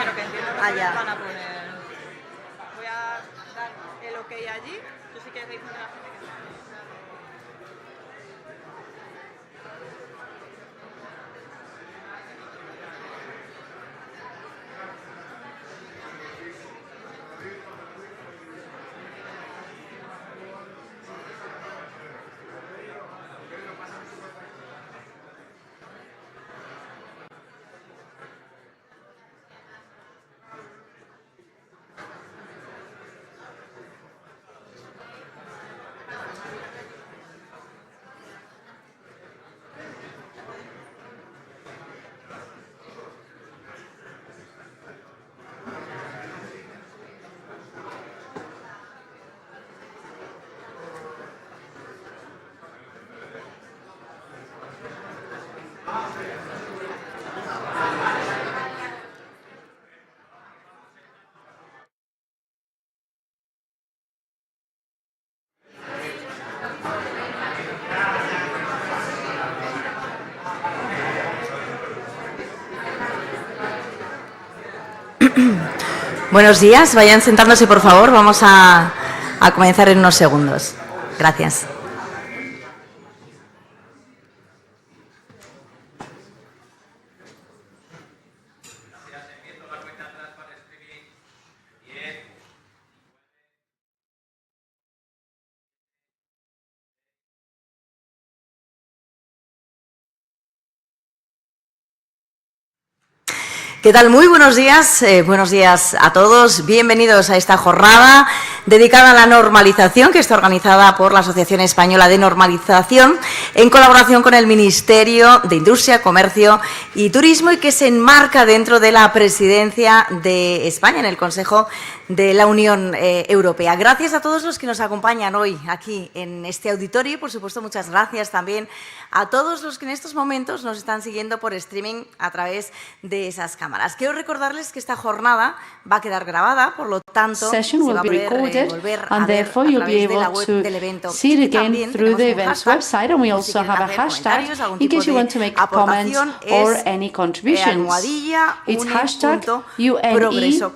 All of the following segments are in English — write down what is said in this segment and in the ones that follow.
pero que entiendo que ya. van a poner. Voy a dar el ok allí. Tú sí quieres decir a la gente que está. Buenos días, vayan sentándose por favor, vamos a comenzar en unos segundos. Gracias. ¿Qué tal? Muy buenos días a todos. Bienvenidos a esta jornada dedicada a la normalización que está organizada por la Asociación Española de Normalización en colaboración con el Ministerio de Industria, Comercio y Turismo y que se enmarca dentro de la presidencia de España en el Consejo de la Unión Europea. Gracias a todos los que nos acompañan hoy aquí en este auditorio y, por supuesto, muchas gracias también a todos los que en estos momentos nos están siguiendo por streaming a través de esas cámaras. Quiero recordarles que esta jornada va a quedar grabada, por lo tanto, se va a poder volver a ver a través de la web del evento. See it again through the event's website, and we also have a hashtag in case you want to make comments or any contributions. It's hashtag UNE.progreso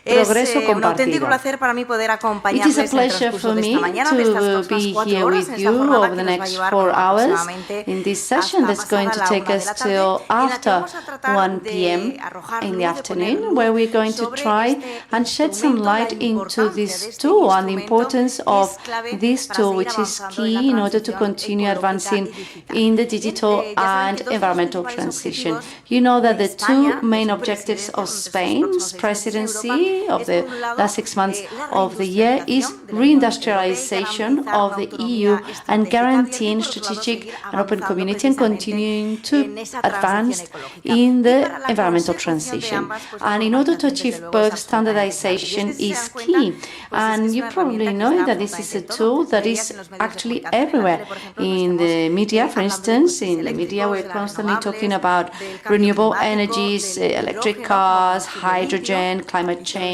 Es un auténtico placer para mí poder acompañarles en el transcurso de esta mañana, de estas próximas 4 horas, en esta jornada que nos va a llevar aproximadamente in this session that's going to take us till after 1 p.m. in the afternoon, where we're going to try and shed some light into this tool and the importance of this tool, which is key in order to continue advancing in the digital and environmental transition. You know that the two main objectives of Spain's presidency of the last 6 months of the year is reindustrialization of the EU and guaranteeing strategic and open community and continuing to advance in the environmental transition. And in order to achieve both, standardization is key. And you probably know that this is a tool that is actually everywhere. In the media, for instance, in the media we're constantly talking about renewable energies, electric cars, hydrogen, climate change,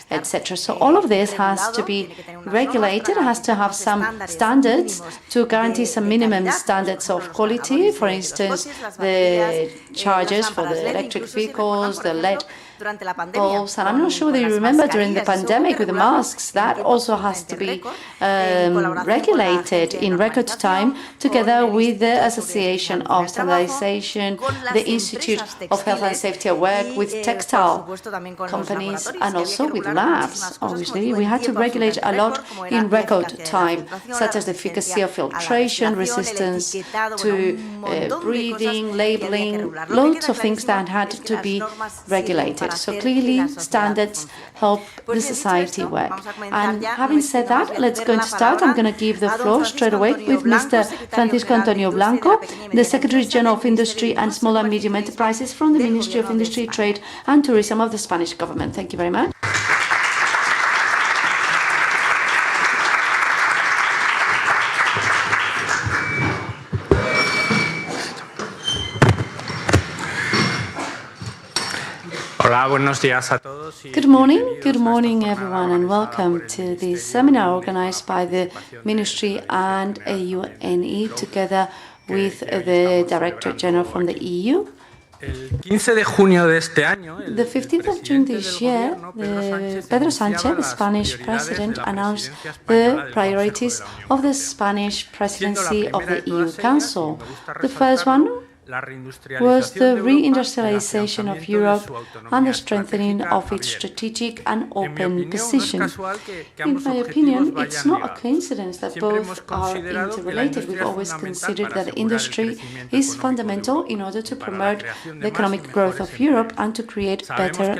etc. So all of this has to be regulated, has to have some standards to guarantee some minimum standards of quality. For instance, the chargers for the electric vehicles, the LED bulbs, and I'm not sure that you remember during the pandemic with the masks, that also has to be regulated in record time together with the Association of Standardization, the Institute of Health and Safety at Work, with textile companies and also with labs. Obviously, we had to regulate a lot in record time, such as the efficacy of filtration, resistance to breathing, labeling, loads of things that had to be regulated. So clearly, standards help the society work. And having said that, let's go and start. I'm going to give the floor straight away with Mr. Francisco Antonio Blanco, the Secretary General of Industry and Small and Medium Enterprises from the Ministry of Industry, Trade and Tourism of the Spanish government. Thank you very much. Good morning everyone, and welcome to this seminar organized by the Ministry and UNE together with the Director General from the EU, The 15th of June this year, Pedro Sánchez, the Spanish president, announced the priorities of the Spanish presidency of the EU Council. The first one was the reindustrialization of Europe and the strengthening of its strategic and open position. In my opinion, it's not a coincidence that both are interrelated. We've always considered that industry is fundamental in order to promote the economic growth of Europe and to create better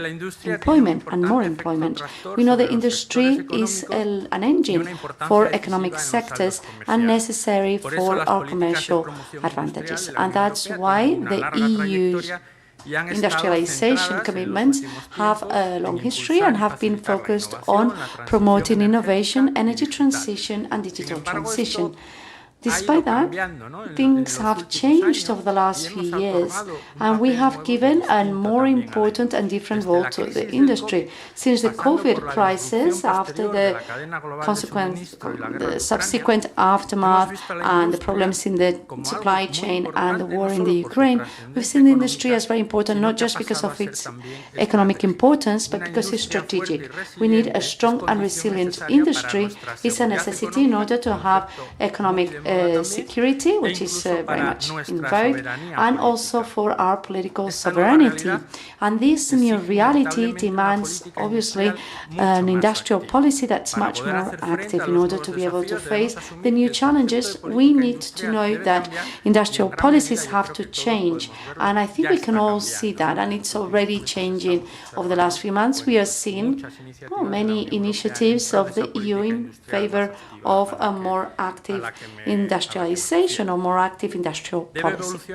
employment and more employment. We know that industry is an engine for economic sectors and necessary for our commercial advantages. And that's why the EU's industrialization commitments have a long history and have been focused on promoting innovation, energy transition, and digital transition. Despite that, things have changed over the last few years, and we have given a more important and different role to the industry. Since the COVID crisis, after the subsequent aftermath and the problems in the supply chain and the war in the Ukraine, we've seen the industry as very important, not just because of its economic importance, but because it's strategic. We need a strong and resilient industry. It's a necessity in order to have economic security, which is very much in vogue, and also for our political sovereignty. And this new reality demands, obviously, an industrial policy that's much more active in order to be able to face the new challenges. We need to know that industrial policies have to change, and I think we can all see that, and it's already changing. Over the last few months, we are seeing many initiatives of the EU in favor of a more active industrialization or more active industrial policy.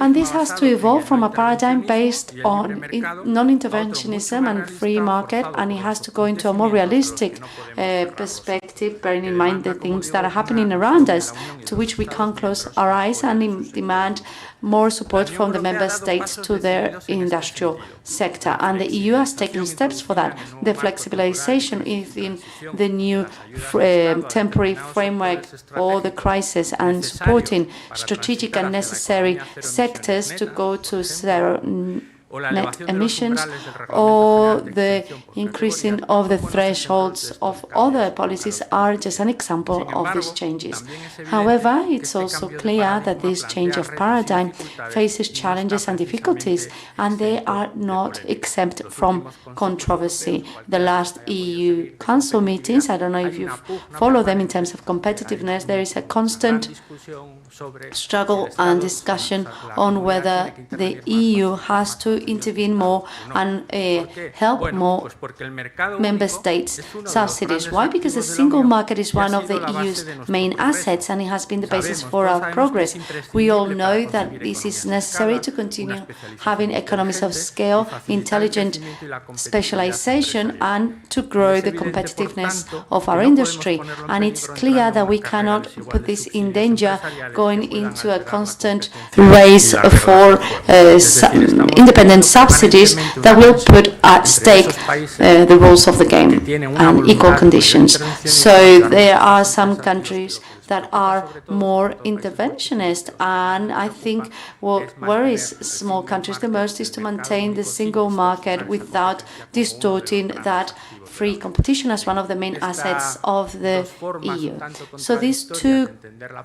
And this has to evolve from a paradigm based on non-interventionism and free market, and it has to go into a more realistic perspective, bearing in mind the things that are happening around us, to which we can't close our eyes, and demand more support from the member states to their industrial sector. And the EU has taken steps for that. The flexibilization in the new temporary framework or the crisis, and supporting strategic and necessary sectors to go to zero net emissions, or the increasing of the thresholds of other policies are just an example of these changes. However, it's also clear that this change of paradigm faces challenges and difficulties, and they are not exempt from controversy. The last EU Council meetings, I don't know if you follow them in terms of competitiveness, there is a constant struggle and discussion on whether the EU has to intervene more and help more member states' subsidies. Why? Because the single market is one of the EU's main assets, and it has been the basis for our progress. We all know that this is necessary to continue having economies of scale, intelligent specialization, and to grow the competitiveness of our industry. And it's clear that we cannot put this in danger, going into a constant race for independent subsidies that will put at stake the rules of the game and equal conditions. So there are some countries that are more interventionist, and I think what worries small countries the most is to maintain the single market without distorting that free competition as one of the main assets of the EU. So these two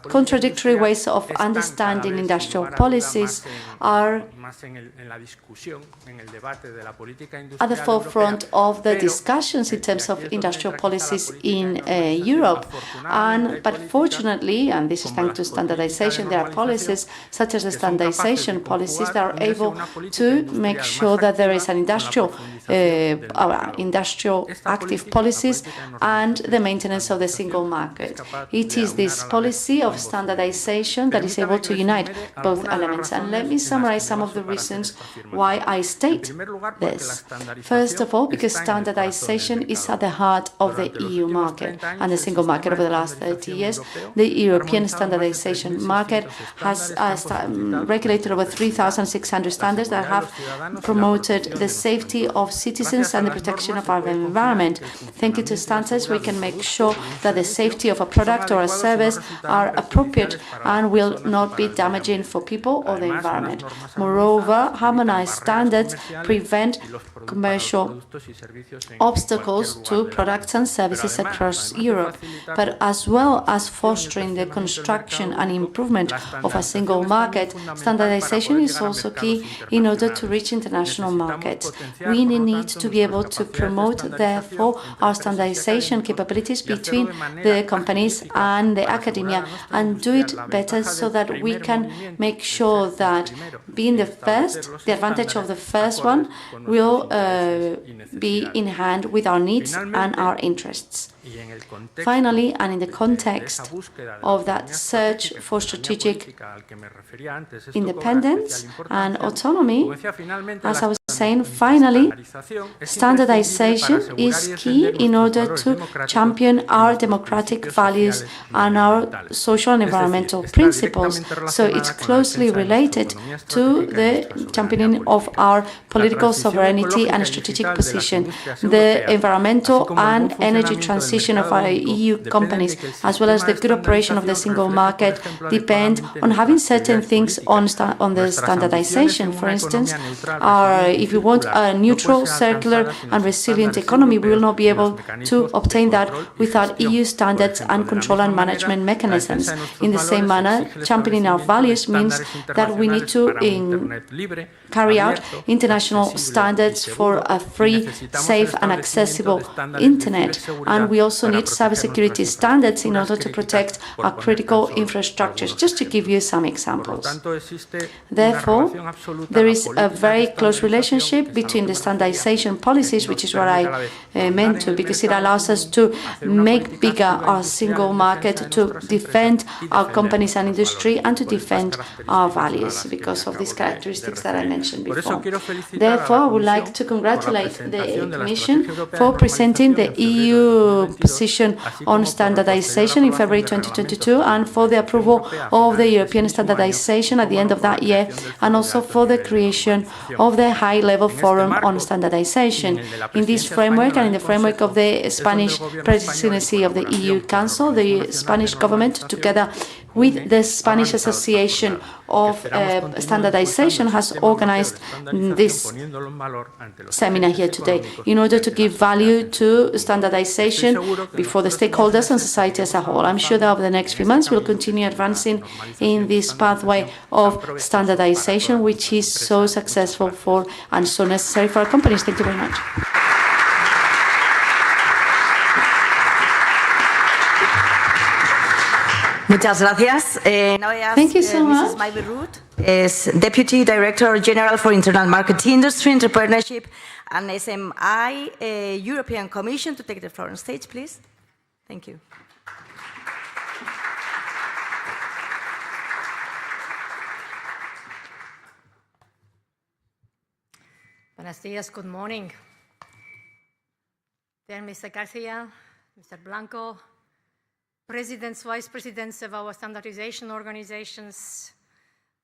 contradictory ways of understanding industrial policies are at the forefront of the discussions in terms of industrial policies in Europe. But fortunately, and this is thanks to standardization, there are policies such as the standardization policies that are able to make sure that there is an industrial active policies and the maintenance of the single market. It is this policy of standardization that is able to unite both elements. And let me summarize some of the reasons why I state this. First of all, because standardization is at the heart of the EU market and the single market over the last 30 years. the European standardization market has regulated over 3,600 standards that have promoted the safety of citizens and the protection of our environment. Thanks to standards, we can make sure that the safety of a product or a service are appropriate and will not be damaging for people or the environment. Moreover, harmonized standards prevent commercial obstacles to products and services across Europe, but as well as fostering the construction and improvement of a single market, standardization is also key in order to reach international markets. We need to be able to promote, therefore, our standardization capabilities between the companies and the academia and do it better so that we can make sure that being the first, the advantage of the first one will be in hand with our needs and our interests. Finally, and in the context of that search for strategic independence and autonomy, as I was saying, finally, standardization is key in order to champion our democratic values and our social and environmental principles. So it's closely related to the championing of our political sovereignty and strategic position. The environmental and energy transition of our EU companies, as well as the good operation of the single market, depend on having certain things on the standardization. For instance, if we want a neutral, circular and resilient economy, we will not be able to obtain that without EU standards and control and management mechanisms. In the same manner, championing our values means that we need to carry out international standards for a free, safe and accessible internet. And we also need cybersecurity standards in order to protect our critical infrastructures, just to give you some examples. Therefore, there is a very close relationship between the standardization policies, which is what I meant to, because it allows us to make bigger our single market, to defend our companies and industry, and to defend our values because of these characteristics that I mentioned before. Therefore, I would like to congratulate the Commission for presenting the EU position on standardization in February 2022 and for the approval of the European standardization at the end of that year, and also for the creation of the high-level forum on standardization. In this framework and in the framework of the Spanish Presidency of the EU Council, the Spanish government, together with the Spanish Association of Standardization, has organized this seminar here today in order to give value to standardization before the stakeholders and society as a whole. I'm sure that over the next few months we'll continue advancing in this pathway of standardization, which is so successful for and so necessary for our companies. Thank you very much. Muchas gracias. Thank you so much. Mrs. Maybe Root is Deputy Director General for Internal Market Industry, Entrepreneurship and SMI, European Commission, to take the floor on stage, please. Thank you. Buenos días, good morning. Dear Mr. Garcia, Mr. Blanco, Presidents, Vice Presidents of our standardization organizations,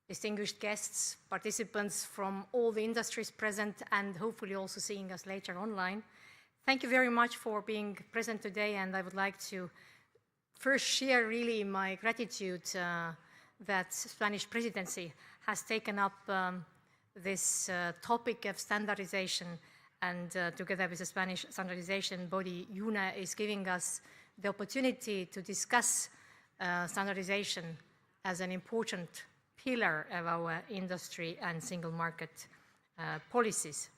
distinguished guests, participants from all the industries present and hopefully also seeing us later online. Thank you very much for being present today, and I would like to first share really my gratitude that Spanish Presidency has taken up this topic of standardization, and together with the Spanish standardization body, UNA, is giving us the opportunity to discuss standardization as an important pillar of our industry and single market policies.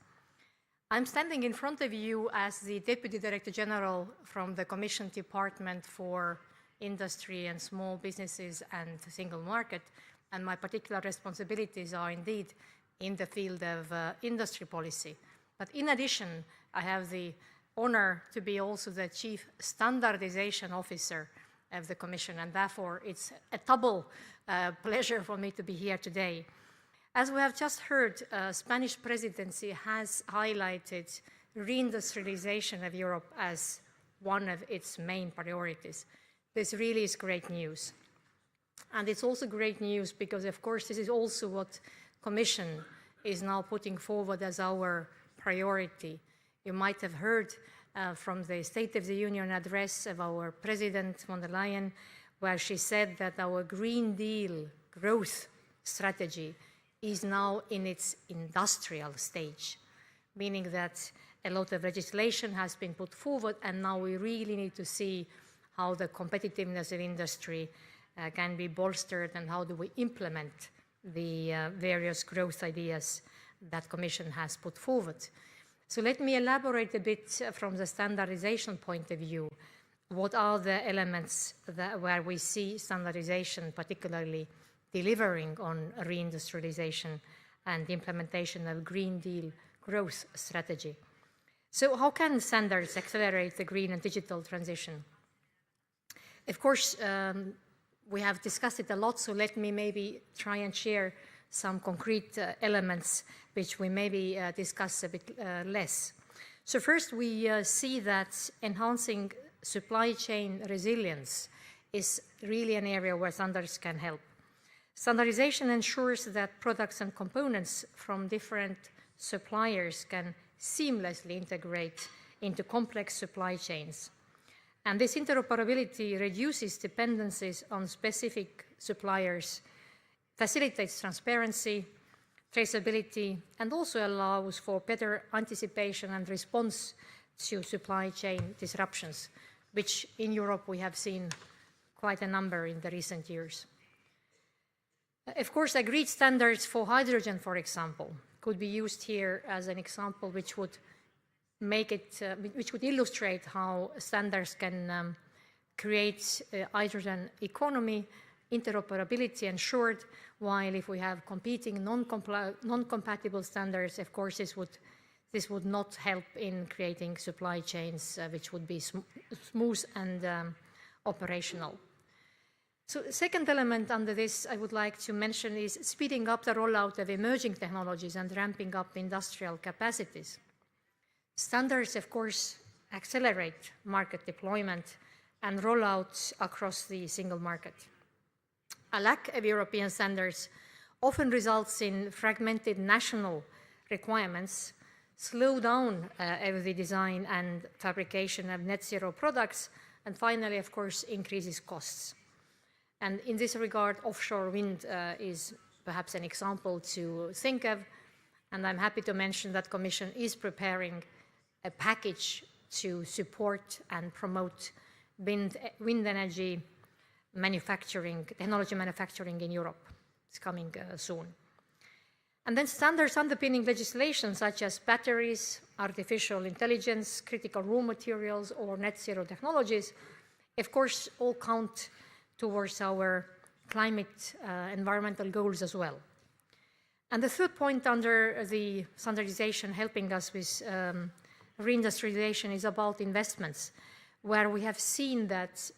I'm standing in front of you as the Deputy Director General from the Commission Department for Industry and Small Businesses and Single Market, and my particular responsibilities are indeed in the field of industry policy. But in addition, I have the honor to be also the Chief Standardization Officer of the Commission, and therefore it's a double pleasure for me to be here today. As we have just heard, Spanish Presidency has highlighted reindustrialization of Europe as one of its main priorities. this really is great news. And it's also great news because, of course, this is also what Commission is now putting forward as our priority. You might have heard from the State of the Union address of our President von der Leyen, where she said that our Green Deal growth strategy is now in its industrial stage, meaning that a lot of legislation has been put forward, and now we really need to see how the competitiveness of industry can be bolstered and how do we implement the various growth ideas that Commission has put forward. So let me elaborate a bit from the standardization point of view. What are the elements where we see standardization particularly delivering on reindustrialization and implementation of Green Deal growth strategy? So how can standards accelerate the green and digital transition? Of course, we have discussed it a lot, so let me maybe try and share some concrete elements which we maybe discuss a bit less. So first, we see that enhancing supply chain resilience is really an area where standards can help. Standardization ensures that products and components from different suppliers can seamlessly integrate into complex supply chains. And this interoperability reduces dependencies on specific suppliers, facilitates transparency, traceability, and also allows for better anticipation and response to supply chain disruptions, which in Europe we have seen quite a number in the recent years. Of course, agreed standards for hydrogen, for example, could be used here as an example which would make it, which would illustrate how standards can create a hydrogen economy, interoperability ensured, while if we have competing non-compatible standards, of course, this would not help in creating supply chains which would be smooth and operational. So the second element under this I would like to mention is speeding up the rollout of emerging technologies and ramping up industrial capacities. Standards, of course, accelerate market deployment and rollout across the single market. A lack of European standards often results in fragmented national requirements, slow down of the design and fabrication of net zero products, and finally, of course, increases costs. And in this regard, offshore wind is perhaps an example to think of, and I'm happy to mention that Commission is preparing a package to support and promote wind energy manufacturing, technology manufacturing in Europe. It's coming soon. And then standards underpinning legislation such as batteries, artificial intelligence, critical raw materials, or net zero technologies, of course, all count towards our climate environmental goals as well. And the third point under the standardization helping us with reindustrialization is about investments, where we have seen that,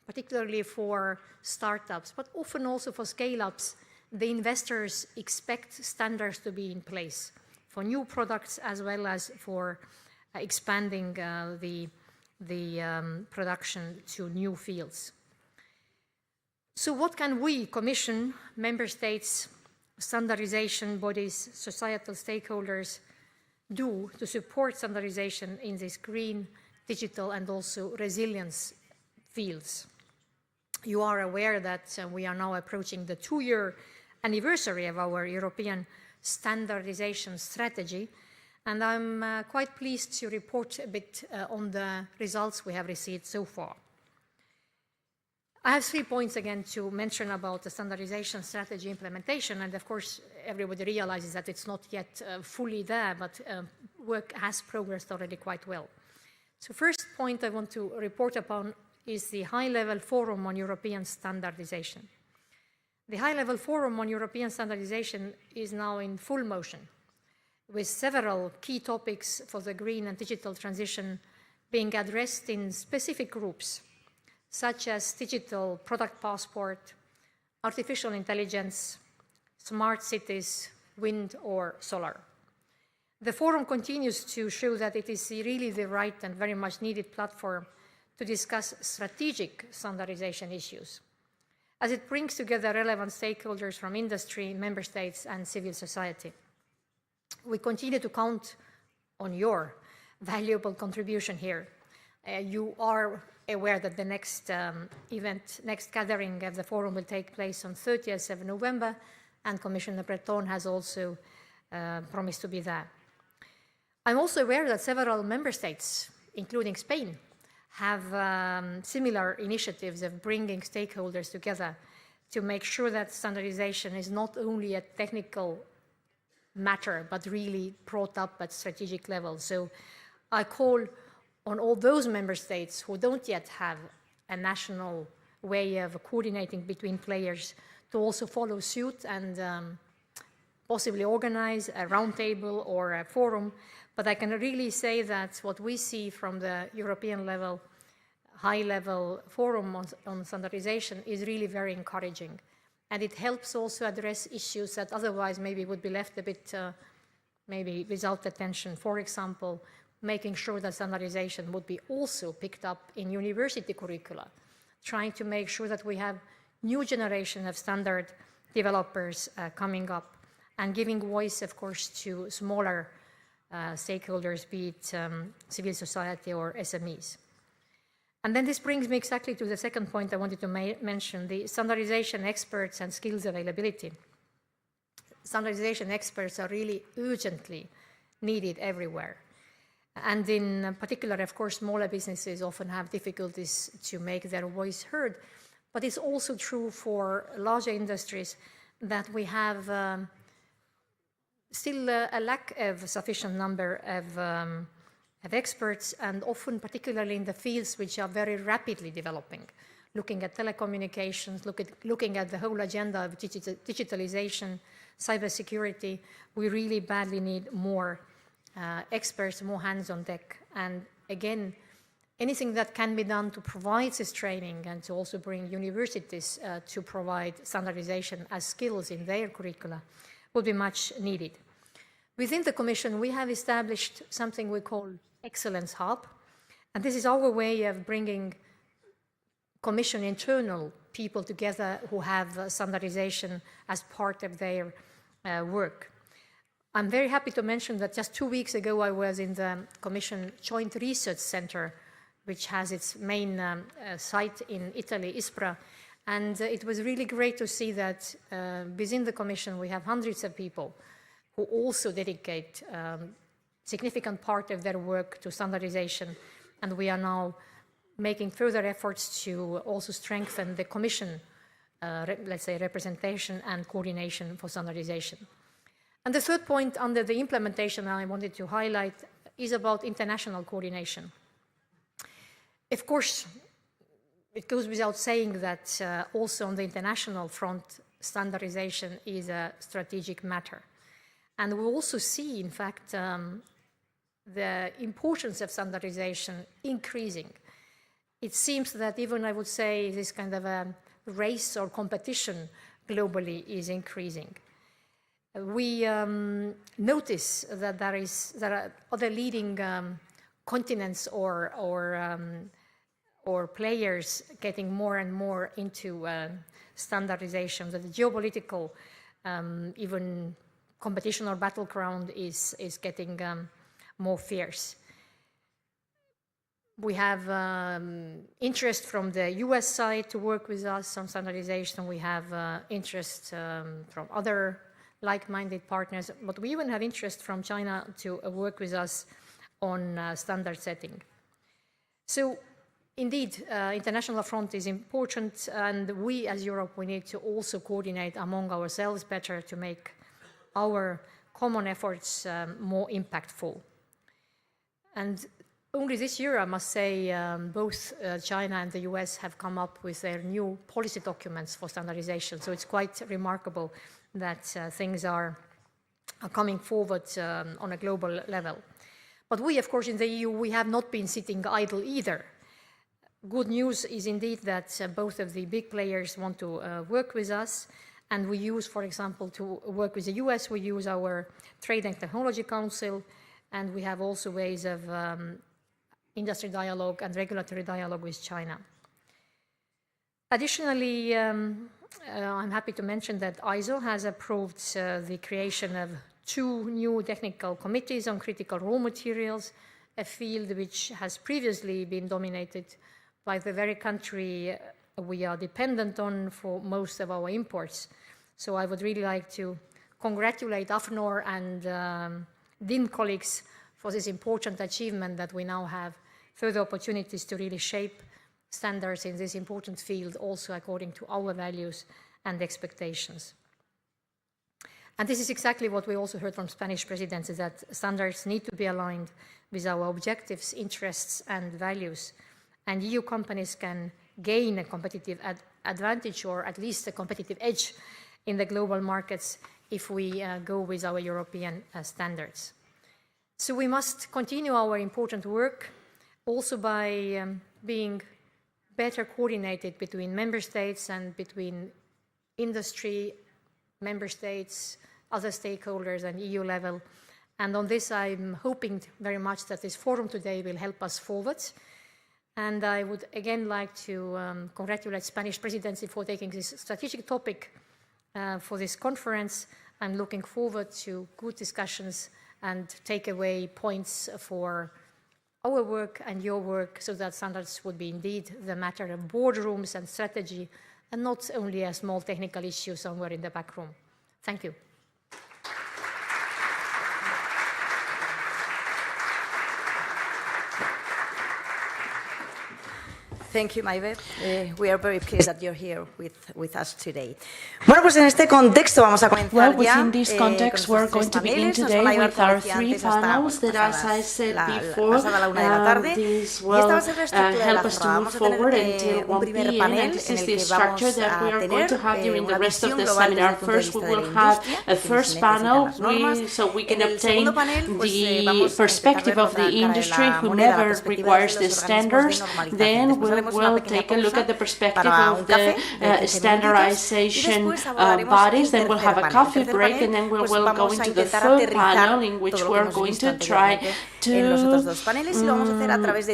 particularly for startups, but often also for scale-ups, the investors expect standards to be in place for new products as well as for expanding the production to new fields. So what can we, Commission, Member States, standardization bodies, societal stakeholders do to support standardization in these green, digital, and also resilience fields? You are aware that we are now approaching the 2-year anniversary of our European standardization strategy, and I'm quite pleased to report a bit on the results we have received so far. I have 3 points again to mention about the standardization strategy implementation, and of course everybody realizes that it's not yet fully there, but work has progressed already quite well. So first point I want to report upon is the high-level forum on European standardization. The high-level forum on European standardization is now in full motion, with several key topics for the green and digital transition being addressed in specific groups, such as digital product passport, artificial intelligence, smart cities, wind or solar. The forum continues to show that it is really the right and very much needed platform to discuss strategic standardization issues, as it brings together relevant stakeholders from industry, member states, and civil society. We continue to count on your valuable contribution here. You are aware that the next next gathering of the forum will take place on 30th of November, and Commissioner Breton has also promised to be there. I'm also aware that several member states, including Spain, have similar initiatives of bringing stakeholders together to make sure that standardization is not only a technical matter, but really brought up at strategic level. So I call on all those member states who don't yet have a national way of coordinating between players to also follow suit and possibly organize a roundtable or a forum. But I can really say that what we see from the European level, high-level forum on standardization is really very encouraging. And it helps also address issues that otherwise maybe would be left a bit maybe without attention. For example, making sure that standardization would be also picked up in university curricula, trying to make sure that we have new generation of standard developers coming up, and giving voice, of course, to smaller stakeholders, be it civil society or SMEs. And then this brings me exactly to the second point I wanted to mention, the standardization experts and skills availability. Standardization experts are really urgently needed everywhere. And in particular, of course, smaller businesses often have difficulties to make their voice heard. But it's also true for larger industries that we have still a lack of sufficient number of experts, and often particularly in the fields which are very rapidly developing. Looking at telecommunications, looking at the whole agenda of digitalization, cybersecurity, we really badly need more experts, more hands on deck. And again, anything that can be done to provide this training and to also bring universities to provide standardization as skills in their curricula will be much needed. Within the Commission, we have established something we call Excellence Hub, and this is our way of bringing Commission internal people together who have standardization as part of their work. I'm very happy to mention that just 2 weeks ago I was in the Commission Joint Research Center, which has its main site in Italy, Ispra, and it was really great to see that within the Commission we have hundreds of people who also dedicate significant part of their work to standardization, and we are now making further efforts to also strengthen the Commission, let's say, representation and coordination for standardization. And the third point under the implementation I wanted to highlight is about international coordination. Of course, it goes without saying that also on the international front, standardization is a strategic matter. And we also see, in fact, the importance of standardization increasing. It seems that even, I would say, this kind of a race or competition globally is increasing. We notice that there are other leading continents or players getting more and more into standardization, that the geopolitical even competition or battleground is getting more fierce. We have interest from the US side to work with us on standardization. We have interest from other like-minded partners, but we even have interest from China to work with us on standard setting. So indeed, international front is important, and we as Europe, we need to also coordinate among ourselves better to make our common efforts more impactful. And only this year, I must say, both China and the US have come up with their new policy documents for standardization. So it's quite remarkable that things are coming forward on a global level. But we, of course, in the EU, we have not been sitting idle either. Good news is indeed that both of the big players want to work with us. And we use, for example, to work with the US, we use our Trade and Technology Council, and we have also ways of industry dialogue and regulatory dialogue with China. Additionally, I'm happy to mention that ISO has approved the creation of 2 new technical committees on critical raw materials, a field which has previously been dominated by the very country we are dependent on for most of our imports. So I would really like to congratulate AFNOR and DIN colleagues for this important achievement that we now have further opportunities to really shape standards in this important field, also according to our values and expectations. And this is exactly what we also heard from Spanish Presidency, that standards need to be aligned with our objectives, interests, and values. And EU companies can gain a competitive advantage, or at least a competitive edge in the global markets, if we go with our European standards. So we must continue our important work also by being better coordinated between member states and between industry, member states, other stakeholders, and EU level. And on this, I'm hoping very much that this forum today will help us forward. And I would again like to congratulate Spanish Presidency for taking this strategic topic for this conference. I'm looking forward to good discussions and takeaway points for our work and your work, so that standards would be indeed the matter of boardrooms and strategy, and not only a small technical issue somewhere in the back room. Thank you. Thank you, Maive. We are very pleased that you're here with us today. Bueno, pues en este contexto vamos a comenzar ya. Within this context, we're going to begin today with our 3 panels that, as I said before, these will help us to move forward until 1 p.m. And this is the structure that we are going to have during the rest of the seminar. First, we will have a first panel so we can obtain the perspective of the industry who never requires the standards. Then we'll take a look at the perspective of the standardization bodies. Then we'll have a coffee break, and then we'll go into the third panel, in which we're going to try to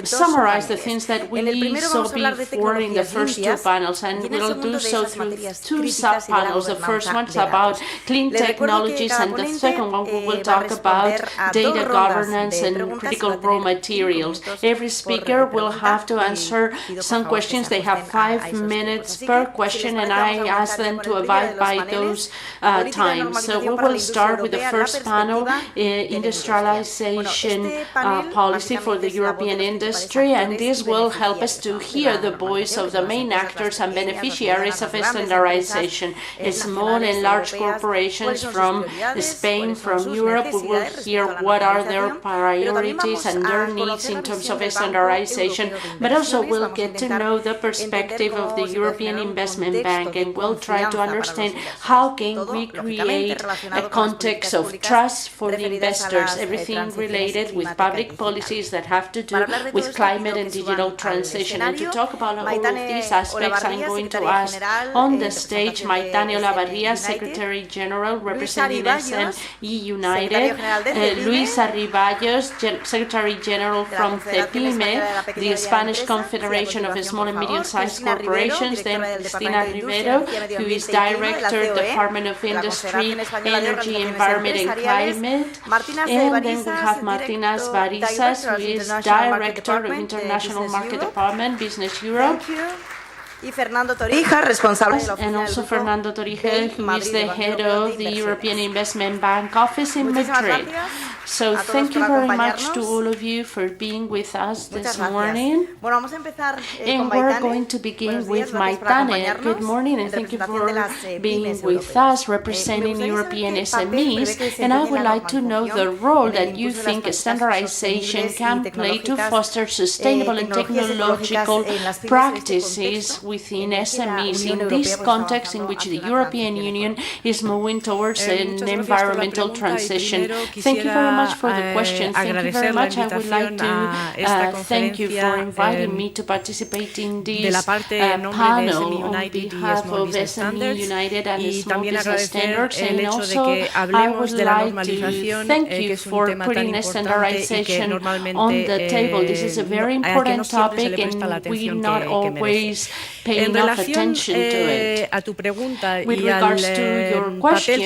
summarize the things that we saw before in the first 2 panels, and we'll do so through 2 sub-panels. The first one's about clean technologies, and the second one we will talk about data governance and critical raw materials. Every speaker will have to answer some questions. They have 5 minutes per question, and I ask them to abide by those times. So we will start with the first panel, industrialization policy for the European industry, and this will help us to hear the voice of the main actors and beneficiaries of standardization. Small and large corporations from Spain, from Europe. We will hear what are their priorities and their needs in terms of standardization, but also we'll get to know the perspective of the European Investment Bank, and we'll try to understand how can we create a context of trust for the investors, everything related with public policies that have to do with climate and digital transition. And to talk about all of these aspects, I'm going to ask on the stage Maitane Olavarria, Secretary General representing SME United, Luis Arriballos, Secretary General from CEPIME, the Spanish Confederation of Small and Medium-Sized Corporations, then Cristina Rivero, who is Director, Department of Industry, Energy, Environment and Climate, and then we have Martina Barisas, who is Director of International Market Department, Business Europe. And also Fernando Torija, who is the head of the European Investment Bank office in Madrid. So thank you very much to all of you for being with us this morning. And we're going to begin with Maitane. Good morning, and thank you for being with us, representing European SMEs. And I would like to know the role that you think standardization can play to foster sustainable and technological practices within SMEs in this context in which the European Union is moving towards an environmental transition. Thank you very much for the question. Thank you very much. I would like to thank you for inviting me to participate in this panel on behalf of SME United and Small Business Standards. And also, I would like to thank you for putting standardization on the table. This is a very important topic, and we not always pay enough attention to it. With regards to your question,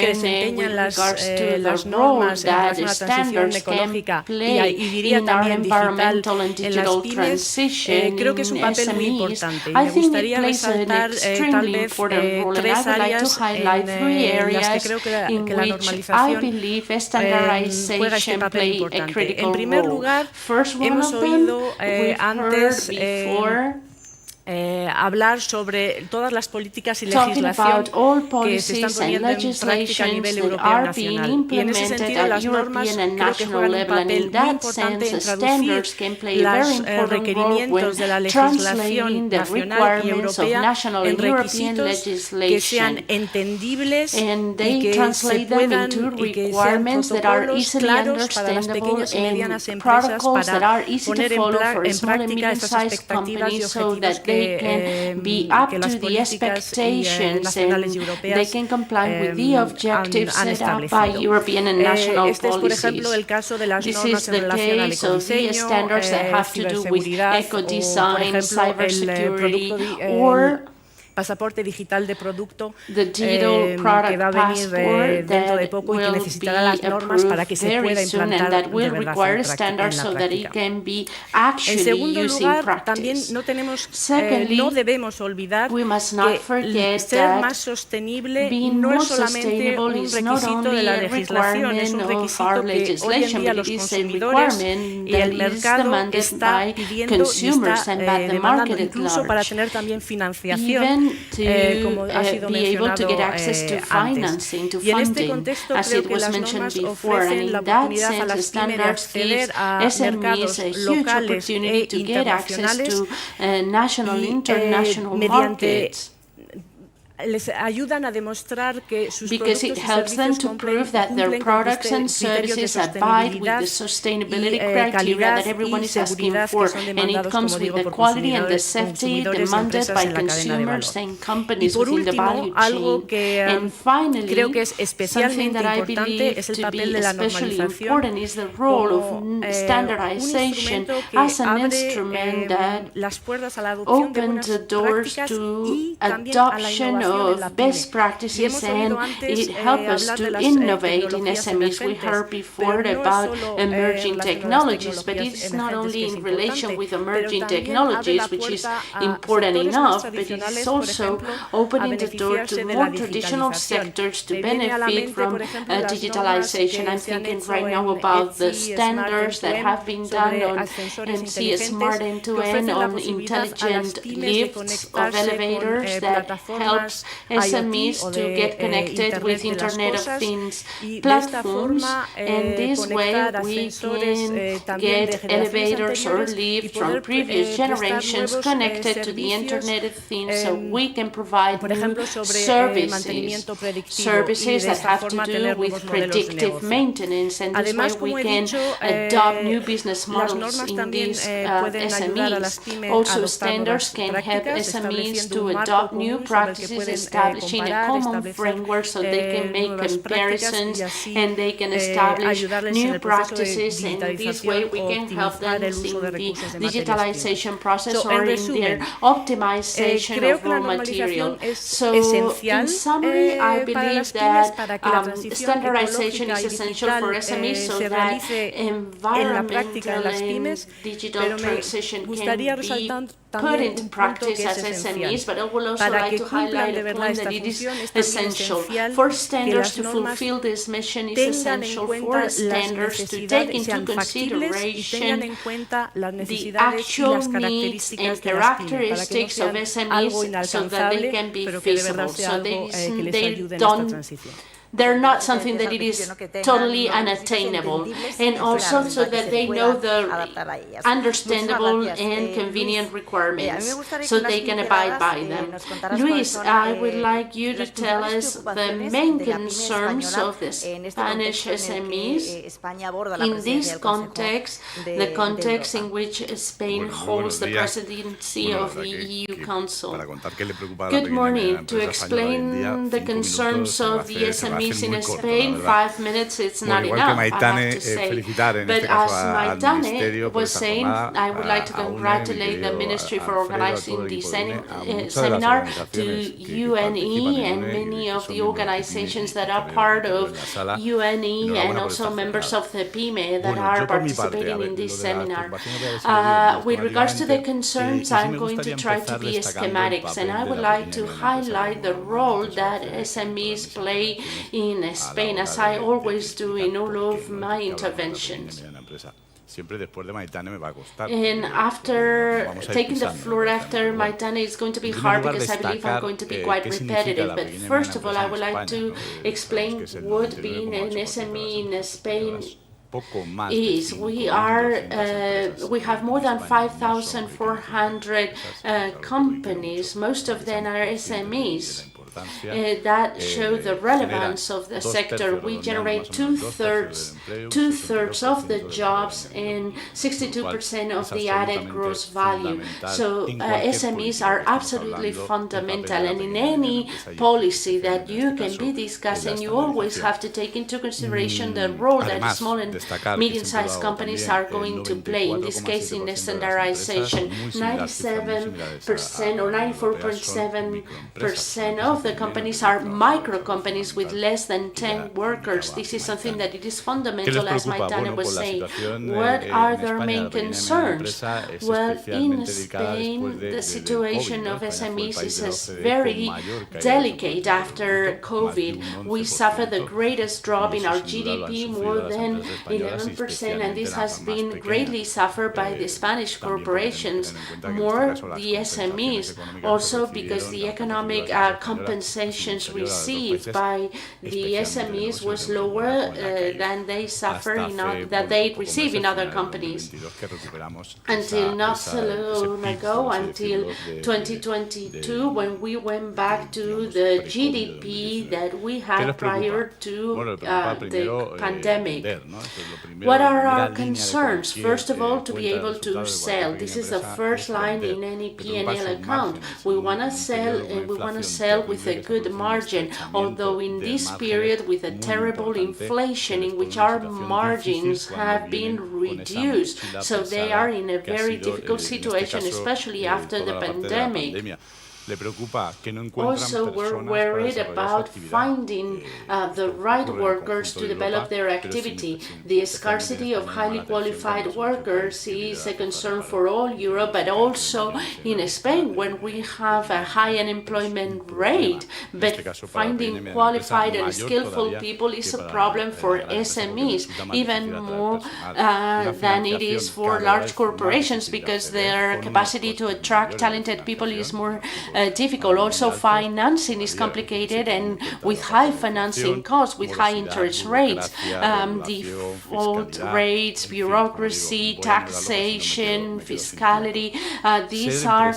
with regards to the role that standards can play in our environmental and digital transition in SMEs, I think it plays an extremely important role, and I would like to highlight 3 areas in which I believe standardization plays a critical role. First one of them, we've heard before, hablar sobre todas las políticas y legislación que se están poniendo en práctica a nivel europeo y nacional. Y en ese sentido, las normas creo que juegan un papel muy importante en traducir los requerimientos de la legislación nacional y europea en requisitos que sean entendibles y que se puedan y que sean protocolos claros para las pequeñas y medianas empresas para poner en práctica estas expectativas y objetivos que be up to the expectations and they can comply with the objectives set up by European and national policies. This is the case of the standards that have to do with eco-design, cybersecurity, or pasaporte digital de producto the digital product que va a venir dentro de poco y que necesitará las normas para que se pueda implantar de verdad en la práctica. En segundo lugar, también no debemos olvidar que ser más sostenible no es solamente un requisito de la legislación, es un requisito que hoy en día los consumidores y el mercado está pidiendo y está demandando, incluso para tener también financiación, como ha sido mencionado antes. Y en este contexto creo que las normas ofrecen la oportunidad a las pymes de acceder a mercados locales e internacionales y mediante les ayudan a demostrar que sus because it helps them to prove that their products and services abide with the sustainability criteria that everyone is asking for, and it comes with the quality and the safety demanded by consumers and companies within the value chain. And finally, something that I believe to be especially important is the role of standardization as an instrument that opens the doors to adoption of best practices, and it helps us to innovate in SMEs. We heard before about emerging technologies, but it's not only in relation with emerging technologies, which is important enough, but it's also opening the door to more traditional sectors to benefit from digitalization. I'm thinking right now about the standards that have been done on MC Smart End-to-End, on intelligent lifts of elevators that helps SMEs to get connected with Internet of Things platforms, and this way we can get elevators or lifts from previous generations connected to the Internet of Things, so we can provide new services that have to do with predictive maintenance, and this way we can adopt new business models in these SMEs. Also, standards can help SMEs to adopt new practices, establishing a common framework so they can make comparisons and they can establish new practices, and this way we can help them in the digitalization process or in their optimization of raw material. So, in summary, I believe that standardization is essential for SMEs so that environmental and digital transition can be put into practice as SMEs, but I would also like to highlight a point that it is essential for standards to fulfill this mission. It's essential for standards to take into consideration the actual needs and characteristics of SMEs so that they can be feasible, so they don't they're not something that it is totally unattainable, and also so that they know the understandable and convenient requirements so they can abide by them. Luis, I would like you to tell us the main concerns of the Spanish SMEs in this context, the context in which Spain holds the presidency of the EU Council. Good morning. To explain the concerns of the SMEs in Spain, 5 minutes, it's not enough, I have to say. But as Maitane was saying, I would like to congratulate the Ministry for organizing this seminar, to UNE and many of the organizations that are part of UNE and also members of the PYME that are participating in this seminar. With regards to the concerns, I'm going to try to be schematics, and I would like to highlight the role that SMEs play in Spain, as I always do in all of my interventions. And after taking the floor after Maitane, it's going to be hard because I believe I'm going to be quite repetitive. But first of all, I would like to explain what being an SME in Spain is. We have more than 5,400 companies. Most of them are SMEs. That show the relevance of the sector. We generate two-thirds of the jobs and 62% of the added gross value. So SMEs are absolutely fundamental, and in any policy that you can be discussing, you always have to take into consideration the role that small and medium-sized companies are going to play. In this case, in the standardization, 97% or 94.7% of the companies are micro companies with less than 10 workers. This is something that it is fundamental, as Maitane was saying. What are their main concerns? Well, in Spain, the situation of SMEs is very delicate after COVID. We suffered the greatest drop in our GDP, more than 11%, and this has been greatly suffered by the Spanish corporations, more the SMEs, also because the economic compensations received by the SMEs was lower than they receive in other companies. Until not so long ago, until 2022, when we went back to the GDP that we had prior to the pandemic. What are our concerns? First of all, to be able to sell. This is the first line in any P&L account. We want to sell, and we want to sell with a good margin, although in this period with a terrible inflation in which our margins have been reduced, so they are in a very difficult situation, especially after the pandemic. Also, we're worried about finding the right workers to develop their activity. The scarcity of highly qualified workers is a concern for all Europe, but also in Spain, when we have a high unemployment rate. But finding qualified and skillful people is a problem for SMEs, even more than it is for large corporations, because their capacity to attract talented people is more difficult. Also, financing is complicated, and with high financing costs, with high interest rates, default rates, bureaucracy, taxation, fiscality, these are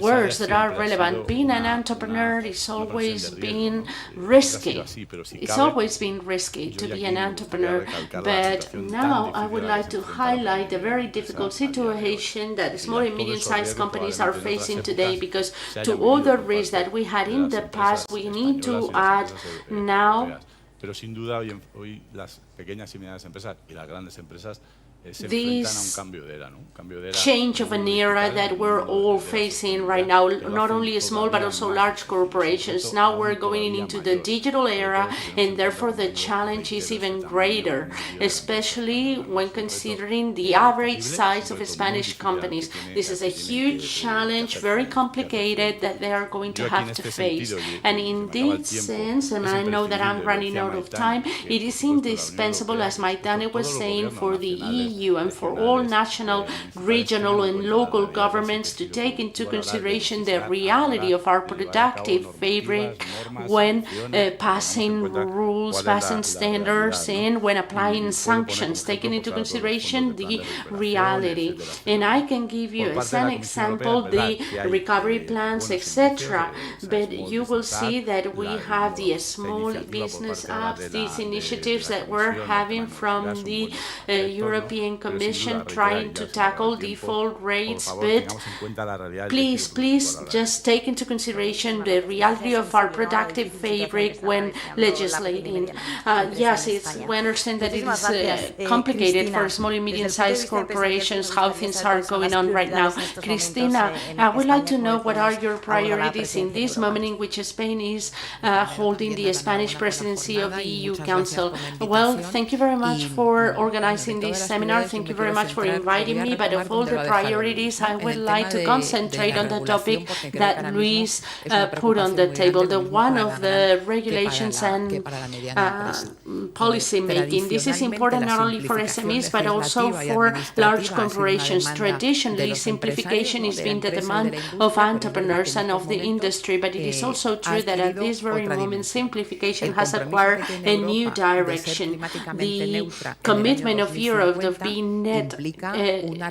words that are relevant. Being an entrepreneur is always been risky. It's always been risky to be an entrepreneur, but now I would like to highlight the very difficult situation that small and medium-sized companies are facing today, because to all the risks that we had in the past, we need to add now this change of an era that we're all facing right now, not only small but also large corporations. Now we're going into the digital era, and therefore the challenge is even greater, especially when considering the average size of Spanish companies. This is a huge challenge, very complicated, that they are going to have to face. And in this sense, and I know that I'm running out of time, it is indispensable, as Maitane was saying, for the EU and for all national, regional and local governments to take into consideration the reality of our productive fabric, when passing rules, passing standards, and when applying sanctions, taking into consideration the reality. And I can give you as an example the recovery plans, etc. But you will see that we have the small business apps, these initiatives that we're having from the European Commission trying to tackle default rates. But please just take into consideration the reality of our productive fabric when legislating. Yes, we understand that it is complicated for small and medium-sized corporations how things are going on right now. Cristina, I would like to know what are your priorities in this moment in which Spain is holding the Spanish presidency of the EU Council. Well, thank you very much for organizing this seminar. Thank you very much for inviting me. But of all the priorities, I would like to concentrate on the topic that Luis put on the table, the one of the regulations and policy making. This is important not only for SMEs, but also for large corporations. Traditionally, simplification has been the demand of entrepreneurs and of the industry, but it is also true that at this very moment, simplification has acquired a new direction. The commitment of Europe of being net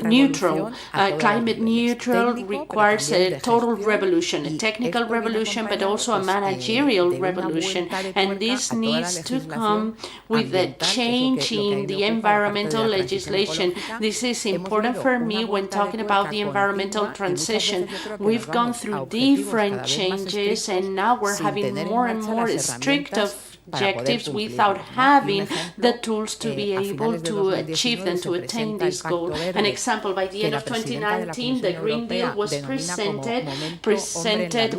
neutral, climate neutral, requires a total revolution, a technical revolution, but also a managerial revolution. And this needs to come with a change in the environmental legislation. This is important for me when talking about the environmental transition. We've gone through different changes, and now we're having more and more strict objectives without having the tools to be able to achieve them, to attain this goal. An example, by the end of 2019, the Green Deal was presented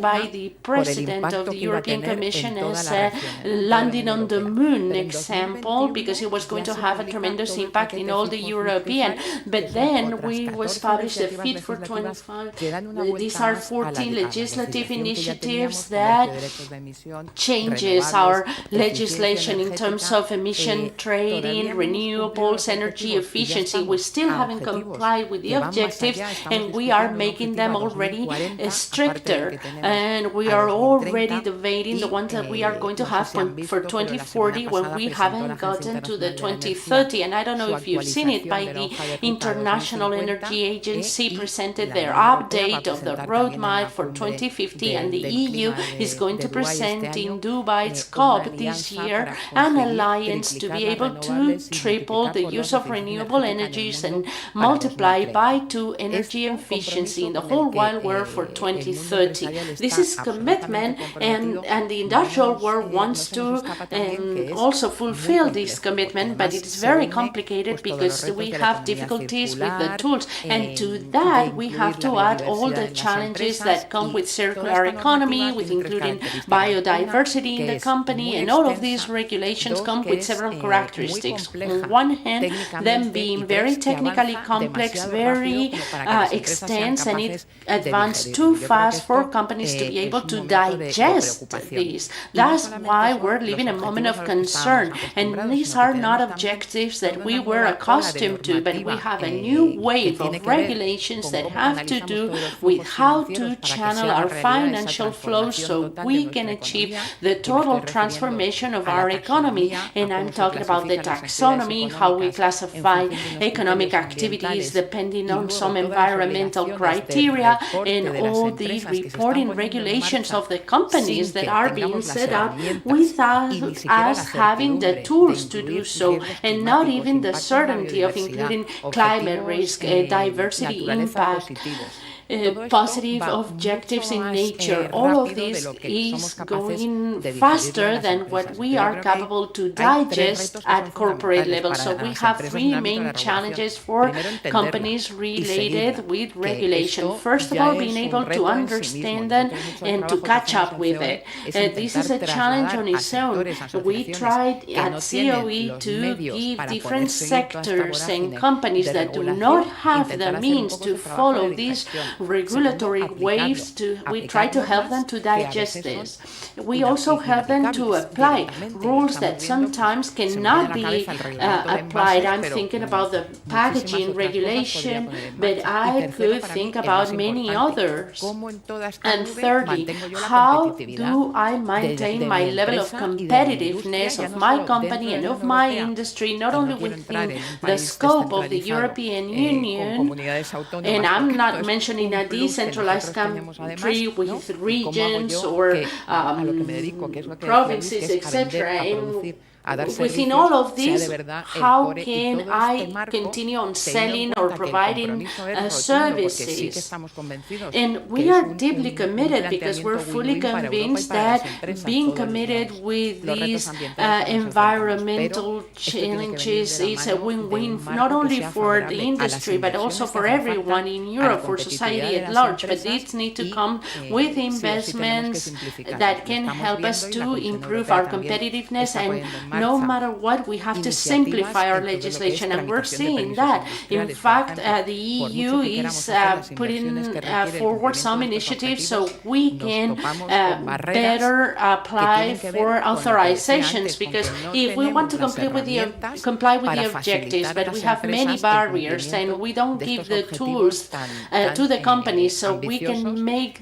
by the President of the European Commission as a landing on the moon example, because it was going to have a tremendous impact in all the European. But then we was published the Fit for 25. These are 14 legislative initiatives that changes our legislation in terms of emission trading, renewables, energy efficiency. We still haven't complied with the objectives, and we are making them already stricter. And we are already debating the ones that we are going to have for 2040 when we haven't gotten to the 2030. And I don't know if you've seen it, by the International Energy Agency presented their update of the roadmap for 2050, and the EU is going to present in Dubai's COP this year an alliance to be able to triple the use of renewable energies and multiply by 2 energy efficiency in the whole wide world for 2030. This is commitment, and the industrial world wants to also fulfill this commitment, but it is very complicated because we have difficulties with the tools, and to that we have to add all the challenges that come with circular economy, with including biodiversity in the company, and all of these regulations come with several characteristics. On one hand, them being very technically complex, very extensive, and it advanced too fast for companies to be able to digest these. That's why we're living a moment of concern, and these are not objectives that we were accustomed to, but we have a new wave of regulations that have to do with how to channel our financial flows so we can achieve the total transformation of our economy. And I'm talking about the taxonomy, how we classify economic activities depending on some environmental criteria, and all the reporting regulations of the companies that are being set up without us having the tools to do so, and not even the certainty of including climate risk, diversity impact, positive objectives in nature. All of this is going faster than what we are capable to digest at corporate level. So we have 3 main challenges for companies related with regulation. First of all, being able to understand them and to catch up with it. This is a challenge on its own. We tried at COE to give different sectors and companies that do not have the means to follow these regulatory waves we try to help them to digest this. We also help them to apply rules that sometimes cannot be applied. I'm thinking about the packaging regulation, but I could think about many others. And thirdly, how do I maintain my level of competitiveness of my company and of my industry, not only within the scope of the European Union, and I'm not mentioning a decentralized country with regions or provinces, etc. Within all of this, how can I continue on selling or providing services? And we are deeply committed because we're fully convinced that being committed with these environmental challenges is a win-win, not only for the industry, but also for everyone in Europe, for society at large. But these need to come with investments that can help us to improve our competitiveness, and no matter what, we have to simplify our legislation, and we're seeing that. In fact, the EU is putting forward some initiatives so we can better apply for authorizations, because if we want to comply with the objectives, but we have many barriers and we don't give the tools to the companies so we can make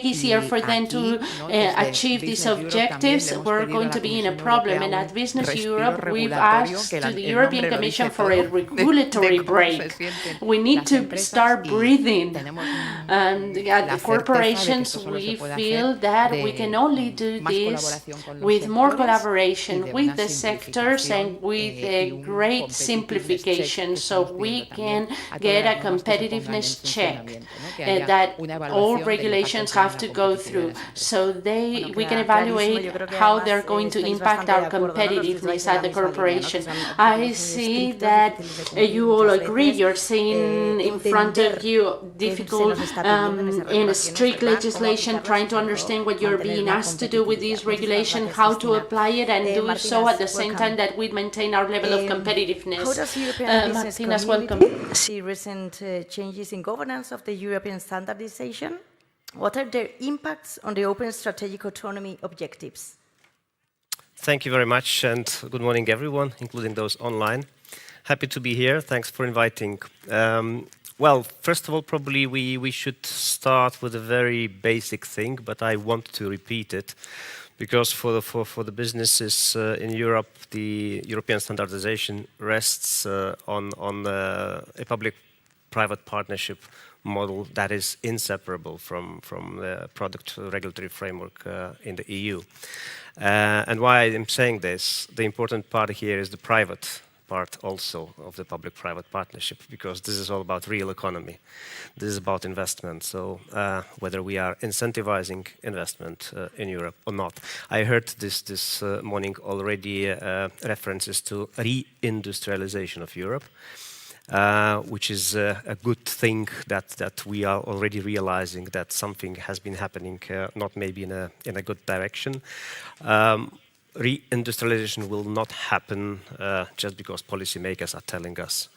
easier for them to achieve these objectives, we're going to be in a problem. And at Business Europe, we've asked to the European Commission for a regulatory break. We need to start breathing. And at the corporations, we feel that we can only do this with more collaboration with the sectors and with a great simplification, so we can get a competitiveness check that all regulations have to go through, so we can evaluate how they're going to impact our competitiveness at the corporation. I see that you all agree. You're seeing in front of you difficult and strict legislation, trying to understand what you're being asked to do with this regulation, how to apply it, and do so at the same time that we maintain our level of competitiveness. How does the European Business Community see recent changes in governance of the European standardization? What are their impacts on the open strategic autonomy objectives? Thank you very much, and good morning, everyone, including those online. Happy to be here. Thanks for inviting. Well, first of all, probably we should start with a very basic thing, but I want to repeat it, because for the businesses in Europe, the European standardization rests on a public-private partnership model that is inseparable from the product regulatory framework in the EU. And why I'm saying this, the important part here is the private part also of the public-private partnership, because this is all about real economy. This is about investment. So whether we are incentivizing investment in Europe or not. I heard this morning already references to re-industrialization of Europe. Which is a good thing that we are already realizing that something has been happening, not maybe in a good direction. Reindustrialization will not happen just because policymakers are telling us.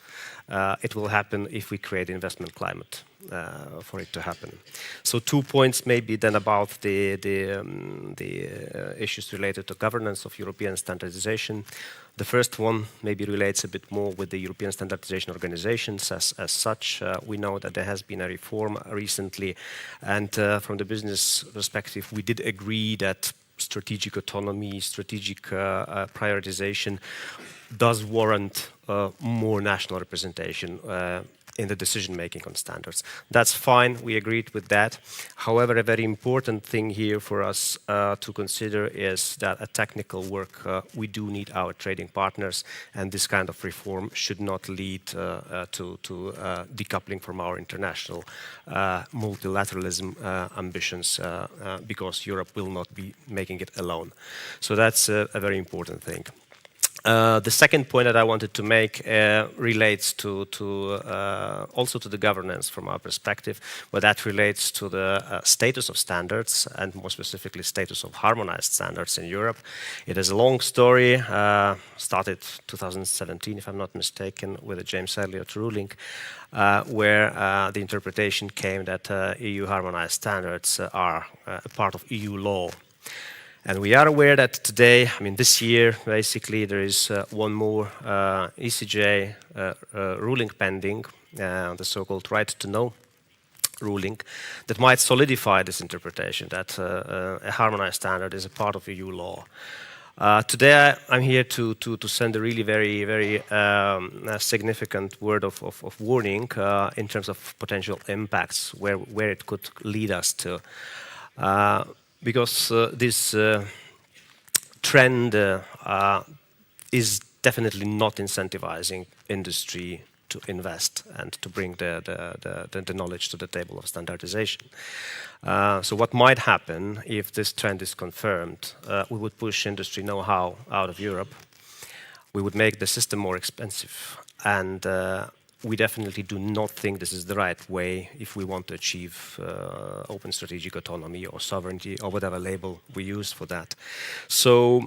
It will happen if we create investment climate for it to happen. So 2 points maybe then about the issues related to governance of European standardization. The first one maybe relates a bit more with the European standardization organizations as such. We know that there has been a reform recently, and from the business perspective, we did agree that strategic autonomy, strategic prioritization does warrant more national representation in the decision-making on standards. That's fine, we agreed with that. However, a very important thing here for us to consider is that at technical work, we do need our trading partners, and this kind of reform should not lead to decoupling from our international multilateralism ambitions, because Europe will not be making it alone. So that's a very important thing. The second point that I wanted to make relates also to the governance from our perspective, but that relates to the status of standards and more specifically status of harmonized standards in Europe. It is a long story, started 2017 if I'm not mistaken with the James Elliott ruling, where the interpretation came that EU harmonized standards are a part of EU law. And we are aware that today, I mean this year, basically there is one more ECJ ruling pending, the so-called right to know ruling, that might solidify this interpretation that a harmonized standard is a part of EU law. Today I'm here to send a really very significant word of warning in terms of potential impacts, where it could lead us to. Because this trend is definitely not incentivizing industry to invest and to bring the knowledge to the table of standardization. So what might happen if this trend is confirmed? We would push industry know-how out of Europe. We would make the system more expensive, and we definitely do not think this is the right way if we want to achieve open strategic autonomy or sovereignty or whatever label we use for that. So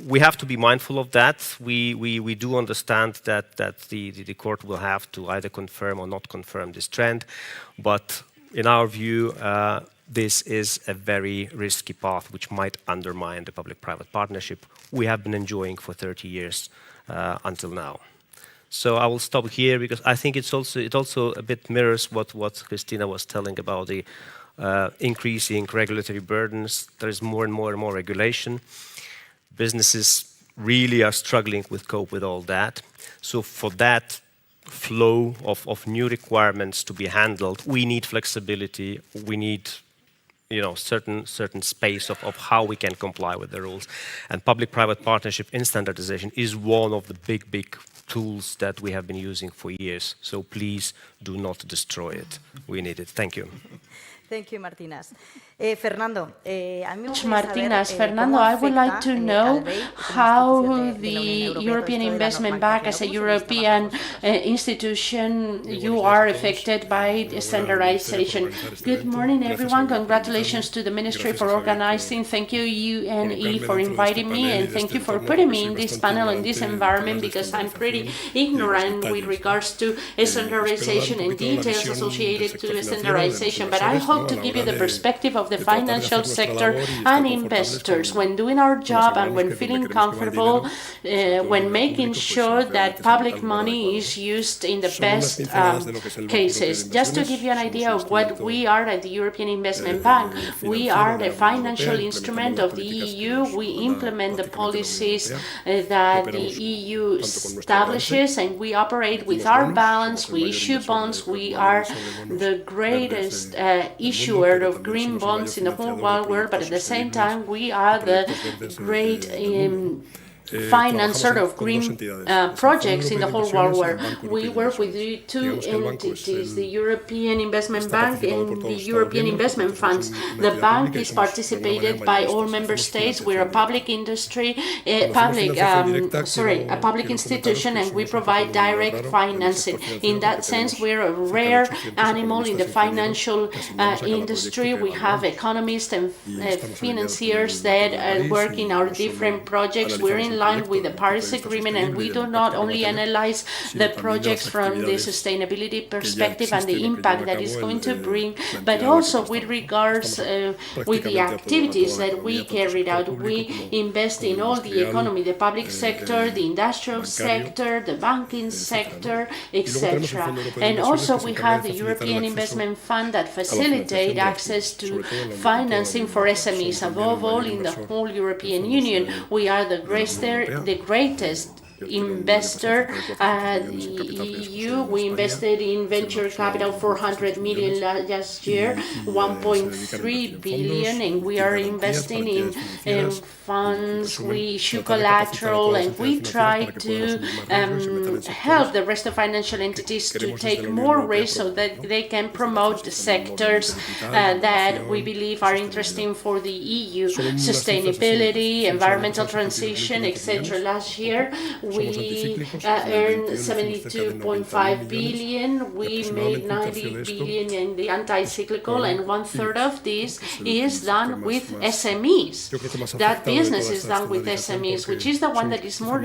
we have to be mindful of that. We do understand that the court will have to either confirm or not confirm this trend, but in our view, this is a very risky path which might undermine the public-private partnership we have been enjoying for 30 years until now. So I will stop here because I think it also a bit mirrors what Christina was telling about the increasing regulatory burdens. There is more and more regulation. Businesses really are struggling with cope with all that. So for that flow of new requirements to be handled, we need flexibility. We need certain space of how we can comply with the rules. And public-private partnership in standardization is one of the big tools that we have been using for years. So please do not destroy it. We need it. Thank you. Thank you, Martínez. Fernando, I would like to know how the European Investment Bank, as a European institution, you are affected by standardization. Good morning, everyone. Congratulations to the Ministry for organizing. Thank you, UNE, for inviting me, and thank you for putting me in this panel, in this environment, because I'm pretty ignorant with regards to standardization and details associated to standardization. But I hope to give you the perspective of the financial sector and investors when doing our job and when feeling comfortable, when making sure that public money is used in the best cases. Just to give you an idea of what we are at the European Investment Bank, we are the financial instrument of the EU. We implement the policies that the EU establishes, and we operate with our balance. We issue bonds. We are the greatest issuer of green bonds in the whole wide world, but at the same time, we are the great financer of green projects in the whole world. Where we work with the two entities, the European Investment Bank and the European Investment Funds. The bank is participated by all member states. We're a public industry, a public institution, and we provide direct financing. In that sense, we're a rare animal in the financial industry. We have economists and financiers that work in our different projects. We're in line with the Paris Agreement, and we do not only analyze the projects from the sustainability perspective and the impact that it's going to bring, but also with regards with the activities that we carried out. We invest in all the economy, the public sector, the industrial sector, the banking sector, etc. And also we have the European Investment Fund that facilitate access to financing for SMEs. Above all, in the whole European Union, we are the greatest investor. The EU, we invested in venture capital 400 million last year, 1.3 billion, and we are investing in funds. We issue collateral, and we try to help the rest of financial entities to take more risks so that they can promote the sectors that we believe are interesting for the EU: sustainability, environmental transition, etc. Last year, we earned 72.5 billion. We made 90 billion in the anti-cyclical, and 1/3 of this is done with SMEs. That business is done with SMEs, which is the one that is more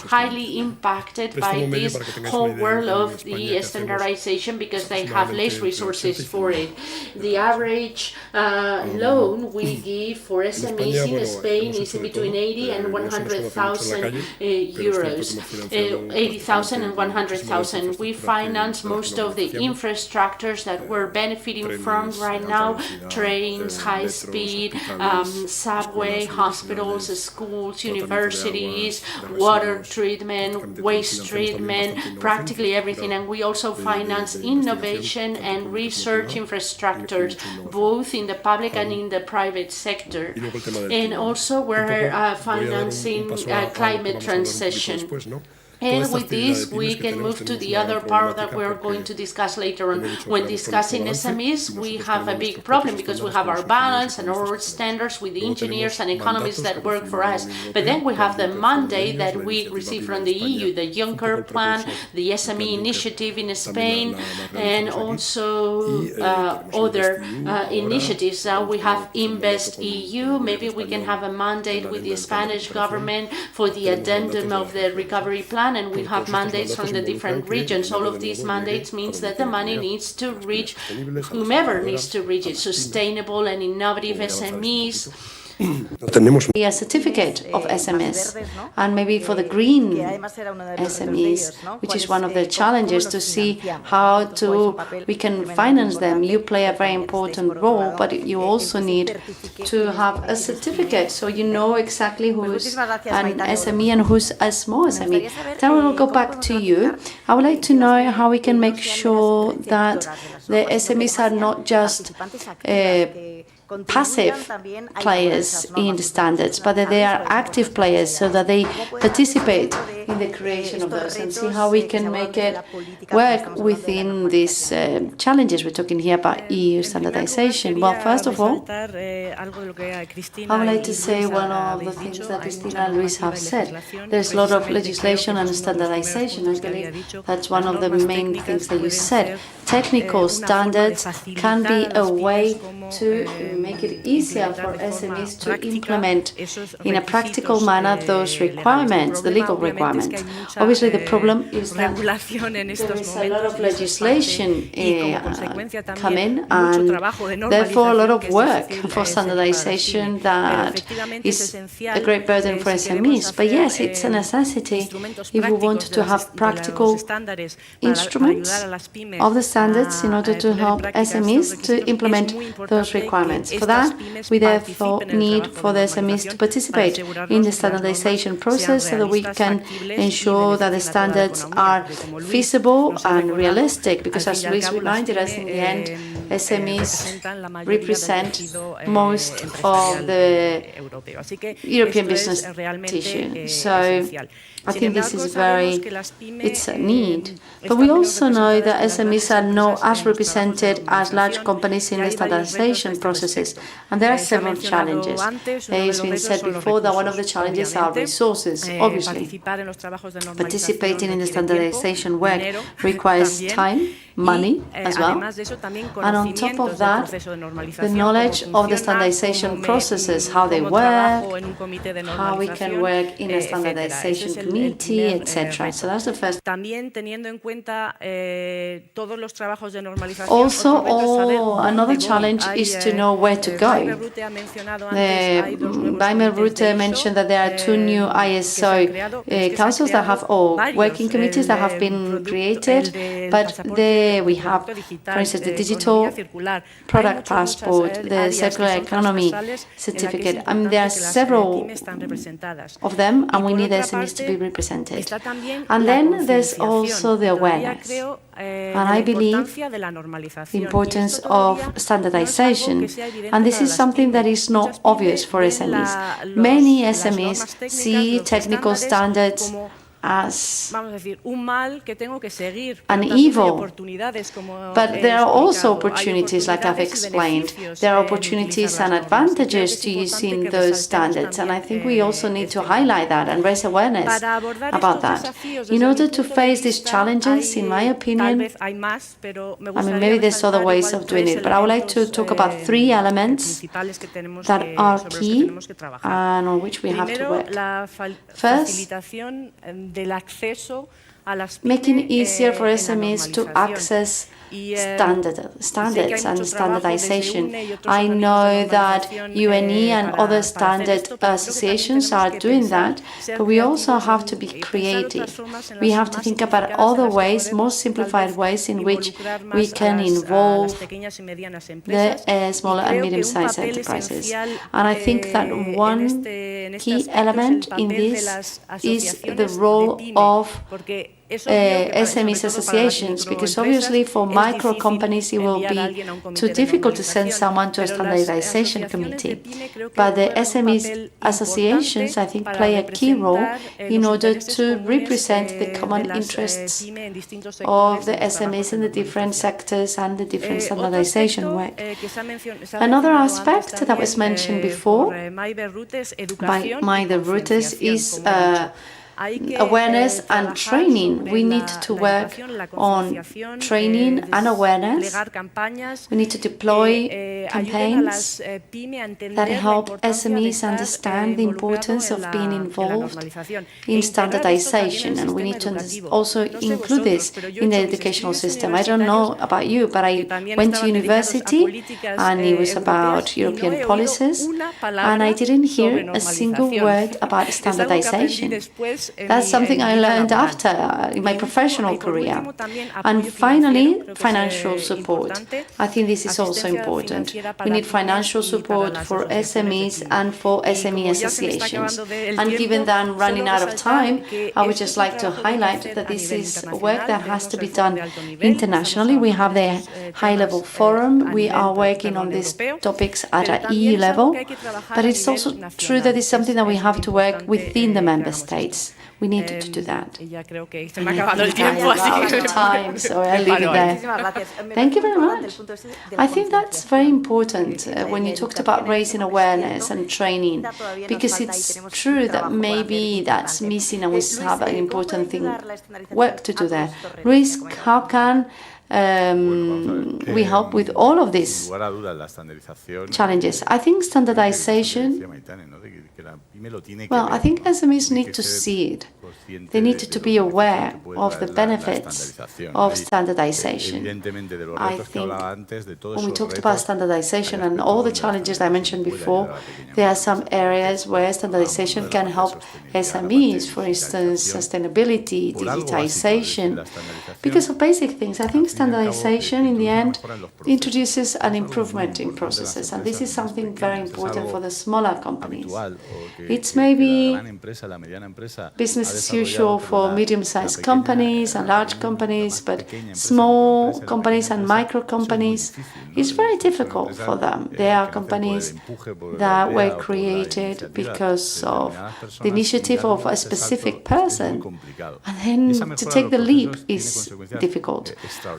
highly impacted by this whole world of the standardization because they have less resources for it. The average loan we give for SMEs in Spain is between 80 and 100,000 euros, 80,000 and 100,000. We finance most of the infrastructures that we're benefiting from right now: trains, high speed, subway, hospitals, schools, universities, water treatment, waste treatment, practically everything. And we also finance innovation and research infrastructures, both in the public and in the private sector. And also we're financing climate transition. And with this, we can move to the other part that we're going to discuss later on. When discussing SMEs, we have a big problem because we have our balance and our standards with the engineers and economists that work for us. But then we have the mandate that we receive from the EU, the Juncker Plan, the SME initiative in Spain, and also other initiatives. Now we have Invest EU. Maybe we can have a mandate with the Spanish government for the addendum of the recovery plan, and we have mandates from the different regions. All of these mandates means that the money needs to reach whomever needs to reach it. Sustainable and innovative SMEs. A certificate of SMEs, and maybe for the green SMEs, which is one of the challenges to see how we can finance them. You play a very important role, but you also need to have a certificate so you know exactly who's an SME and who's a small SME. Then I will go back to you. I would like to know how we can make sure that the SMEs are not just passive players in the standards, but that they are active players so that they participate in the creation of those, and see how we can make it work within these challenges. We're talking here about EU standardization. Well, first of all, I would like to say one of the things that Cristina and Luis have said. There's a lot of legislation and standardization. I believe that's one of the main things that you said. Technical standards can be a way to make it easier for SMEs to implement in a practical manner those requirements, the legal requirements. Obviously, the problem is that there is a lot of legislation coming, and therefore a lot of work for standardization that is a great burden for SMEs. But yes, it's a necessity if we want to have practical instruments of the standards in order to help SMEs to implement those requirements. For that, we therefore need for the SMEs to participate in the standardization process so that we can ensure that the standards are feasible and realistic, because as Luis reminded us, in the end, SMEs represent most of the European business tissue. So I think this is it's a need. But we also know that SMEs are not as represented as large companies in the standardization processes. And there are several challenges. It's been said before that one of the challenges are resources, obviously. Participating in the standardization work requires time, money as well. And on top of that, the knowledge of the standardization processes, how they work, how we can work in a standardization committee, etc. So that's the first. Also, another challenge is to know where to go. Daimler Rutte mentioned that there are 2 new ISO councils that have, or working committees that have been created, but the We have, for instance, the digital product passport, the circular economy certificate. I mean, there are several of them, and we need SMEs to be represented. And then there's also the awareness. And I believe the importance of standardization. And this is something that is not obvious for SMEs. Many SMEs see technical standards as an evil. But there are also opportunities, like I've explained. There are opportunities and advantages to using those standards, and I think we also need to highlight that and raise awareness about that. In order to face these challenges, in my opinion, I mean, maybe there's other ways of doing it, but I would like to talk about 3 elements that are key and on which we have to work. First, making it easier for SMEs to access standards and standardization. I know that UNE and other standard associations are doing that, but we also have to be creative. We have to think about other ways, more simplified ways in which we can involve the small and medium-sized enterprises. And I think that one key element in this is the role of SMEs associations, because obviously for micro companies it will be too difficult to send someone to a standardization committee. But the SMEs associations, I think, play a key role in order to represent the common interests of the SMEs in the different sectors and the different standardization work. Another aspect that was mentioned before by my routes is awareness and training. We need to work on training and awareness. We need to deploy campaigns that help SMEs understand the importance of being involved in standardization, and we need to also include this in the educational system. I don't know about you, but I went to university and it was about European policies, and I didn't hear a single word about standardization. That's something I learned after in my professional career. And finally, financial support. I think this is also important. We need financial support for SMEs and for SME associations. And given that I'm running out of time, I would just like to highlight that this is work that has to be done internationally. We have the high-level forum. We are working on these topics at an EU level. But it's also true that it's something that we have to work within the member states. We need to do that. Time, so I'll leave it there. Thank you very much. I think that's very important when you talked about raising awareness and training, because it's true that maybe that's missing and we have an important work to do there. Luis, how can we help with all of these challenges? I think standardization, well, I think SMEs need to see it. They need to be aware of the benefits of standardization. I think when we talked about standardization and all the challenges I mentioned before, there are some areas where standardization can help SMEs, for instance, sustainability, digitization, because of basic things. I think standardization, in the end, introduces an improvement in processes, and this is something very important for the smaller companies. It's maybe business as usual for medium-sized companies and large companies, but small companies and micro companies, it's very difficult for them. There are companies that were created because of the initiative of a specific person, and then to take the leap is difficult.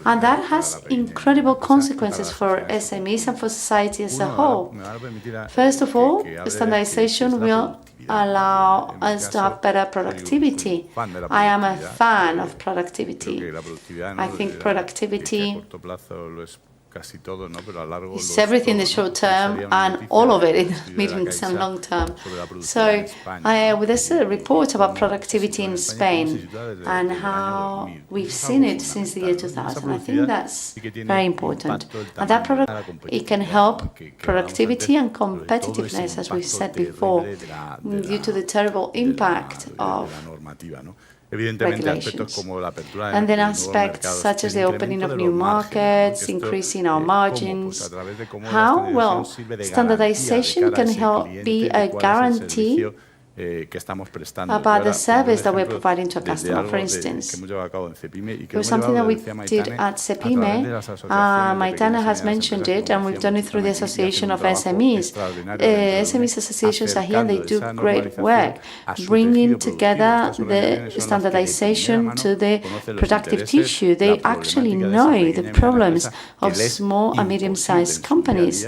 And that has incredible consequences for SMEs and for society as a whole. First of all, standardization will allow us to have better productivity. I am a fan of productivity. I think productivity is everything in the short term and all of it in the medium and long term. So there's a report about productivity in Spain and how we've seen it since the year 2000. I think that's very important. And that it can help productivity and competitiveness, as we've said before, due to the terrible impact of regulations. And then aspects such as the opening of new markets, increasing our margins. How? Well, standardization can help be a guarantee about the service that we're providing to a customer. For instance, it was something that we did at CEPIME. Maitana has mentioned it, and we've done it through the Association of SMEs. SMEs associations are here, and they do great work, bringing together the standardization to the productive tissue. They actually know the problems of small and medium-sized companies.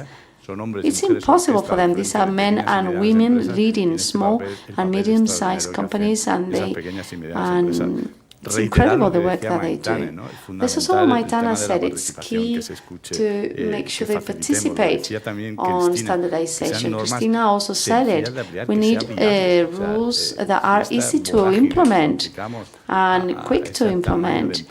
It's impossible for them. These are men and women leading small and medium-sized companies, and it's incredible the work that they do. This is all Maitana said. It's key to make sure they participate on standardization. Cristina also said it. We need rules that are easy to implement and quick to implement.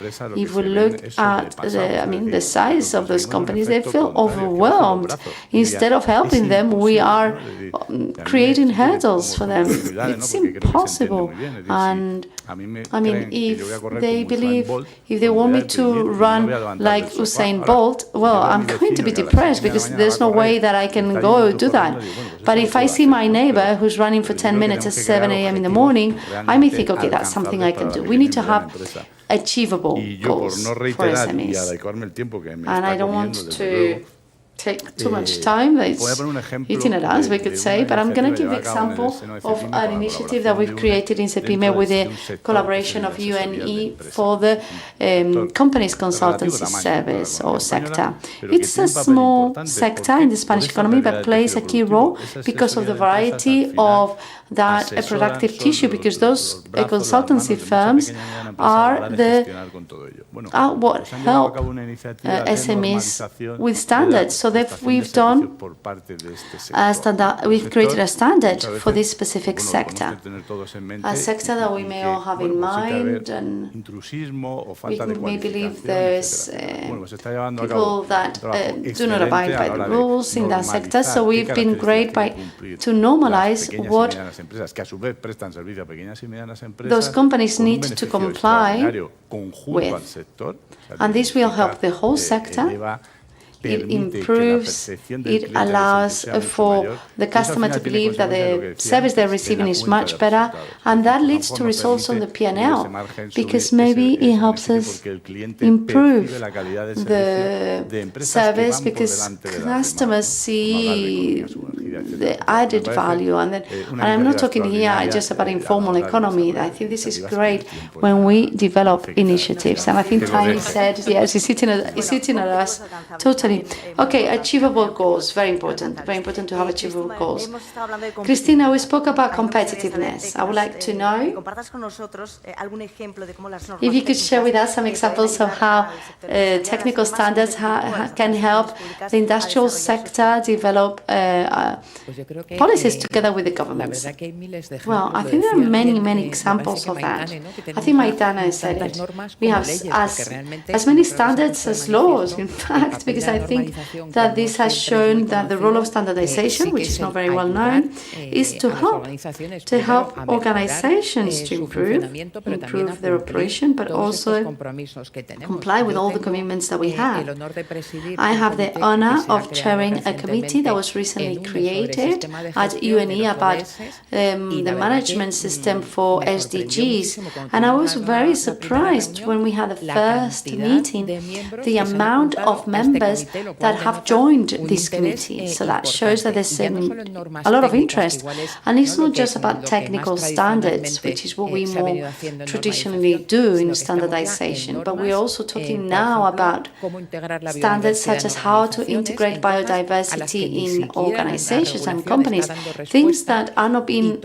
If we look at the size of those companies, they feel overwhelmed. Instead of helping them, we are creating hurdles for them. It's impossible. And if they believe, if they want me to run like Usain Bolt, well, I'm going to be depressed because there's no way that I can go do that. But if I see my neighbor who's running for 10 minutes at 7 a.m. in the morning, I may think, okay, that's something I can do. We need to have achievable goals for SMEs. And I don't want to take too much time. It's eating at us, we could say, but I'm going to give an example of an initiative that we've created in CEPIME with the collaboration of UNE for the companies consultancy service or sector. It's a small sector in the Spanish economy, but plays a key role because of the variety of that productive tissue, because those consultancy firms are what help SMEs with standards. So we've created a standard for this specific sector, a sector that we may all have in mind, and we may believe there's people that do not abide by the rules in that sector. So we've been great to normalize what those companies need to comply with. And this will help the whole sector. It improves, it allows for the customer to believe that the service they're receiving is much better, and that leads to results on the P&L, because maybe it helps us improve the service, because customers see the added value. And I'm not talking here just about informal economy. I think this is great when we develop initiatives. And I think Tiny said, yes, it's hitting at us totally. Okay, achievable goals, very important to have achievable goals. Cristina, we spoke about competitiveness. I would like to know if you could share with us some examples of how technical standards can help the industrial sector develop policies together with the governments. Well, I think there are many examples of that. I think Maitana said it. We have as many standards as laws, in fact, because I think that this has shown that the role of standardization, which is not very well known, is to help organizations to improve their operation, but also comply with all the commitments that we have. I have the honor of chairing a committee that was recently created at UNE about the management system for SDGs, and I was very surprised when we had the first meeting, the amount of members that have joined this committee. So that shows that there's a lot of interest, and it's not just about technical standards, which is what we more traditionally do in standardization, but we're also talking now about standards such as how to integrate biodiversity in organizations and companies, things that are not being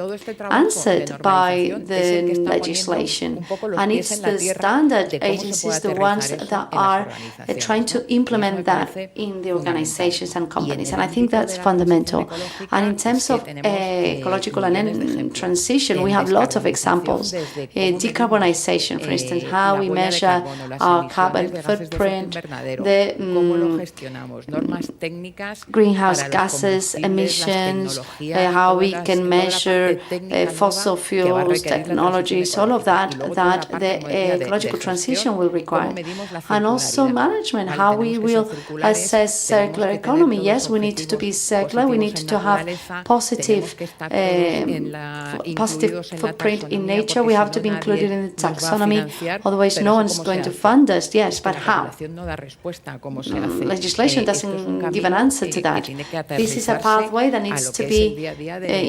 answered by the legislation. And it's the standard agencies, the ones that are trying to implement that in the organizations and companies. And I think that's fundamental. And in terms of ecological and transition, we have lots of examples. Decarbonization, for instance, how we measure our carbon footprint, the greenhouse gases emissions, how we can measure fossil fuels, technologies, all of that the ecological transition will require. And also management, how we will assess circular economy. Yes, we need to be circular, we need to have positive footprint in nature. We have to be included in the taxonomy, otherwise no one's going to fund us. Yes, but how? Legislation doesn't give an answer to that. This is a pathway that needs to be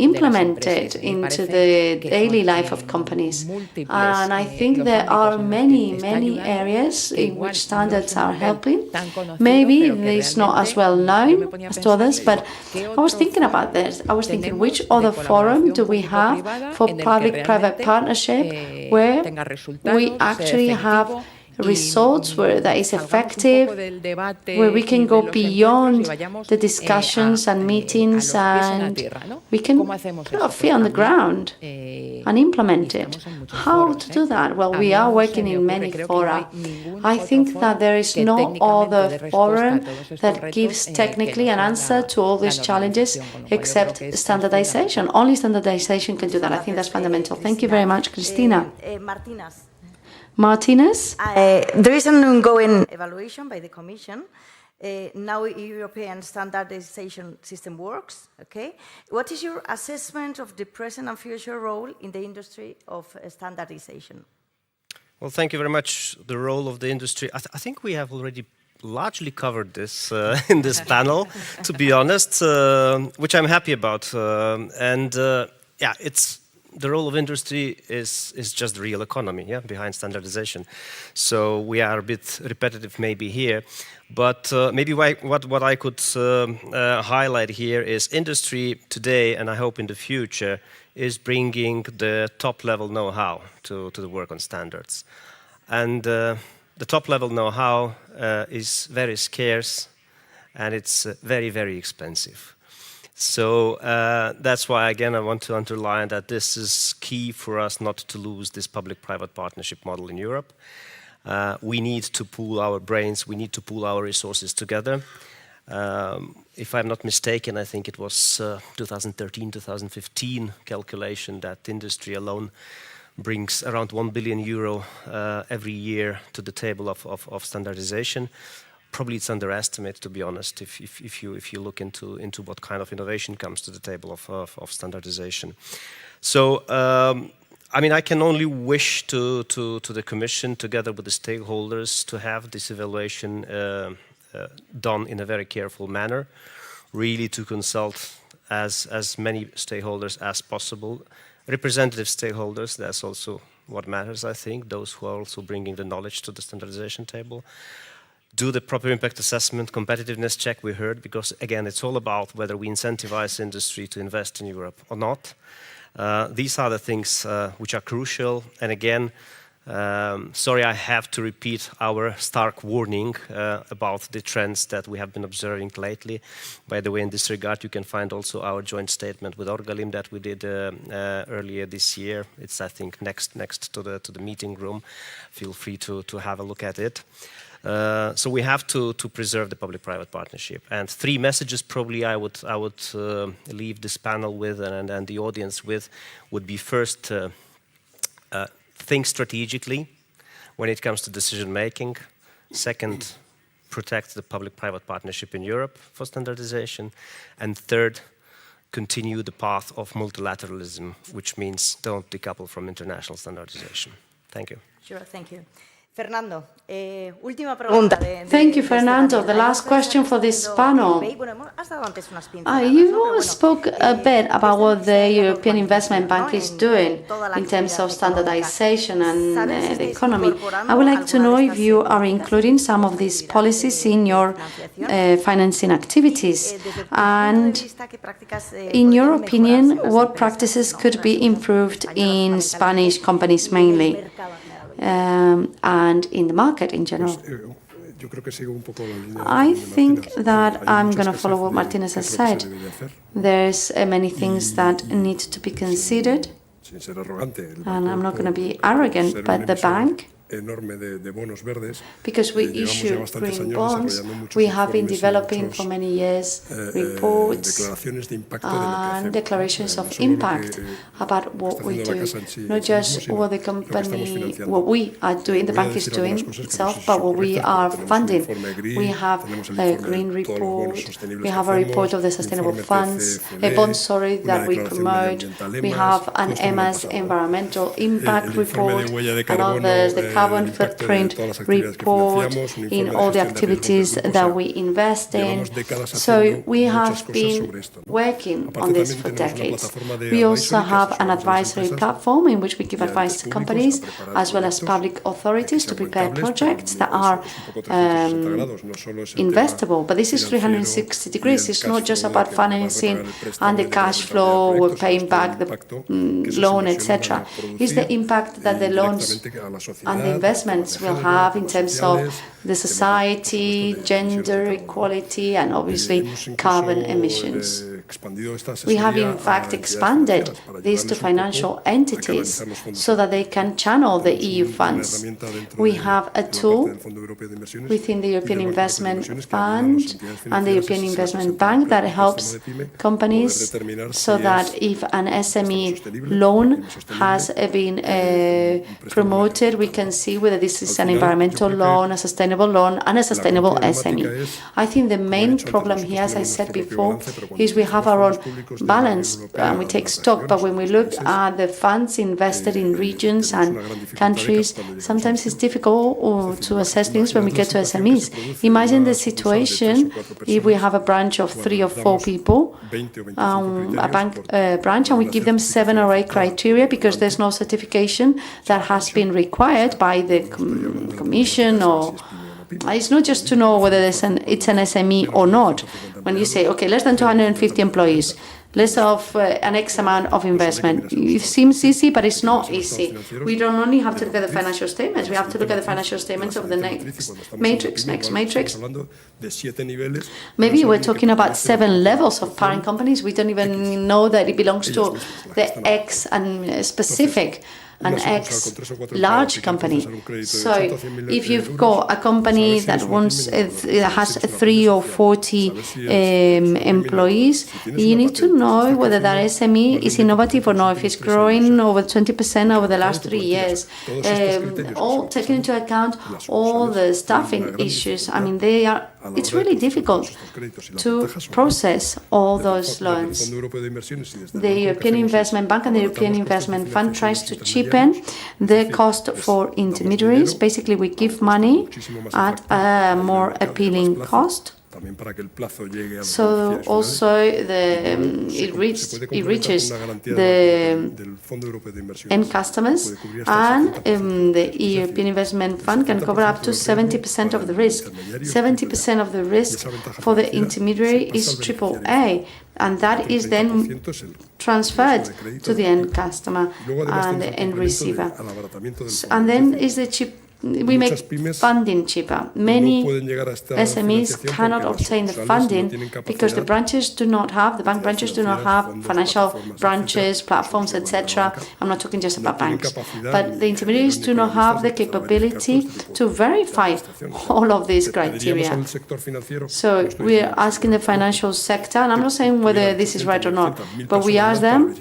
implemented into the daily life of companies. And I think there are many areas in which standards are helping. Maybe it's not as well known as to others, but I was thinking about this. I was thinking, which other forum do we have for public-private partnership where we actually have results, where that is effective, where we can go beyond the discussions and meetings and we can put our feet on the ground and implement it. How to do that? Well, we are working in many fora. I think that there is no other forum that gives technically an answer to all these challenges except standardization. Only standardization can do that. I think that's fundamental. Thank you very much, Cristina. Martinez? There is an ongoing evaluation by the Commission. Now European standardization system works, okay? What is your assessment of the present and future role in the industry of standardization? Well, thank you very much. The role of the industry, I think we have already largely covered this in this panel, to be honest, which I'm happy about. Yeah, the role of industry is just the real economy, yeah, behind standardization. So we are a bit repetitive maybe here, but maybe what I could highlight here is industry today, and I hope in the future, is bringing the top-level know-how to the work on standards. And the top-level know-how is very scarce, and it's very, very expensive. So that's why, again, I want to underline that this is key for us not to lose this public-private partnership model in Europe. We need to pool our brains, we need to pool our resources together. If I'm not mistaken, I think it was 2013, 2015 calculation that industry alone brings around 1 billion euro every year to the table of standardization. Probably it's underestimated, to be honest, if you look into what kind of innovation comes to the table of standardization. So, I mean, I can only wish to the Commission, together with the stakeholders, to have this evaluation done in a very careful manner, really to consult as many stakeholders as possible. Representative stakeholders, that's also what matters, I think, those who are also bringing the knowledge to the standardization table. Do the proper impact assessment, competitiveness check we heard, because again, it's all about whether we incentivize industry to invest in Europe or not. These are the things which are crucial. And again, sorry, I have to repeat our stark warning about the trends that we have been observing lately. By the way, in this regard, you can find also our joint statement with Orgalim that we did earlier this year. It's, I think, next to the meeting room. Feel free to have a look at it. So we have to preserve the public-private partnership. And 3 messages probably I would leave this panel with and the audience with would be: first, think strategically when it comes to decision making. Second, protect the public-private partnership in Europe for standardization. And third, continue the path of multilateralism, which means don't decouple from international standardization. Thank you. Sure, thank you. Fernando, última pregunta. Thank you, Fernando. The last question for this panel. You spoke a bit about what the European Investment Bank is doing in terms of standardization and the economy. I would like to know if you are including some of these policies in your financing activities. And in your opinion, what practices could be improved in Spanish companies mainly? And in the market in general. I think that I'm going to follow what Martinez has said. There's many things that need to be considered, and I'm not going to be arrogant, but the bank, because we issue green bonds, we have been developing for many years reports and declarations of impact about what we do, not just what the company, what we are doing, the bank is doing itself, but what we are funding. We have a green report, we have a report of the sustainable funds, a bond, that we promote, we have an EMA's environmental impact report, and others, the carbon footprint report in all the activities that we invest in. So we have been working on this for decades. We also have an advisory platform in which we give advice to companies as well as public authorities to prepare projects that are investable. But this is 360 degrees. It's not just about financing and the cash flow, we're paying back the loan, etc. It's the impact that the loans and the investments will have in terms of the society, gender equality, and obviously carbon emissions. We have in fact expanded this to financial entities so that they can channel the EU funds. We have a tool within the European Investment Fund and the European Investment Bank that helps companies so that if an SME loan has been promoted, we can see whether this is an environmental loan, a sustainable loan, and a sustainable SME. I think the main problem here, as I said before, is we have our own balance and we take stock, but when we look at the funds invested in regions and countries, sometimes it's difficult to assess things when we get to SMEs. Imagine the situation if we have a branch of 3 or 4 people, a bank branch, and we give them 7 or 8 criteria because there's no certification that has been required by the Commission, or it's not just to know whether it's an SME or not. When you say, okay, less than 250 employees, less of an X amount of investment, it seems easy, but it's not easy. We don't only have to look at the financial statements, we have to look at the financial statements of the next matrix. Maybe we're talking about 7 levels of parent companies. We don't even know that it belongs to the X and specific, an X large company. So if you've got a company that has 3 or 40 employees, you need to know whether that SME is innovative or not, if it's growing over 20% over the last 3 years. All taking into account all the staffing issues. I mean, it's really difficult to process all those loans. The European Investment Bank and the European Investment Fund tries to cheapen the cost for intermediaries. Basically, we give money at a more appealing cost. So also it reaches the end customers, and the European Investment Fund can cover up to 70% of the risk. 70% of the risk for the intermediary is AAA, and that is then transferred to the end customer and the end receiver. And then is the cheap. We make funding cheaper. Many SMEs cannot obtain the funding because the bank branches do not have financial branches, platforms, etc. I'm not talking just about banks, but the intermediaries do not have the capability to verify all of these criteria. So we are asking the financial sector, and I'm not saying whether this is right or not, but we ask them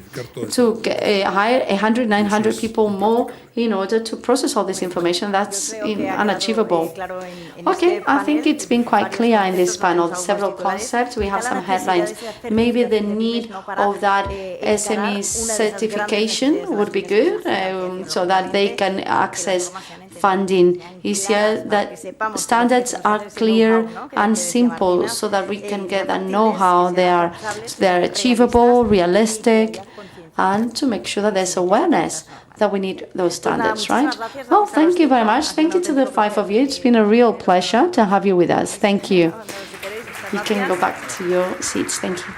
to hire 100, 900 people more in order to process all this information. That's unachievable. Okay, I think it's been quite clear in this panel. Several concepts, we have some headlines. Maybe the need of that SME certification would be good, so that they can access funding easier, that standards are clear and simple so that we can get and know how they are achievable, realistic, and to make sure that there's awareness that we need those standards, right? Well, thank you very much. Thank you to the 5 of you. It's been a real pleasure to have you with us. Thank you. You can go back to your seats. Thank you.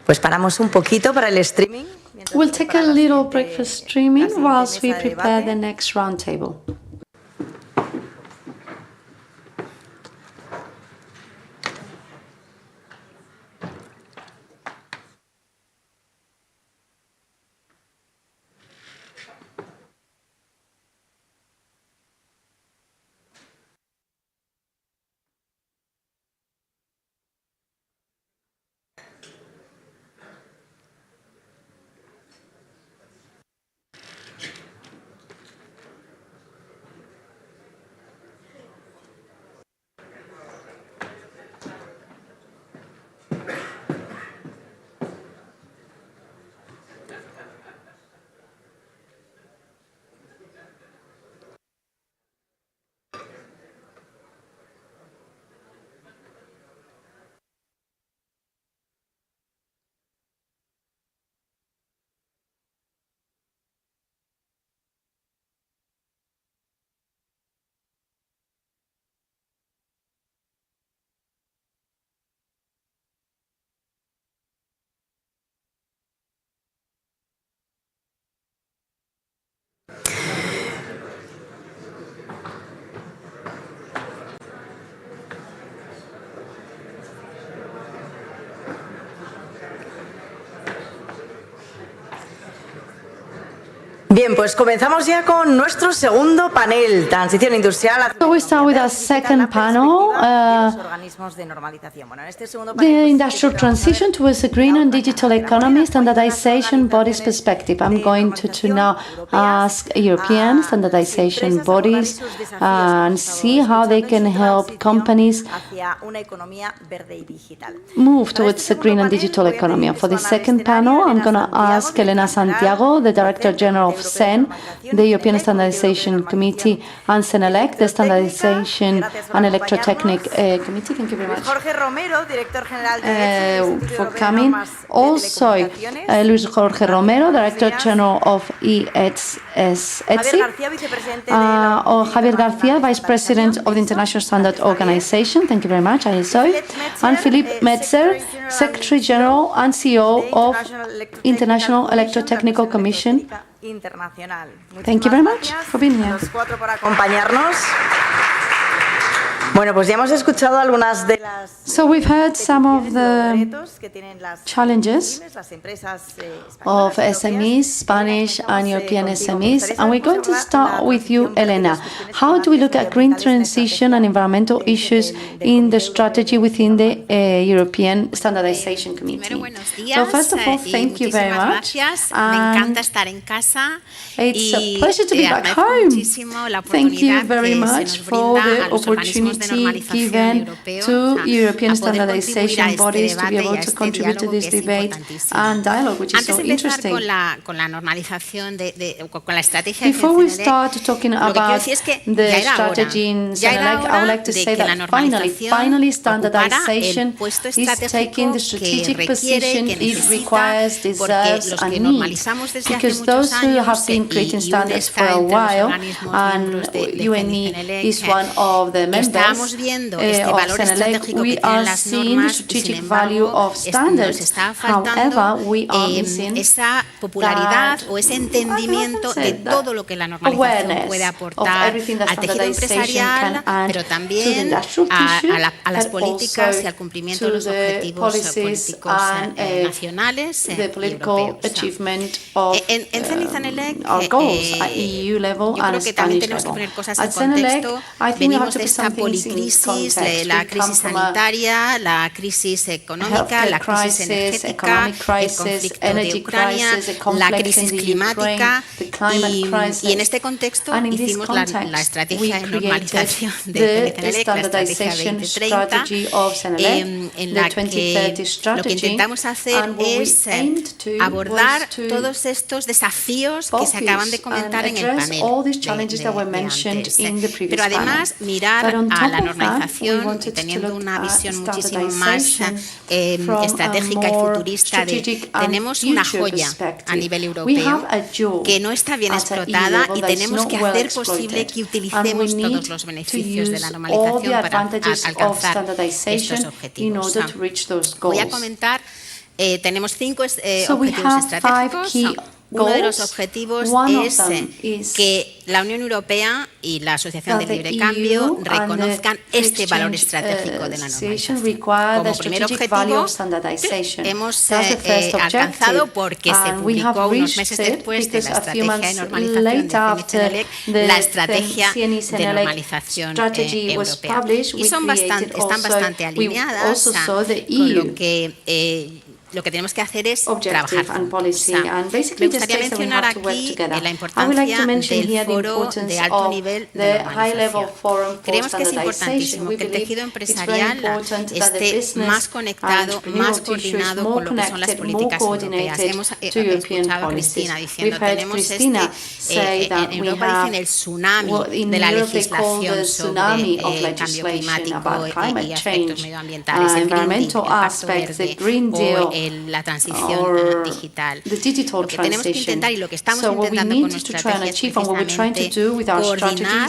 Pues paramos un poquito para el streaming. We'll take a little break for streaming whilst we prepare the next roundtable. Bien, pues comenzamos ya con nuestro segundo panel, Transición Industrial. So we start with our second panel, the industrial transition towards a green and digital economy, standardization bodies perspective. I'm going to now ask European standardization bodies and see how they can help companies move towards a green and digital economy. And for the second panel, I'm going to ask Elena Santiago, the Director General of SEN, the European Standardization Committee, and SENELEC, the Standardization and Electrotechnic Committee. Thank you very much for coming. Also, Luis Jorge Romero, Director General of ETSI, or Javier Garcia, Vice President of the International Standard Organization. Thank you very much, ISO. And Philippe Metzer, Secretary General and CEO of International Electrotechnical Commission. Thank you very much for being here. Bueno, pues ya hemos escuchado algunas de las So we've heard some of the challenges of SMEs, Spanish and European SMEs, and we're going to start with you, Elena. How do we look at green transition and environmental issues in the strategy within the European Standardization Committee? So first of all, thank you very much. It's a pleasure to be back home. Thank you very much for the opportunity given to European standardization bodies to be able to contribute to this debate and dialogue, which is so interesting. Before we start talking about the strategy in SENELEC, I would like to say that finally standardization is taking the strategic position it requires, deserves and needs. Because those who have been creating standards for a while, and UNE is one of the members, of SENELEC, we are seeing the strategic value of standards. However, we are missing that awareness of everything that standardization can add to the industrial tissue, but also to the policies and the political achievement of our goals at EU level and Spanish level. At SENELEC, I think we have to put some things in context. La crisis sanitaria, la crisis económica, la crisis energética, el conflicto de Ucrania, la crisis climática y en este contexto hicimos la estrategia de normalización de SENELEC, la estrategia 2030, en la que lo que intentamos hacer es abordar todos estos desafíos que se acaban de comentar en el panel de antes, pero además mirar a la normalización teniendo una visión muchísimo más estratégica y futurista tenemos una joya a nivel europeo que no está bien explotada y tenemos que hacer posible que utilicemos todos los beneficios de la normalización para alcanzar estos objetivos. Voy a comentar tenemos 5 objetivos estratégicos. Uno de los objetivos es que la Unión Europea y la Asociación de Libre Cambio reconozcan este valor estratégico de la normalización. Como primer objetivo, hemos alcanzado, porque se publicó unos meses después de la estrategia de normalización de CNLEC, la estrategia de normalización europea. Y están bastante alineadas con lo que tenemos que hacer es trabajar juntos. Me gustaría mencionar aquí la importancia del foro de alto nivel de normalización. Creemos que es importantísimo que el tejido empresarial esté más conectado, más coordinado con lo que son las políticas europeas. Hemos escuchado a Cristina diciendo, tenemos en Europa dicen el tsunami de la legislación sobre el cambio climático y aspectos medioambientales, el Green Deal, el pacto verde, la transición digital. Lo que tenemos que intentar y lo que estamos intentando con nuestra estrategia es precisamente coordinar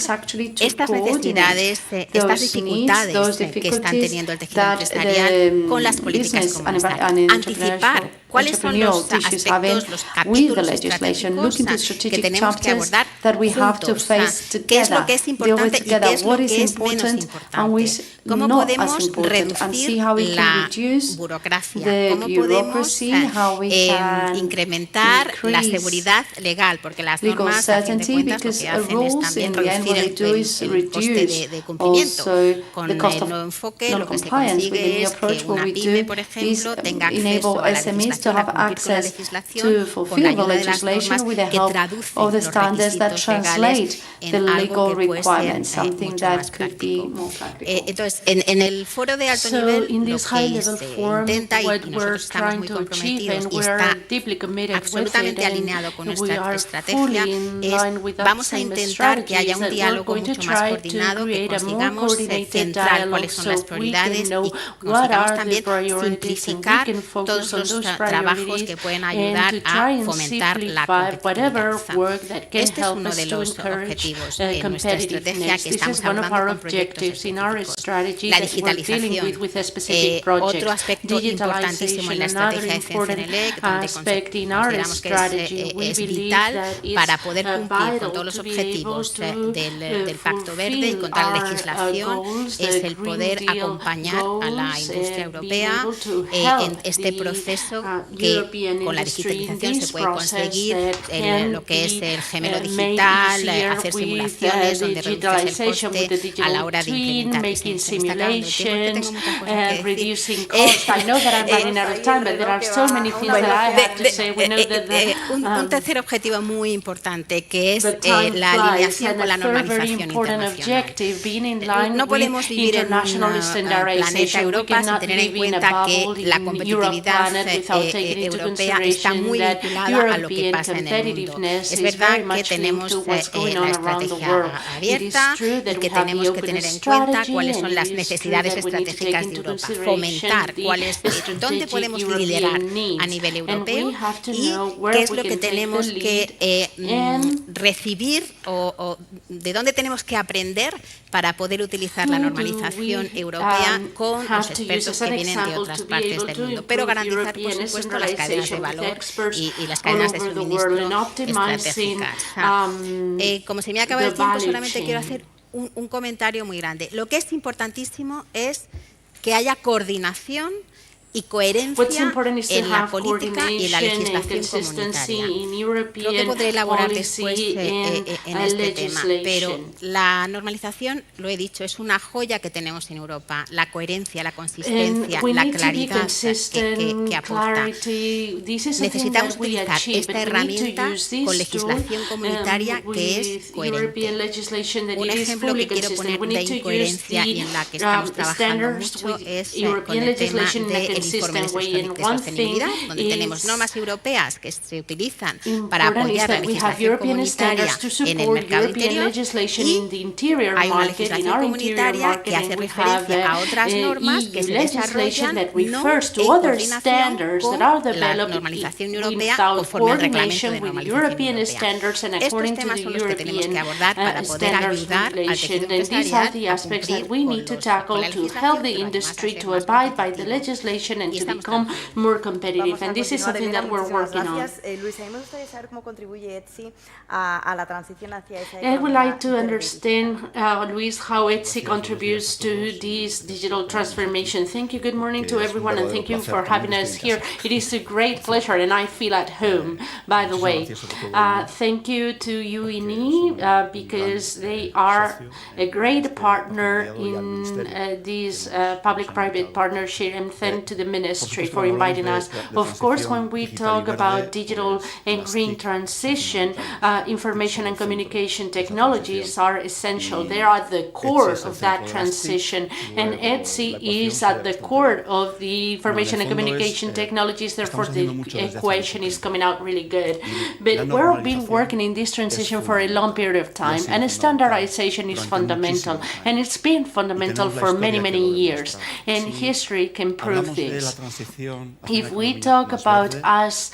estas necesidades, estas dificultades que están teniendo el tejido empresarial con las políticas comunitarias. Anticipar cuáles son los aspectos, los capítulos estratégicos que tenemos que abordar juntos. ¿Qué es lo que es importante y qué es lo que es menos importante? ¿Cómo podemos reducir la burocracia? ¿Cómo podemos incrementar la seguridad legal? Porque las normas, a fin de cuentas, lo que hacen es también reducir el coste de cumplimiento. Con el nuevo enfoque, lo que se consigue es que una pyme, por ejemplo, tenga acceso a la legislación, a cumplir con la legislación, con la ayuda de las normas que traducen los requisitos legales en algo que puede ser mucho más práctico. Entonces, en el foro de alto nivel, lo que se intenta, y nosotros estamos muy comprometidos y está absolutamente alineado con nuestra estrategia, es vamos a intentar que haya un diálogo mucho más coordinado, que consigamos centrar cuáles son las prioridades y consigamos también simplificar todos los trabajos que pueden ayudar a fomentar la competitividad. Este es uno de los objetivos en nuestra estrategia que estamos abordando con proyectos específicos. La digitalización, otro aspecto importantísimo en la estrategia de CNLEC, donde consideramos que es vital para poder cumplir con todos los objetivos del Pacto Verde y contra la legislación, es el poder acompañar a la industria europea en este proceso que con la digitalización se puede conseguir lo que es el gemelo digital, hacer simulaciones donde reduces el coste a la hora de implementar. Un tercer objetivo muy importante, que es la alineación con la normalización internacional. No podemos vivir en un planeta Europa sin tener en cuenta que la competitividad europea está muy vinculada a lo que pasa en el mundo. Es verdad que tenemos la estrategia abierta y que tenemos que tener en cuenta cuáles son las necesidades estratégicas de Europa, fomentar dónde podemos liderar a nivel europeo y qué es lo que tenemos que recibir o de dónde tenemos que aprender para poder utilizar la normalización europea con los expertos que vienen de otras partes del mundo, pero garantizar, por supuesto, las cadenas de valor y las cadenas de suministro estratégicas. Como se me acaba el tiempo, solamente quiero hacer un comentario muy grande. Lo que es importantísimo es que haya coordinación y coherencia en la política y en la legislación comunitaria. Creo que podré elaborar después en este tema, pero la normalización, lo he dicho, es una joya que tenemos en Europa. La coherencia, la consistencia, la claridad que aporta. Necesitamos utilizar esta herramienta con legislación comunitaria que es coherente. Un ejemplo que quiero poner de incoherencia y en la que estamos trabajando mucho es con el tema de informe de sostenibilidad, donde tenemos normas europeas que se utilizan para apoyar la legislación comunitaria en el mercado interior y hay una legislación comunitaria que hace referencia a otras normas que se desarrollan no en coordinación con la normalización europea conforme al reglamento de normalización europea. Estos temas son los que tenemos que abordar para poder ayudar al tejido empresarial a cumplir con la legislación, pero además hacer más competitivo. standardization and to become more competitive. And this is something that we're working on. I would like to understand, Luis, how ETSI contributes to this digital transformation. Thank you. Good morning to everyone, and thank you for having us here. It is a great pleasure, and I feel at home, by the way. Thank you to UNE, because they are a great partner in this public-private partnership, and thank to the Ministry for inviting us. Of course, when we talk about digital and green transition, information and communication technologies are essential. They are the core of that transition, and ETSI is at the core of the information and communication technologies. Therefore, the equation is coming out really good. But we've been working in this transition for a long period of time, and standardization is fundamental, and it's been fundamental for many, many years, and history can prove this. If we talk about us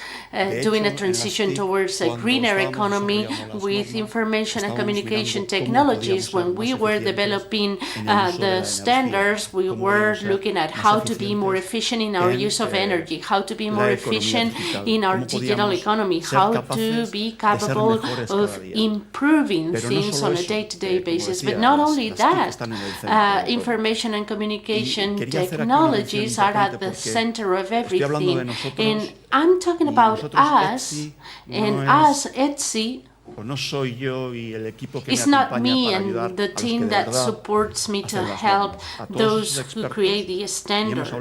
doing a transition towards a greener economy with information and communication technologies, when we were developing the standards, we were looking at how to be more efficient in our use of energy, how to be more efficient in our digital economy, how to be capable of improving things on a day-to-day basis. But not only that, information and communication technologies are at the center of everything. And I'm talking about us, and us, ETSI, it's not me and the team that supports me to help those who create the standards.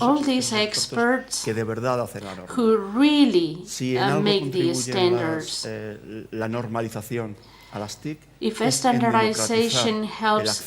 All these experts who really make these standards. If standardization helps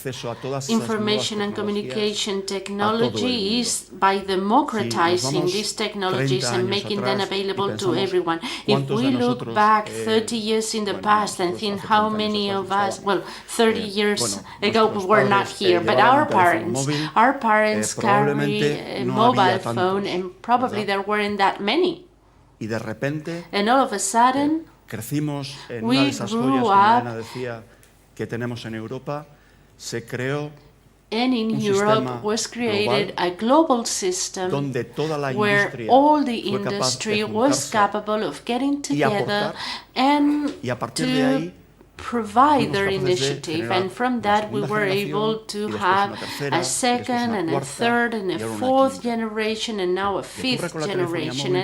information and communication technology is by democratizing these technologies and making them available to everyone. If we look back 30 years in the past and think how many of us, well, 30 years ago we were not here, but our parents carry a mobile phone, and probably there weren't that many. And all of a sudden, crecimos en una de esas joyas, como Ana decía, que tenemos en Europa, se creó and in Europe was created a global system where all the industry was capable of getting together and to provide their initiative, and from that we were able to have a second and a third and a fourth generation and now a fifth generation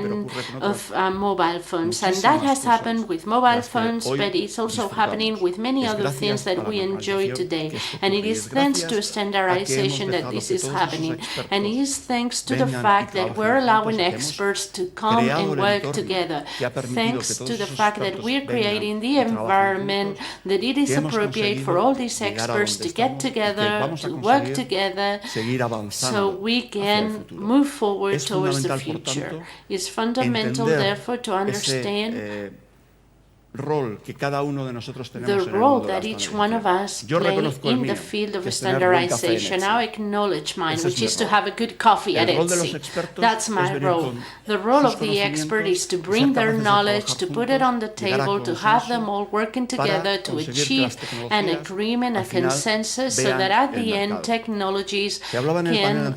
of mobile phones. And that has happened with mobile phones, but it's also happening with many other things that we enjoy today. And it is thanks to standardization that this is happening, and it is thanks to the fact that we're allowing experts to come and work together, thanks to the fact that we're creating the environment that it is appropriate for all these experts to get together, to work together, so we can move forward towards the future. It's fundamental, therefore, to understand the role that each one of us play in the field of standardization. Now I acknowledge mine, which is to have a good coffee at ETSI. That's my role. The role of the expert is to bring their knowledge, to put it on the table, to have them all working together to achieve an agreement, a consensus, so that at the end technologies can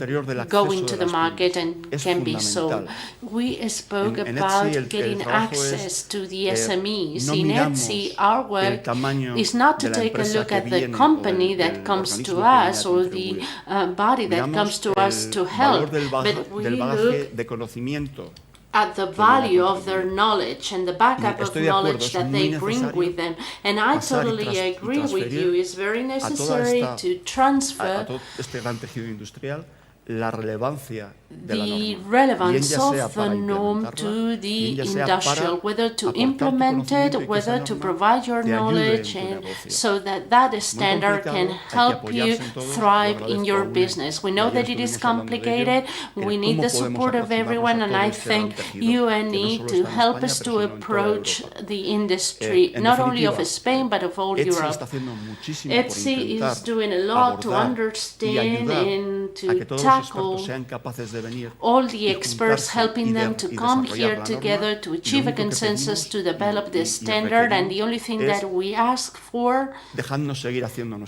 go into the market and can be sold. We spoke about getting access to the SMEs. In ETSI, our work is not to take a look at the company that comes to us or the body that comes to us to help, but we look at the value of their knowledge and the backup of knowledge that they bring with them. And I totally agree with you. It's very necessary to transfer the relevance of the norm to the industrial, whether to implement it, whether to provide your knowledge, and so that that standard can help you thrive in your business. We know that it is complicated. We need the support of everyone, and I thank UNE to help us to approach the industry, not only of Spain, but of all Europe. ETSI is doing a lot to understand and to tackle all the experts, helping them to come here together to achieve a consensus to develop the standard, and the only thing that we ask for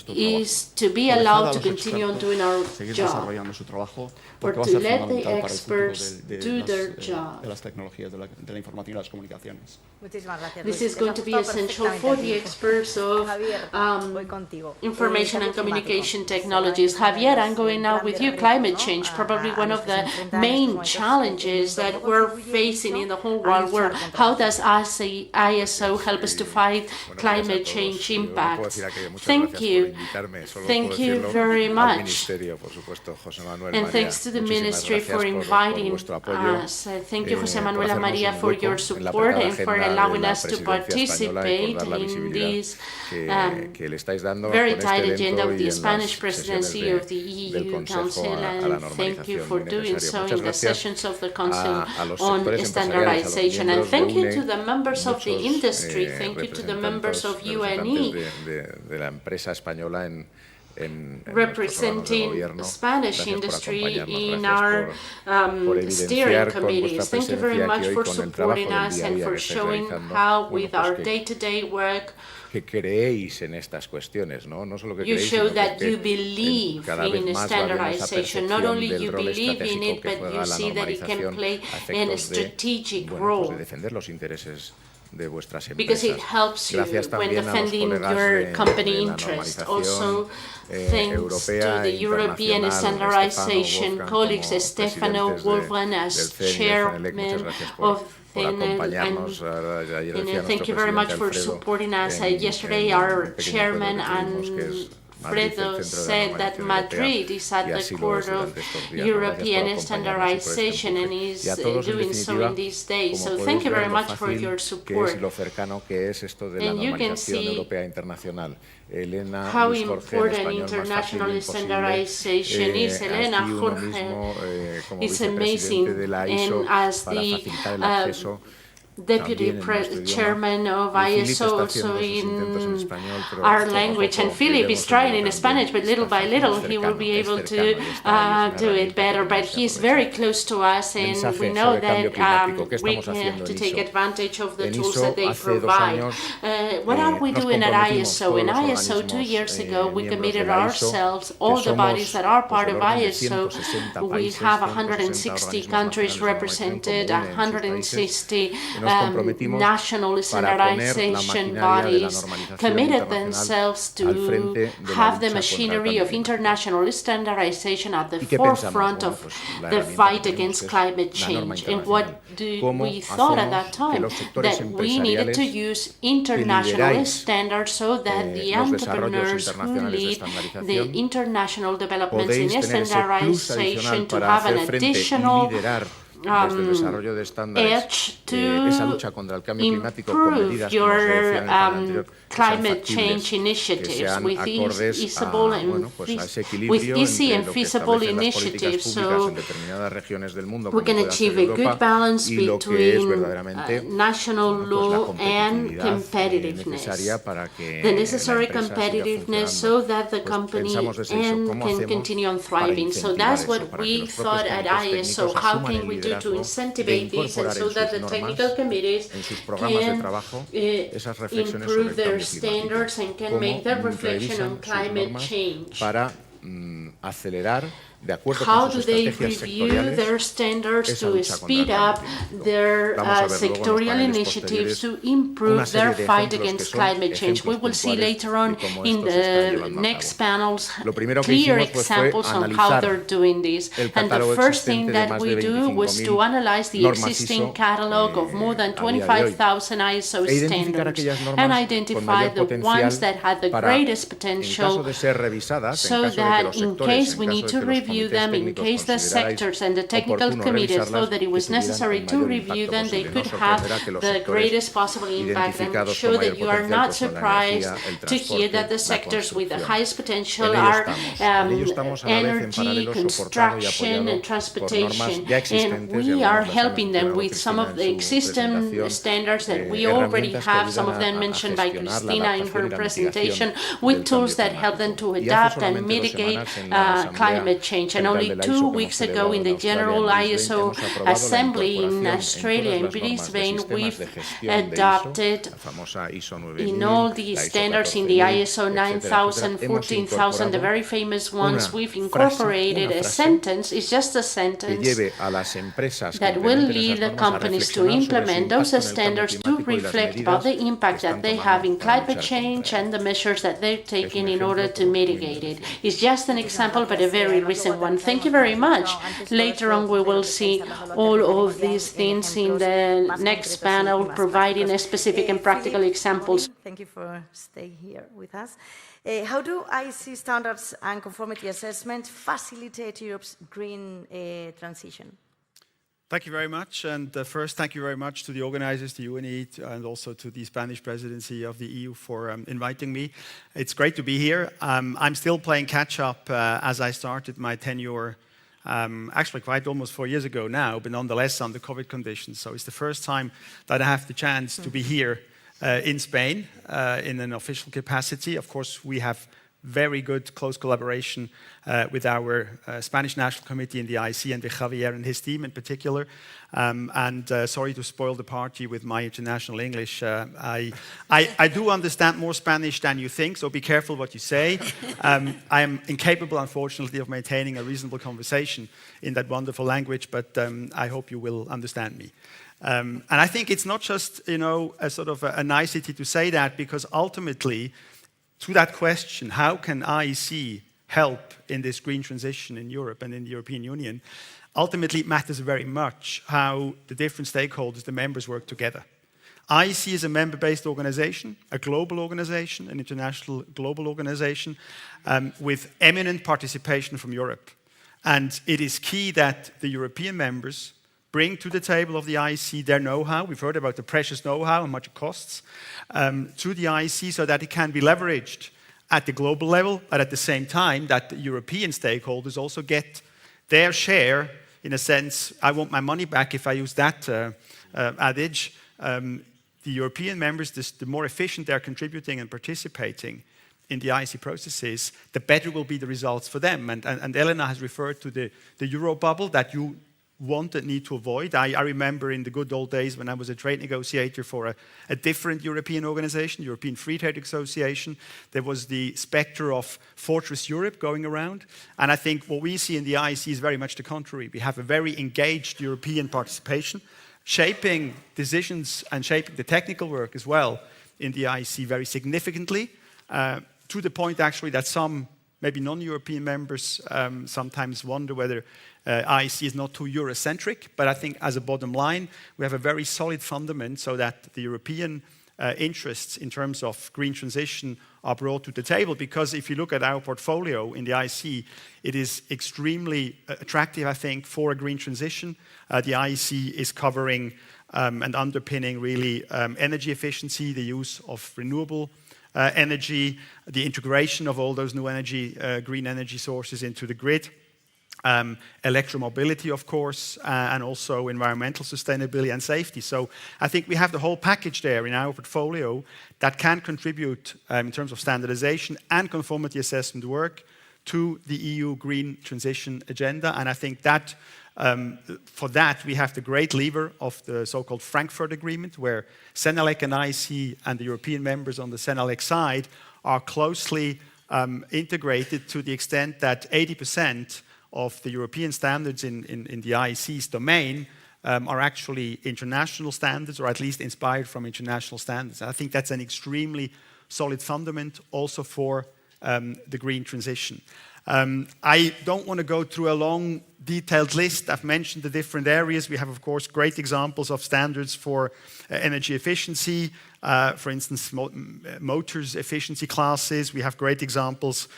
is to be allowed to continue on doing our job, or to let the experts do their job. This is going to be essential for the experts of information and communication technologies. Javier, I'm going now with you. Climate change, probably one of the main challenges that we're facing in the whole world. How does ISO help us to fight climate change impacts? Thank you. Thank you very much. And thanks to the Ministry for inviting us. Thank you, José Manuel and María, for your support and for allowing us to participate in this very tight agenda of the Spanish Presidency of the EU Council, and thank you for doing so in the sessions of the Council on standardization. And thank you to the members of the industry, thank you to the members of UNE, representing Spanish industry in our steering committees. Thank you very much for supporting us and for showing how, with our day-to-day work, you show that you believe in standardization. Not only you believe in it, but you see that it can play a strategic role, because it helps you when defending your company interest. Also, thanks to the European standardization colleagues, Stefano Wolfgang as chairman of thank you very much for supporting us. Yesterday, our chairman Alfredo said that Madrid is at the core of European standardization and is doing so in these days. So thank you very much for your support. And you can see how important international standardization is. Elena Jorge is amazing, and as the Deputy Chairman of ISO, also in our language, and Philip is trying in Spanish, but little by little he will be able to do it better. But he is very close to us, and we know that we have to take advantage of the tools that they provide. What are we doing at ISO? In ISO 2 years ago, we committed ourselves, all the bodies that are part of ISO, we have 160 countries represented, 160 national standardization bodies committed themselves to have the machinery of international standardization at the forefront of the fight against climate change. And what we thought at that time? That we needed to use international standards so that the entrepreneurs who lead the international developments in standardization to have an additional edge to improve your climate change initiatives with easy and feasible initiatives, so we can achieve a good balance between national law and competitiveness, the necessary competitiveness so that the company can continue on thriving. So that's what we thought at ISO. How can we do to incentivize this, and so that the technical committees can improve their standards and can make their reflection on climate change. How do they review their standards to speed up their sectorial initiatives to improve their fight against climate change? We will see later on in the next panels clear examples on how they're doing this. And the first thing that we do was to analyze the existing catalog of more than 25,000 ISO standards and identify the ones that had the greatest potential, so that in case we need to review them, in case the sectors and the technical committees thought that it was necessary to review them, they could have the greatest possible impact, and show that you are not surprised to hear that the sectors with the highest potential are energy, construction, and transportation. And we are helping them with some of the existing standards that we already have, some of them mentioned by Cristina in her presentation, with tools that help them to adapt and mitigate climate change. change. And only 2 weeks ago in the General ISO Assembly in Australia, in Brisbane, we've adopted in all the standards in the ISO 9000, 14000, the very famous ones, we've incorporated a sentence, it's just a sentence, that will lead the companies to implement those standards to reflect about the impact that they have in climate change and the measures that they're taking in order to mitigate it. It's just an example, but a very recent one. Thank you very much. Later on, we will see all of these things in the next panel, providing specific and practical examples. Thank you for staying here with us. How do IEC standards and conformity assessment facilitate Europe's green transition? Thank you very much. And first, thank you very much to the organizers, the UNE, and also to the Spanish Presidency of the EU for inviting me. It's great to be here. I'm still playing catch-up as I started my tenure, actually quite almost 4 years ago now, but nonetheless under COVID conditions. So it's the first time that I have the chance to be here in Spain in an official capacity. Of course, we have very good close collaboration with our Spanish National Committee in the IC and with Javier and his team in particular. Sorry to spoil the party with my international English. I do understand more Spanish than you think, so be careful what you say. I am incapable, unfortunately, of maintaining a reasonable conversation in that wonderful language, but I hope you will understand me. And I think it's not just, a sort of a nicety to say that, because ultimately, to that question, how can IEC help in this green transition in Europe and in the European Union? Ultimately, it matters very much how the different stakeholders, the members, work together. IEC is a member-based organization, a global organization, an international global organization, with eminent participation from Europe. And it is key that the European members bring to the table of the IEC their know-how. We've heard about the precious know-how and much it costs to the IEC, so that it can be leveraged at the global level, but at the same time that the European stakeholders also get their share. In a sense, I want my money back if I use that adage. The European members, the more efficient they're contributing and participating in the IEC processes, the better will be the results for them. And Elena has referred to the Euro bubble that you want and need to avoid. I remember in the good old days when I was a trade negotiator for a different European organization, European Free Trade Association, there was the specter of Fortress Europe going around. And I think what we see in the IEC is very much the contrary. We have a very engaged European participation, shaping decisions and shaping the technical work as well in the IEC very significantly, to the point actually that some maybe non-European members sometimes wonder whether IEC is not too Eurocentric, but I think as a bottom line, we have a very solid fundament so that the European interests in terms of green transition are brought to the table. Because if you look at our portfolio in the IEC, it is extremely attractive, I think, for a green transition. The IEC is covering and underpinning really energy efficiency, the use of renewable energy, the integration of all those new energy, green energy sources into the grid. Electromobility, of course, and also environmental sustainability and safety. So I think we have the whole package there in our portfolio that can contribute in terms of standardization and conformity assessment work to the EU green transition agenda. And I think that for that we have the great lever of the so-called Frankfurt Agreement, where Senelec and IEC and the European members on the Senelec side are closely integrated to the extent that 80% of the European standards in the IEC's domain are actually international standards, or at least inspired from international standards. I think that's an extremely solid fundament also for the green transition. I don't want to go through a long, detailed list. I've mentioned the different areas. We have, of course, great examples of standards for energy efficiency, for instance, motors efficiency classes. We have great examples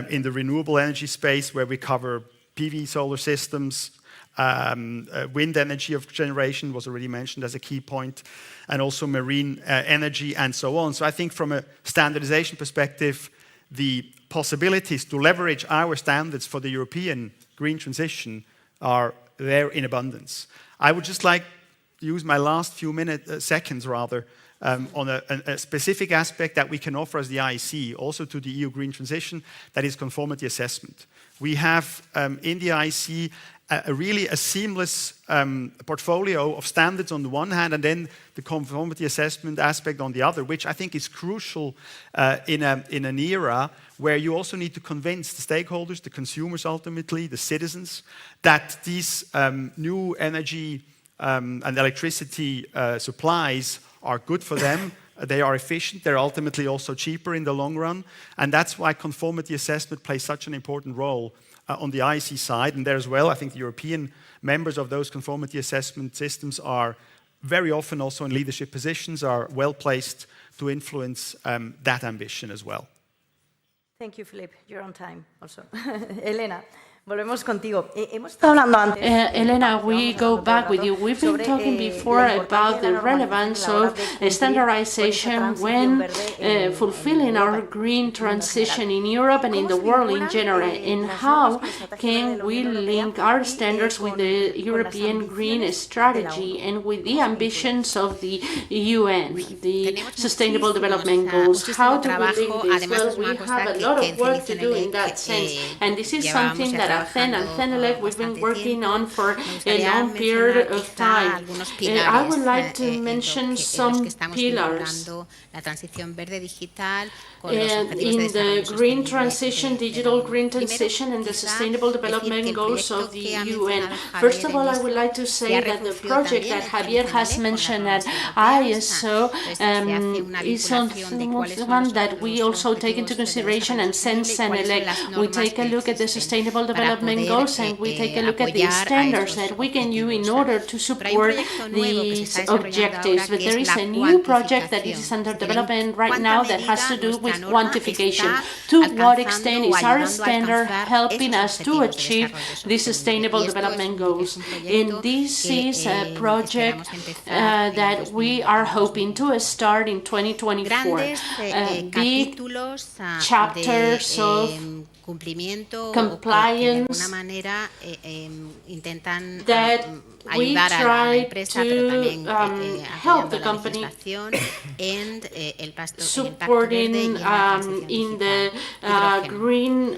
in the renewable energy space where we cover PV solar systems, wind energy of generation was already mentioned as a key point, and also marine energy and so on. So I think from a standardization perspective, the possibilities to leverage our standards for the European green transition are there in abundance. I would just like to use my last few seconds on a specific aspect that we can offer as the IEC also to the EU green transition, that is conformity assessment. we have in the IC really a seamless portfolio of standards on the one hand, and then the conformity assessment aspect on the other, which I think is crucial in an era where you also need to convince the stakeholders, the consumers ultimately, the citizens, that these new energy and electricity supplies are good for them. They are efficient, they're ultimately also cheaper in the long run, and that's why conformity assessment plays such an important role on the IEC side. And there as well, I think the European members of those conformity assessment systems are very often also in leadership positions, are well placed to influence that ambition as well. Thank you, Philip. You're on time also. Elena. Volvemos contigo. Hemos estado hablando antes. Elena, we go back with you. We've been talking before about the relevance of standardization when fulfilling our green transition in Europe and in the world in general, and how can we link our standards with the European green strategy and with the ambitions of the UN, the Sustainable Development Goals. How do we link this? Well, we have a lot of work to do in that sense, and this is something that CEN and CENELEC we've been working on for a long period of time. I would like to mention some pillars. In the green transition, digital green transition, and the Sustainable Development Goals of the UN. First of all, I would like to say that the project that Javier has mentioned at ISO is one that we also take into consideration, and CEN-CENELEC. We take a look at the Sustainable Development Goals and we take a look at the standards that we can use in order to support these objectives. But there is a new project that is under development right now that has to do with quantification. To what extent is our standard helping us to achieve the Sustainable Development Goals? And this is a project that we are hoping to start in 2024. Big chapters of compliance that we try to help the company supporting in the green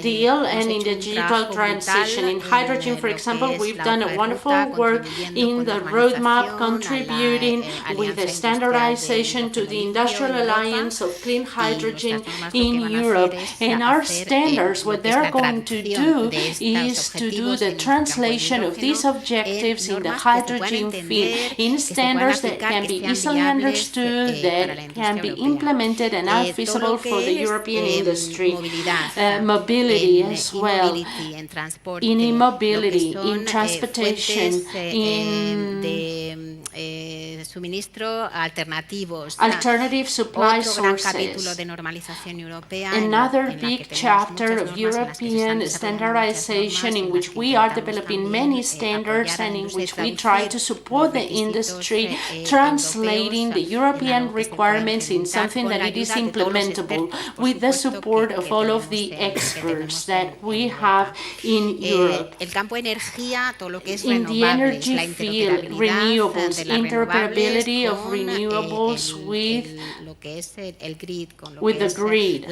deal and in the digital transition. In hydrogen, for example, we've done a wonderful work in the roadmap, contributing with the standardization to the Industrial Alliance of Clean Hydrogen in Europe. And our standards, what they're going to do is to do the translation of these objectives in the hydrogen field in standards that can be easily understood, that can be implemented and are feasible for the European industry. Mobility as well, in e-mobility, in transportation, in alternative supply sources. Another big chapter of European standardization in which we are developing many standards and in which we try to support the industry, translating the European requirements in something that it is implementable with the support of all of the experts that we have in Europe. In the energy field, renewables, interoperability of renewables with the grid,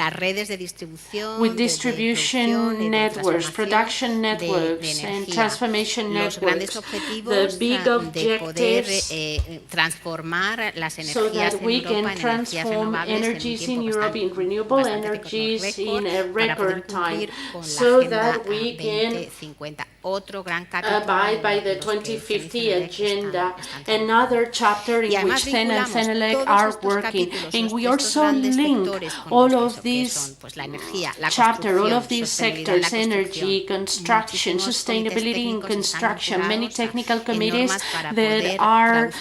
with distribution networks, production networks, and transformation networks. The big objectives so that we can transform energies in Europe in renewable energies in a record time, so that we can abide by the 2050 agenda. Another chapter in which CEN and CENELEC are working, and we also link all of these chapters, all of these sectors: energy, construction, sustainability in construction, many technical committees that are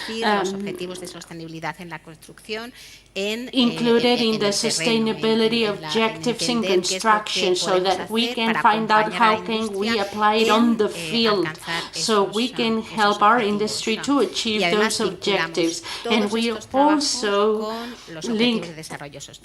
included in the sustainability objectives in construction, so that we can find out how can we apply it on the field, so we can help our industry to achieve those objectives. And we also link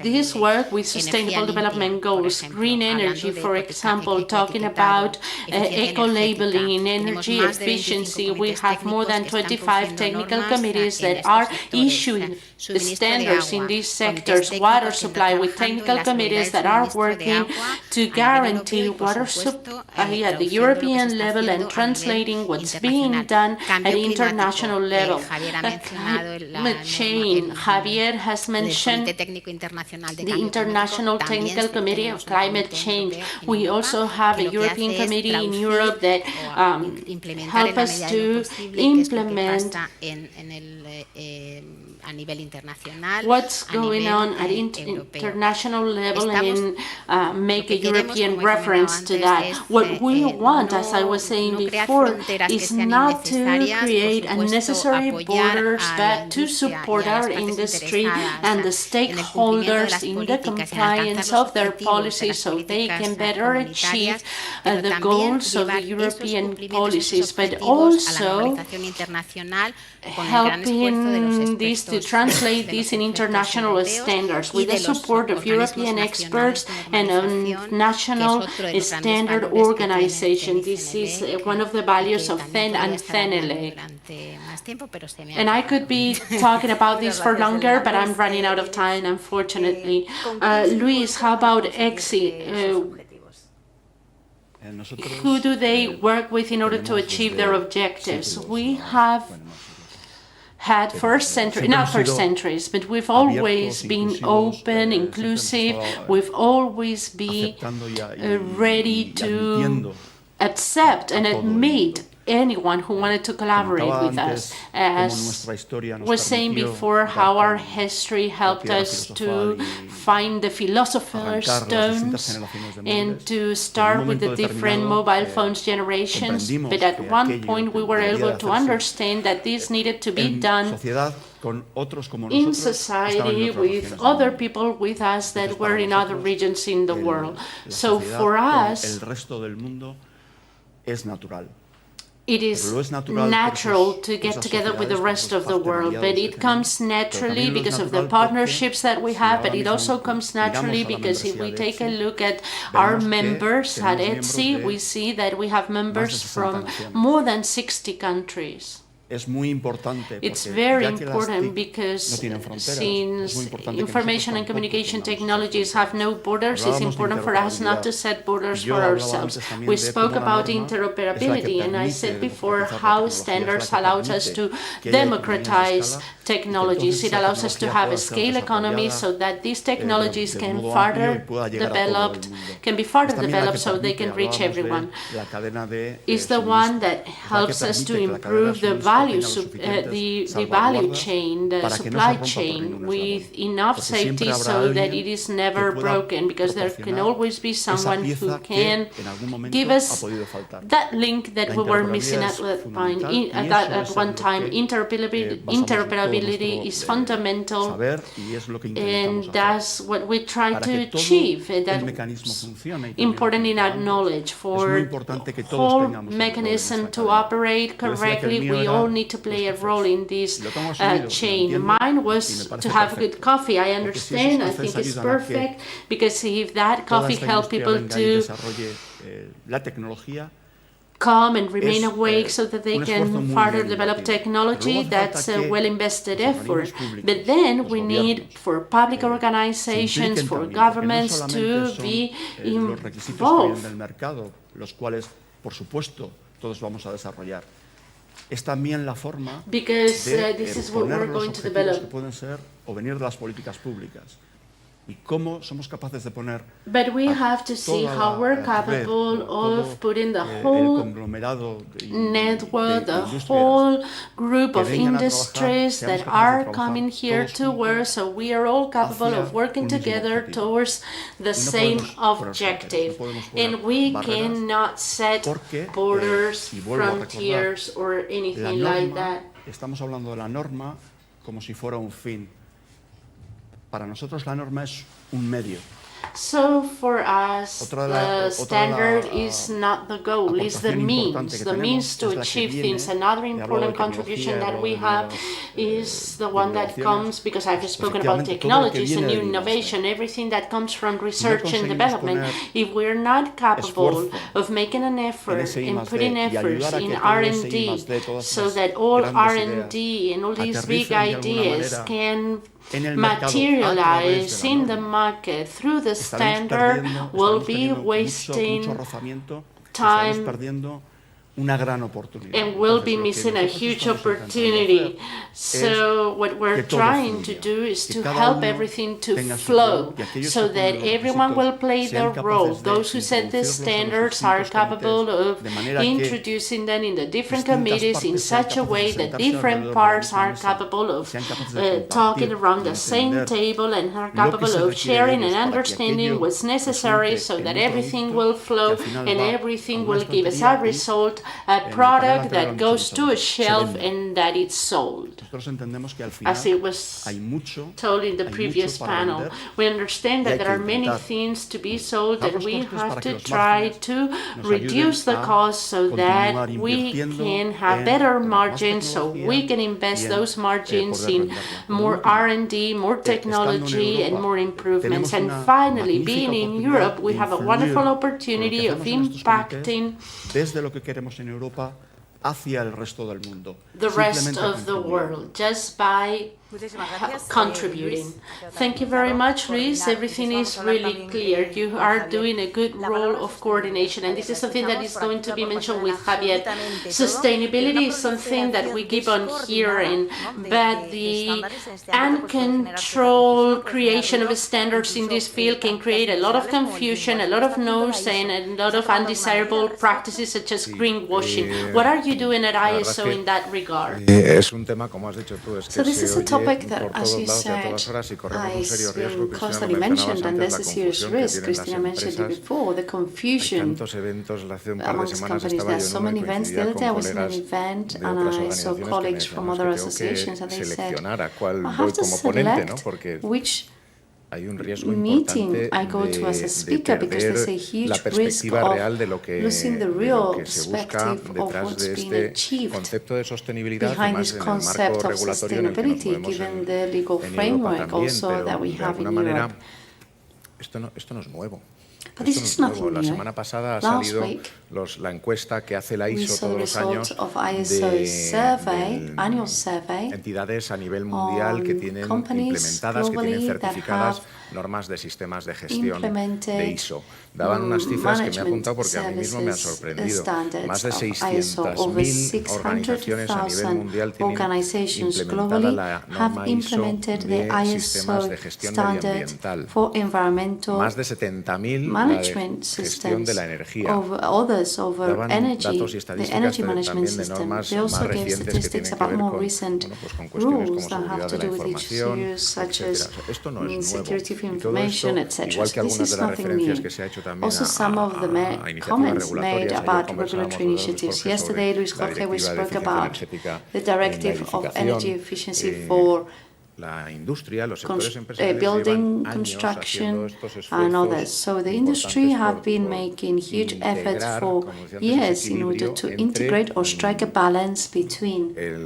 this work with Sustainable Development Goals, green energy, for example, talking about eco-labeling in energy efficiency. We have more than 25 technical committees that are issuing standards in these sectors, water supply, with technical committees that are working to guarantee water supply at the European level and translating what's being done at international level. Climate change. Javier has mentioned the International Technical Committee of Climate Change. We also have a European committee in Europe that help us to implement what's going on at international level and make a European reference to that. What we want, as I was saying before, is not to create unnecessary borders, but to support our industry and the stakeholders in the compliance of their policies so they can better achieve the goals of the European policies, but also helping this to translate this in international standards with the support of European experts and of national standard organizations. This is one of the values of THEN and THENELEC. And I could be talking about this for longer, but I'm running out of time, unfortunately. Luis, how about EXI? Who do they work with in order to achieve their objectives? We have had not first centuries, but we've always been open, inclusive. We've always been ready to accept and admit anyone who wanted to collaborate with us. As was saying before, how our history helped us to find the philosopher's stones and to start with the different mobile phones generations. But at one point we were able to understand that this needed to be done in society with other people with us that were in other regions in the world. So for us, it is natural to get together with the rest of the world, but it comes naturally because of the partnerships that we have, but it also comes naturally because if we take a look at our members at ETSI, we see that we have members from more than 60 countries. It's very important because since information and communication technologies have no borders, it's important for us not to set borders for ourselves. We spoke about interoperability, and I said before how standards allows us to democratize technologies. It allows us to have a scale economy so that these technologies can be further developed so they can reach everyone. It's the one that helps us to improve the value chain, the supply chain, with enough safety so that it is never broken, because there can always be someone who can give us that link that we were missing at one time. Interoperability is fundamental, and that's what we try to achieve. That's important in our knowledge. For the whole mechanism to operate correctly, we all need to play a role in this chain. Mine was to have good coffee. I understand. I think it's perfect, because if that coffee helps people to come and remain awake so that they can further develop technology, that's a well-invested effort. But then we need for public organizations, for governments to be involved. Because this is what we're going to develop. But we have to see how we're capable of putting the whole network, the whole group of industries that are coming here to work, so we are all capable of working together towards the same objective. And we cannot set borders, frontiers, or anything like that. Estamos hablando de la norma como si fuera un fin. Para nosotros la norma es un medio. So for us, the standard is not the goal, it's the means to achieve things. Another important contribution that we have is the one that comes, because I've spoken about technologies and new innovation, everything that comes from research and development. If we're not capable of making an effort and putting efforts in R&D so that all R&D and all these big ideas can materialize in the market through the standard, will be wasting time and we'll be missing a huge opportunity. So what we're trying to do is to help everything to flow so that everyone will play their role. Those who set the standards are capable of introducing them in the different committees in such a way that different parts are capable of talking around the same table and are capable of sharing and understanding what's necessary so that everything will flow and everything will give us a result, a product that goes to a shelf and that it's sold. As it was told in the previous panel, we understand that there are many things to be sold and we have to try to reduce the cost so that we can have better margins, so we can invest those margins in more R&D, more technology and more improvements. And finally, being in Europe, we have a wonderful opportunity of impacting the rest of the world just by contributing. Thank you very much, Luis. Everything is really clear. You are doing a good role of coordination, and this is something that is going to be mentioned with Javier. Sustainability is something that we keep on hearing, but the uncontrolled creation of standards in this field can create a lot of confusion, a lot of noise, and a lot of undesirable practices such as greenwashing. What are you doing at ISO in that regard? So this is a topic that, as you said, is being constantly mentioned, and there's a serious risk. Christina mentioned it before, the confusion amongst companies. There are so many events. The other day I was in an event and I saw colleagues from other associations and they said, I have to select which meeting I go to as a speaker because there's a huge risk of losing the real perspective of what's being achieved behind this concept of sustainability, given the legal framework also that we have in Europe. But this is nothing new. Last week, we saw the results of ISO's survey, annual survey, on companies globally that have normas de sistemas de gestión de ISO. Daban unas cifras que me ha apuntado porque a mí mismo me han sorprendido. Más de 600.000 organizaciones a nivel mundial tienen implementada la norma ISO de sistemas de gestión medioambiental. Más de 70.000 la de gestión de la energía. Daban datos y estadísticas también de normas más recientes que tienen que ver con cuestiones como seguridad de la información, etc. Esto no es nuevo. Information, etc. So this is nothing new. Also, some of the comments made about regulatory initiatives. Yesterday, Luis Jorge, we spoke about the directive of energy efficiency for building, construction, and others. So the industry have been making huge efforts for years in order to integrate or strike a balance between the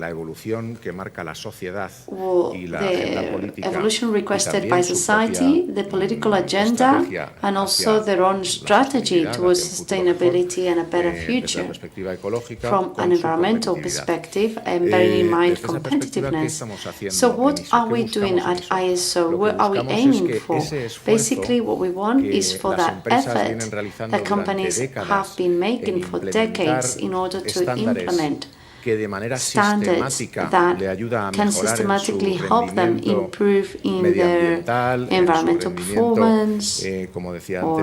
evolution requested by society, the political agenda, and also their own strategy towards sustainability and a better future from an environmental perspective and bearing in mind competitiveness. So what are we doing at ISO? What are we aiming for? Basically, what we want is for that effort that companies have been making for decades in order to implement standards that can systematically help them improve in their environmental performance or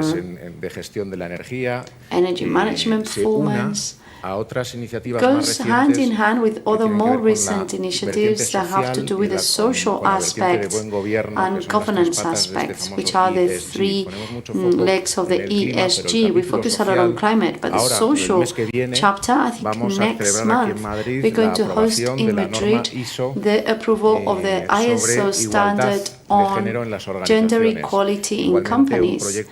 energy management performance. Goes hand in hand with other more recent initiatives that have to do with the social aspects and governance aspects, which are the three legs of the ESG. We focus a lot on climate, but the social chapter, I think next month, we're going to host in Madrid the approval of the ISO standard on gender equality in companies.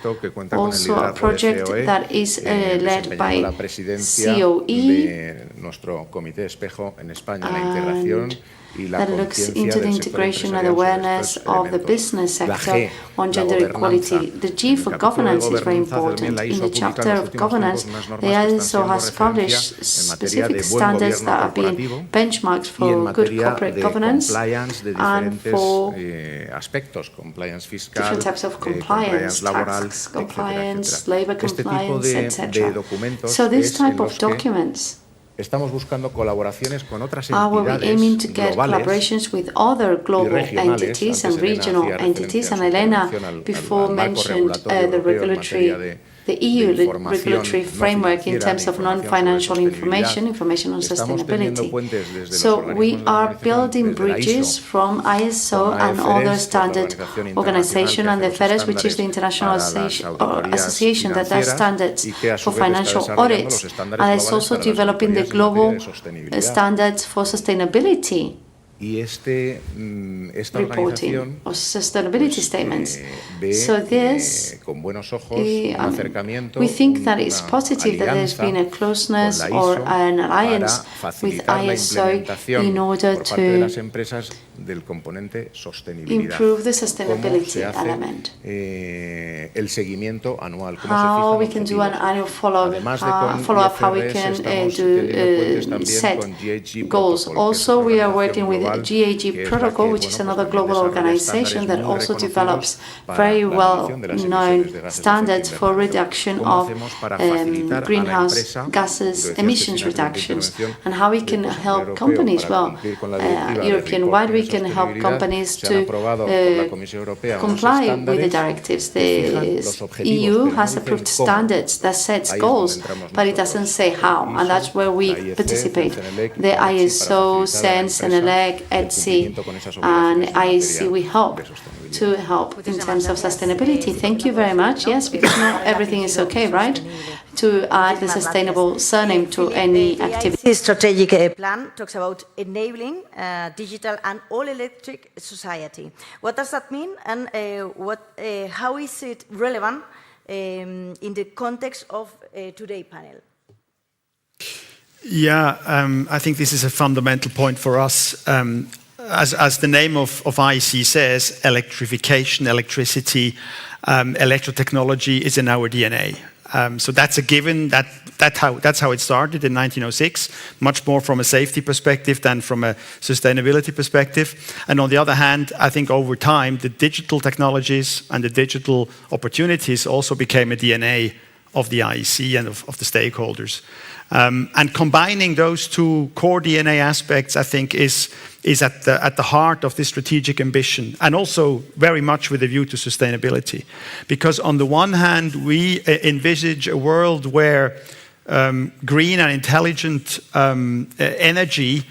Also a project that is led by COE that looks into the integration and awareness of the business sector on gender equality. The G for governance is very important. In the chapter of governance, the ISO has published specific standards that are being benchmarks for good corporate governance and for different types of compliance, tax compliance, labor compliance, etc. So this type of documents Estamos buscando colaboraciones con otras we're aiming to get globales collaborations with other global entities and regional entities. And Elena before mentioned the EU regulatory framework in terms of non-financial information on sustainability. So we are building bridges from ISO and other standard organizations, and the FERES, which is the International Association that does standards for financial audits, and is also developing the global standards for sustainability. Reporting of sustainability statements. So this, we think that it's positive that there's been a closeness or an alliance with ISO in order to improve the sustainability element. How we can do an annual follow-up, how we can set goals. Also, we are working with GAG Protocol, which is another global organization that also develops very well-known standards for reduction of greenhouse gases emissions reductions, and how we can help companies, European-wide, we can help companies to comply with the directives. The EU has approved standards that sets goals, but it doesn't say how, and that's where we participate. The ISO, SENS, ENELEC, ETSI, and IEC, we help in terms of sustainability. Thank you very much. Yes, because not everything is okay, right? To add the sustainable surname to any activity. The strategic plan talks about enabling digital and all-electric society. What does that mean, and how is it relevant in the context of today's panel? Yeah, I think this is a fundamental point for us. As the name of IEC says, electrification, electricity, electrotechnology is in our DNA. So that's a given. That's how it started in 1906, much more from a safety perspective than from a sustainability perspective. And on the other hand, I think over time, the digital technologies and the digital opportunities also became a DNA of the IEC and of the stakeholders. And combining those two core DNA aspects, I think, is at the heart of this strategic ambition, and also very much with a view to sustainability. Because on the one hand, we envisage a world where green and intelligent energy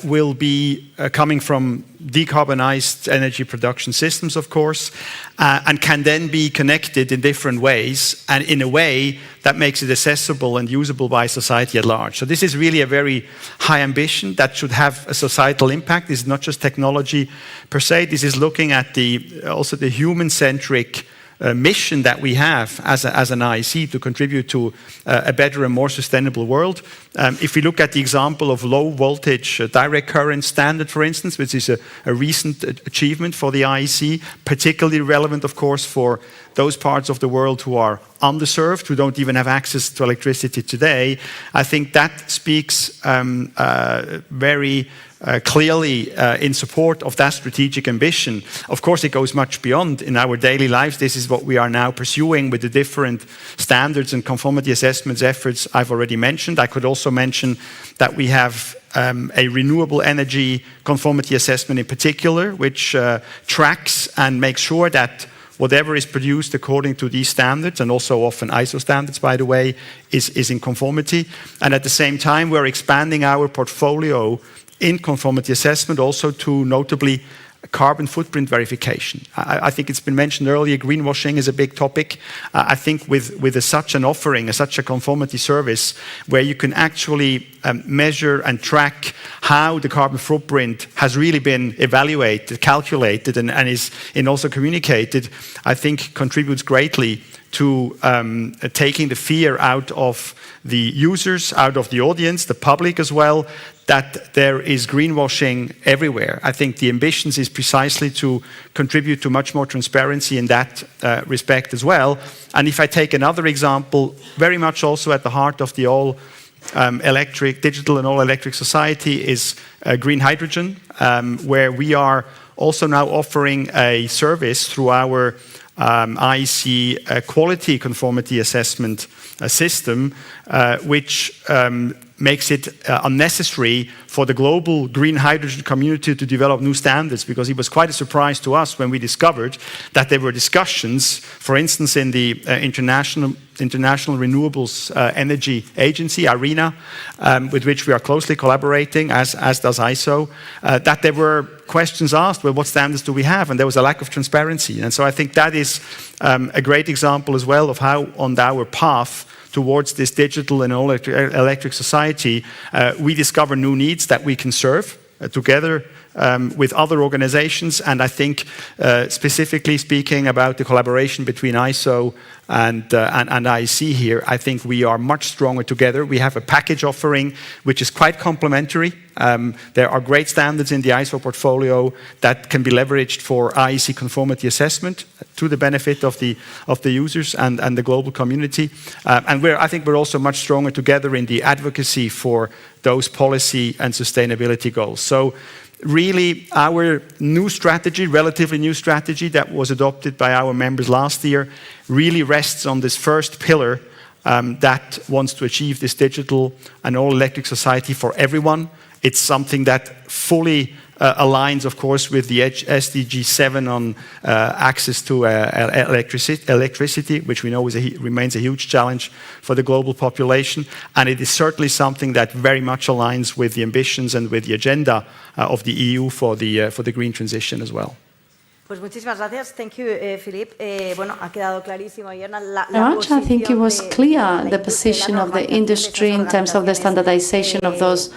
will be coming from decarbonized energy production systems, of course, and can then be connected in different ways and in a way that makes it accessible and usable by society at large. So this is really a very high ambition that should have a societal impact. This is not just technology per se. This is looking at also the human-centric mission that we have as an IEC to contribute to a better and more sustainable world. If we look at the example of low voltage direct current standard, for instance, which is a recent achievement for the IEC, particularly relevant, of course, for those parts of the world who are underserved, who don't even have access to electricity today, I think that speaks very clearly in support of that strategic ambition. Of course, it goes much beyond in our daily lives. This is what we are now pursuing with the different standards and conformity assessments efforts I've already mentioned. I could also mention that we have a renewable energy conformity assessment in particular, which tracks and makes sure that whatever is produced according to these standards, and also often ISO standards, by the way, is in conformity. And at the same time, we're expanding our portfolio in conformity assessment also to notably carbon footprint verification. I think it's been mentioned earlier, greenwashing is a big topic. I think with such an offering, such a conformity service, where you can actually measure and track how the carbon footprint has really been evaluated, calculated, and is also communicated, I think contributes greatly to taking the fear out of the users, out of the audience, the public as well, that there is greenwashing everywhere. I think the ambitions is precisely to contribute to much more transparency in that respect as well. And if I take another example, very much also at the heart of the all-electric, digital and all-electric society is green hydrogen, where we are also now offering a service through our IEC quality conformity assessment system, which makes it unnecessary for the global green hydrogen community to develop new standards, because it was quite a surprise to us when we discovered that there were discussions, for instance, in the International Renewables Energy Agency, ARENA, with which we are closely collaborating, as does ISO, that there were questions asked, well, what standards do we have? And there was a lack of transparency. And so I think that is a great example as well of how on our path towards this digital and all-electric society, we discover new needs that we can serve together with other organizations. And I think specifically speaking about the collaboration between ISO and IEC here, I think we are much stronger together. We have a package offering which is quite complementary. There are great standards in the ISO portfolio that can be leveraged for IEC conformity assessment to the benefit of the users and the global community. And I think we're also much stronger together in the advocacy for those policy and sustainability goals. So really, our new strategy, relatively new strategy that was adopted by our members last year, really rests on this first pillar that wants to achieve this digital and all-electric society for everyone. It's something that fully aligns, of course, with the SDG 7 on access to electricity, which we know remains a huge challenge for the global population. And it is certainly something that very much aligns with the ambitions and with the agenda of the EU for the green transition as well. Pues muchísimas gracias. Thank you, Philippe. Bueno, ha quedado clarísimo ayer I think it was clear the position of the industry in terms of the standardization of those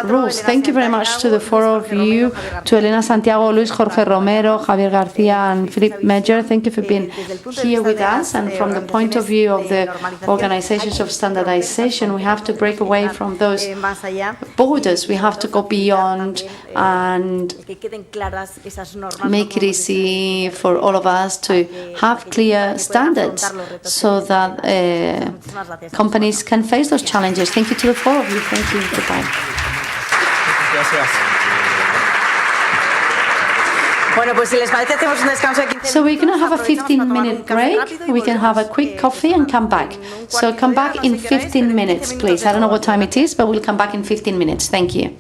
rules. Thank you very much to the four of you, to Elena Santiago, Luis Jorge Romero, Javier Garcia, and Philippe Major. Thank you for being here with us. And from the point of view of the organizations of standardization, we have to break away from those borders. We have to go beyond and make it easy for all of us to have clear standards so that companies can face those challenges. Thank you to the four of you. Thank you. Goodbye. So we're going to have a 15-minute break. We can have a quick coffee and come back. So come back in 15 minutes, please. I don't know what time it is, but we'll come back in 15 minutes. Thank you.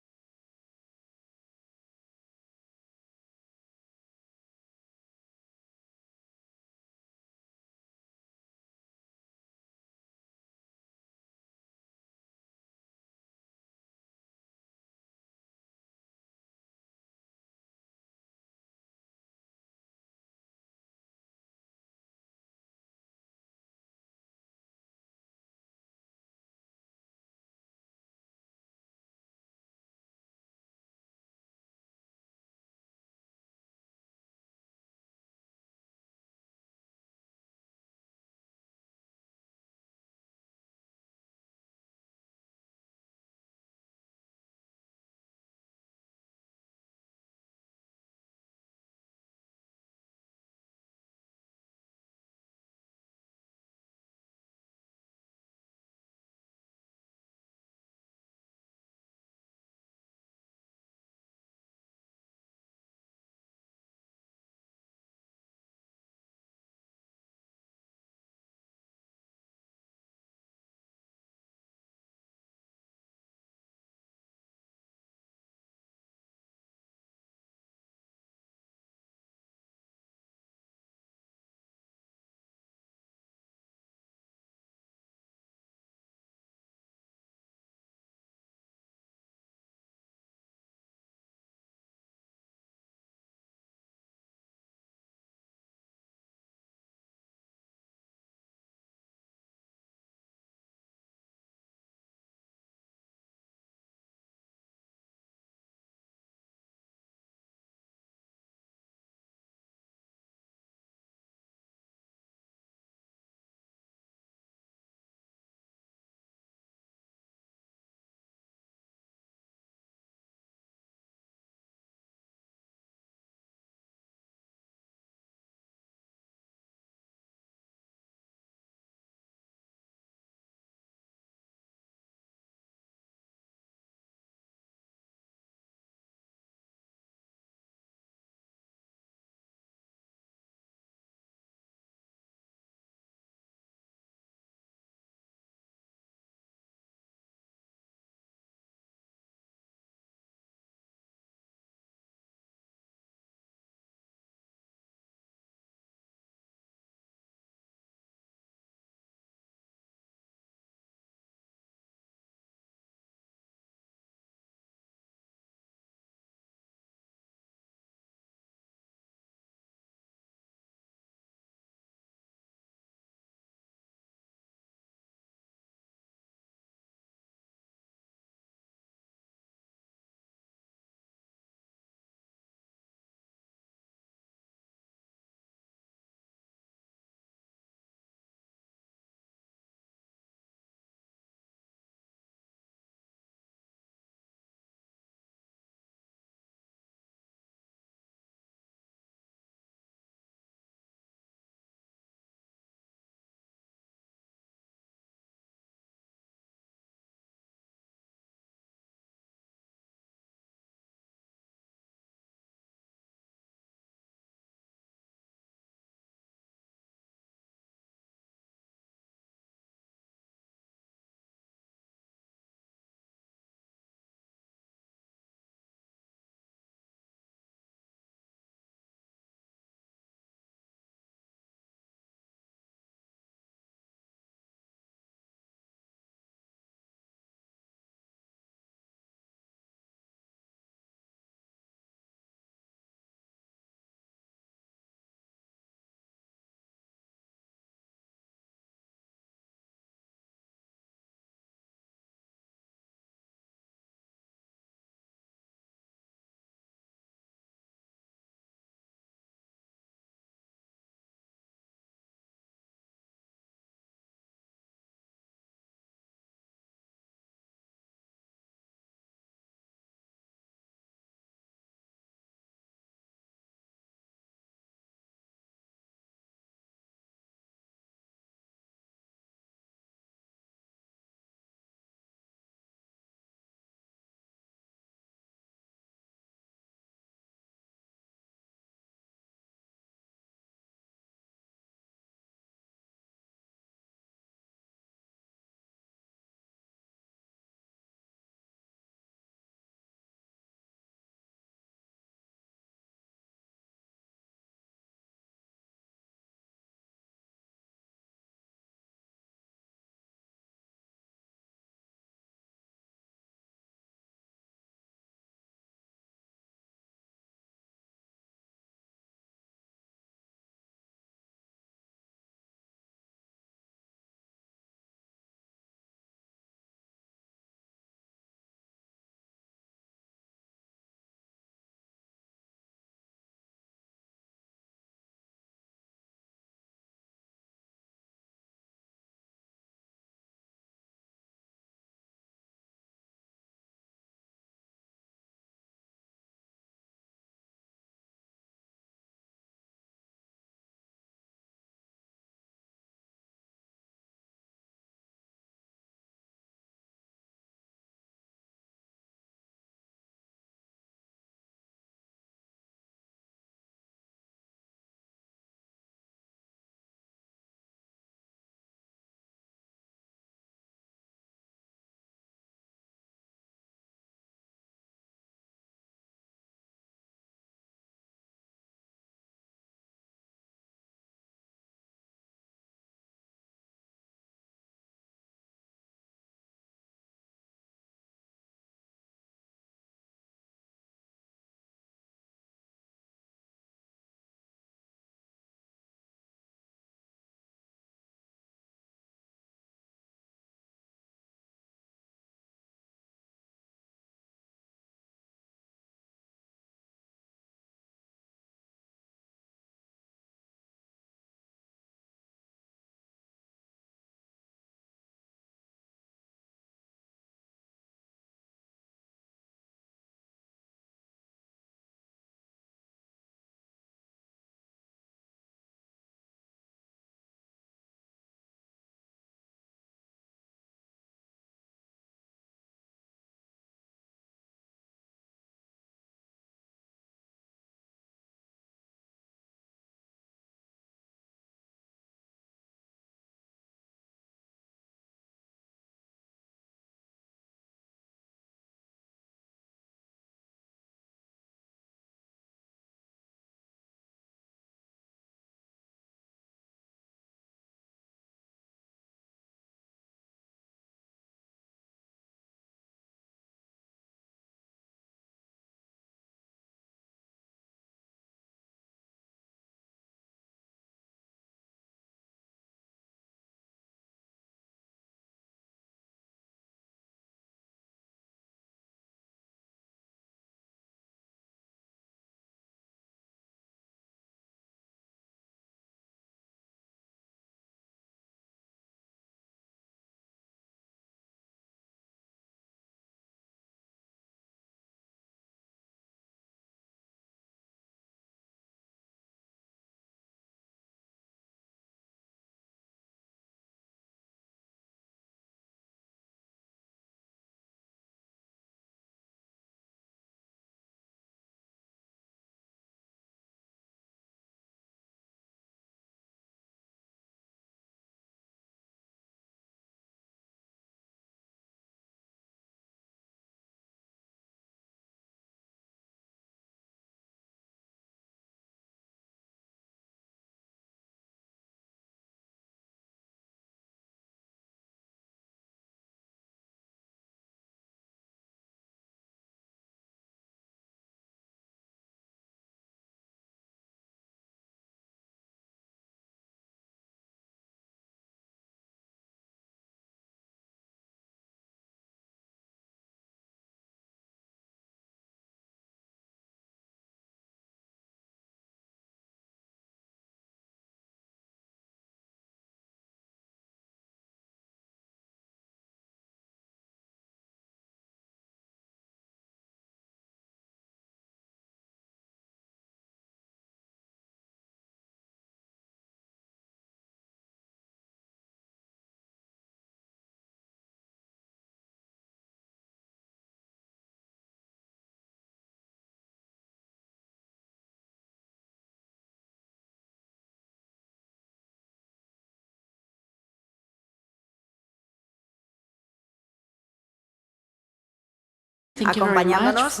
acompañándonos.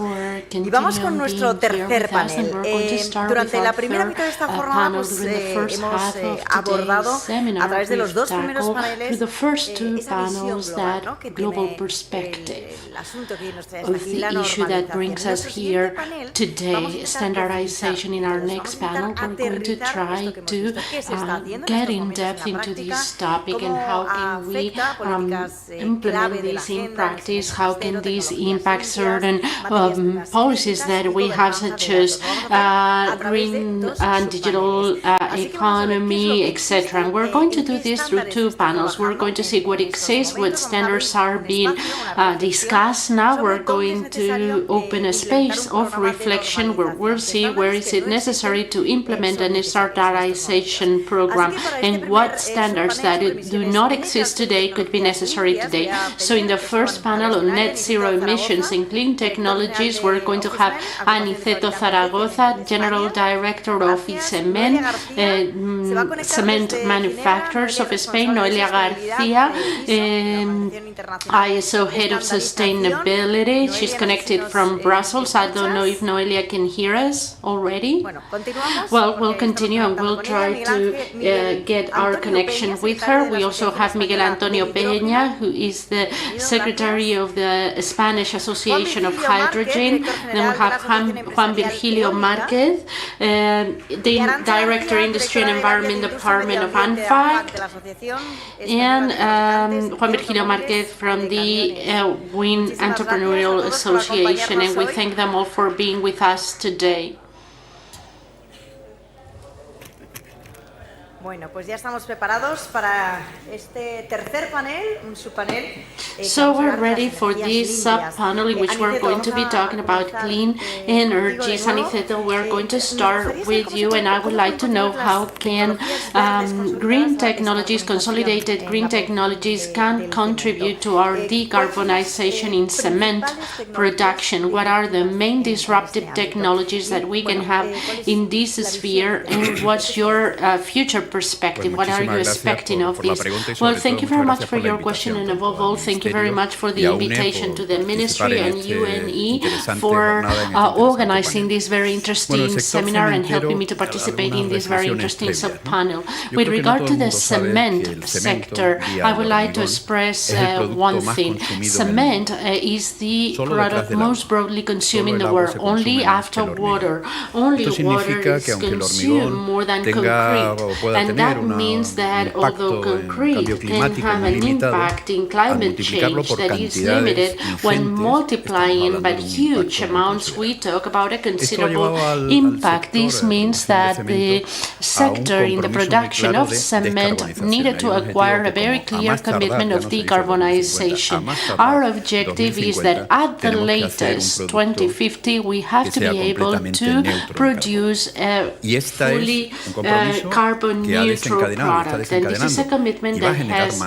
Y vamos con nuestro tercer panel. Durante la primera mitad de esta jornada hemos abordado a través de los dos primeros paneles esa visión global, ¿no?, que tiene el asunto que nos trae aquí, la normalización. Today, standardization. In our next panel, we're going to try to get in depth into this topic and how can we implement this in practice, how can this impact certain policies that we have, such as green and digital economy, etc. And we're going to do this through two panels. We're going to see what exists, what standards are being discussed. Now we're going to open a space of reflection where we'll see where is it necessary to implement a standardization program and what standards that do not exist today could be necessary today. So in the first panel on net zero emissions and clean technologies, we're going to have Aniceto Zaragoza, General Director of Cement Manufacturers of Spain, Noelia Garcia, ISO Head of Sustainability. She's connected from Brussels. I don't know if Noelia can hear us already. Well, we'll continue and we'll try to get our connection with her. We also have Miguel Antonio Peña, who is the Secretary of the Spanish Association of Hydrogen. Then we have Juan Virgilio Marquez, the Director Industry and Environment Department of ANFAC, and Juan Virgilio Marquez from the Wind Entrepreneurial Association. And we thank them all for being with us today. Bueno, pues ya estamos preparados para este tercer panel, un subpanel. So we're ready for this sub-panel in which we're going to be talking about clean energies. Aniceto, we're going to start with you, and I would like to know how can green technologies, consolidated green technologies, can contribute to our decarbonization in cement production. What are the main disruptive technologies that we can have in this sphere, and what's your future perspective? What are you expecting of this? Well, thank you very much for your question, and above all, thank you very much for the invitation to the Ministry and UNE for organizing this very interesting seminar and helping me to participate in this very interesting sub-panel. With regard to the cement sector, I would like to express one thing. Cement is the product most broadly consumed in the world, only after water. Only water is consumed more than concrete. And that means that although concrete can have an impact in climate change that is limited, when multiplying by huge amounts, we talk about a considerable impact. This means that the sector in the production of cement needed to acquire a very clear commitment of decarbonization. Our objective is that at the latest 2050, we have to be able to produce a fully carbon neutral product, and this is a commitment that has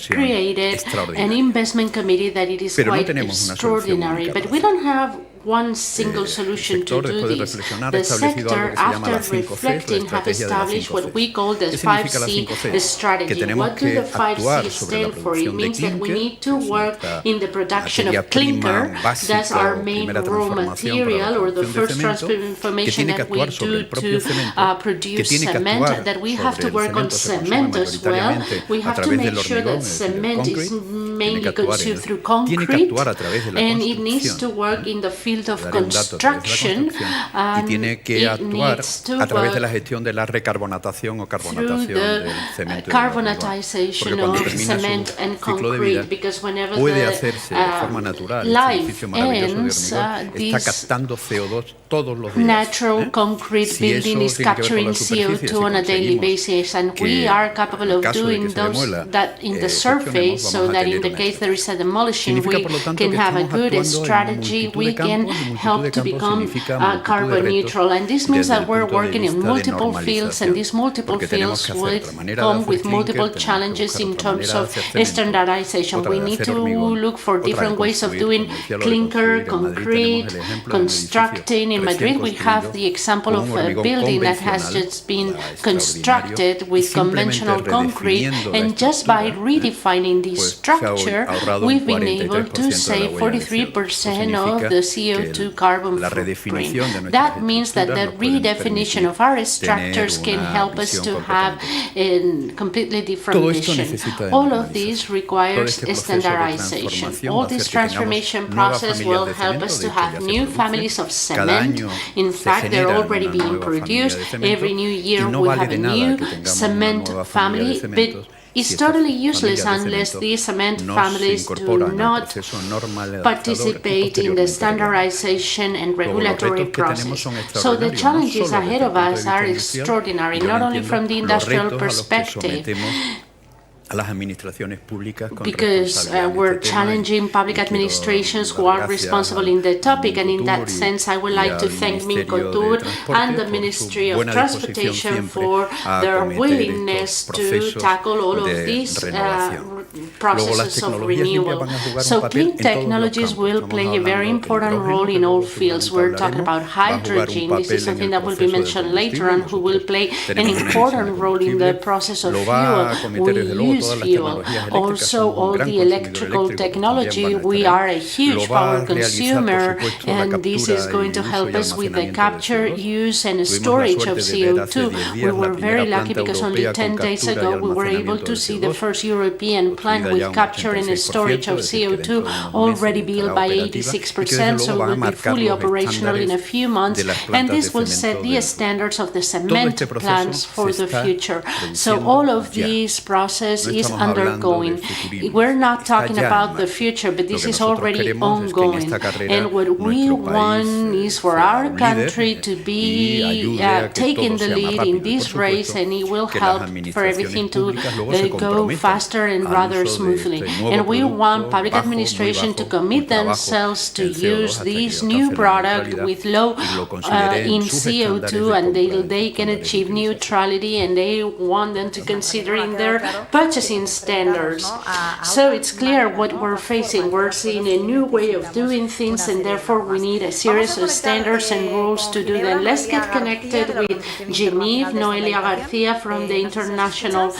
created an investment committee that it is quite extraordinary. But we don't have one single solution to do this. The sector, after reflecting, have established what we call the 5C strategy. What do the 5C stand for? It means that we need to work in the production of clinker. That's our main raw material, or the first transformation that we do to produce cement. That we have to work on cement as well. We have to make sure that cement is mainly consumed through concrete, and it needs to work in the field of construction, and it needs to work through the carbonatization of cement and concrete, because whenever the life ends, this natural concrete building is capturing CO2 on a daily basis, and we are capable of doing that in the surface, so that in the case there is a demolition, we can have a good strategy, we can can help to become carbon neutral. And this means that we're working in multiple fields, and these multiple fields will come with multiple challenges in terms of standardization. We need to look for different ways of doing clinker, concrete, constructing. In Madrid, we have the example of a building that has just been constructed with conventional concrete, and just by redefining this structure, we've been able to save 43% of the CO2 carbon footprint. That means that the redefinition of our structures can help us to have a completely different vision. All of this requires standardization. All this transformation process will help us to have new families of cement. In fact, they're already being produced. Every new year we have a new cement family, but it's totally useless unless these cement families do not participate in the standardization and regulatory process. So the challenges ahead of us are extraordinary, not only from the industrial perspective, because we're challenging public administrations who are responsible in the topic, and in that sense I would like to thank MINCOTUR and the Ministry of Transportation for their willingness to tackle all of these processes of renewal. So clean technologies will play a very important role in all fields. We're talking about hydrogen. This is something that will be mentioned later on, who will play an important role in the process of fuel. Fuel. Also, all the electrical technology, we are a huge power consumer, and this is going to help us with the capture, use and storage of CO2. We were very lucky because only 10 days ago we were able to see the first European plant with capture and storage of CO2 already built by 86%, so it will be fully operational in a few months, and this will set the standards of the cement plants for the future. So all of this process is undergoing. We're not talking about the future, but this is already ongoing. And what we want is for our country to be taking the lead in this race, and it will help for everything to go faster and rather smoothly. And we want public administration to commit themselves to use this new product with low in CO2, and they can achieve neutrality, and they want them to consider in their purchasing standards. So it's clear what we're facing. We're seeing a new way of doing things, and therefore we need a series of standards and rules to do them. Let's get connected with Genève, Noelia García from the International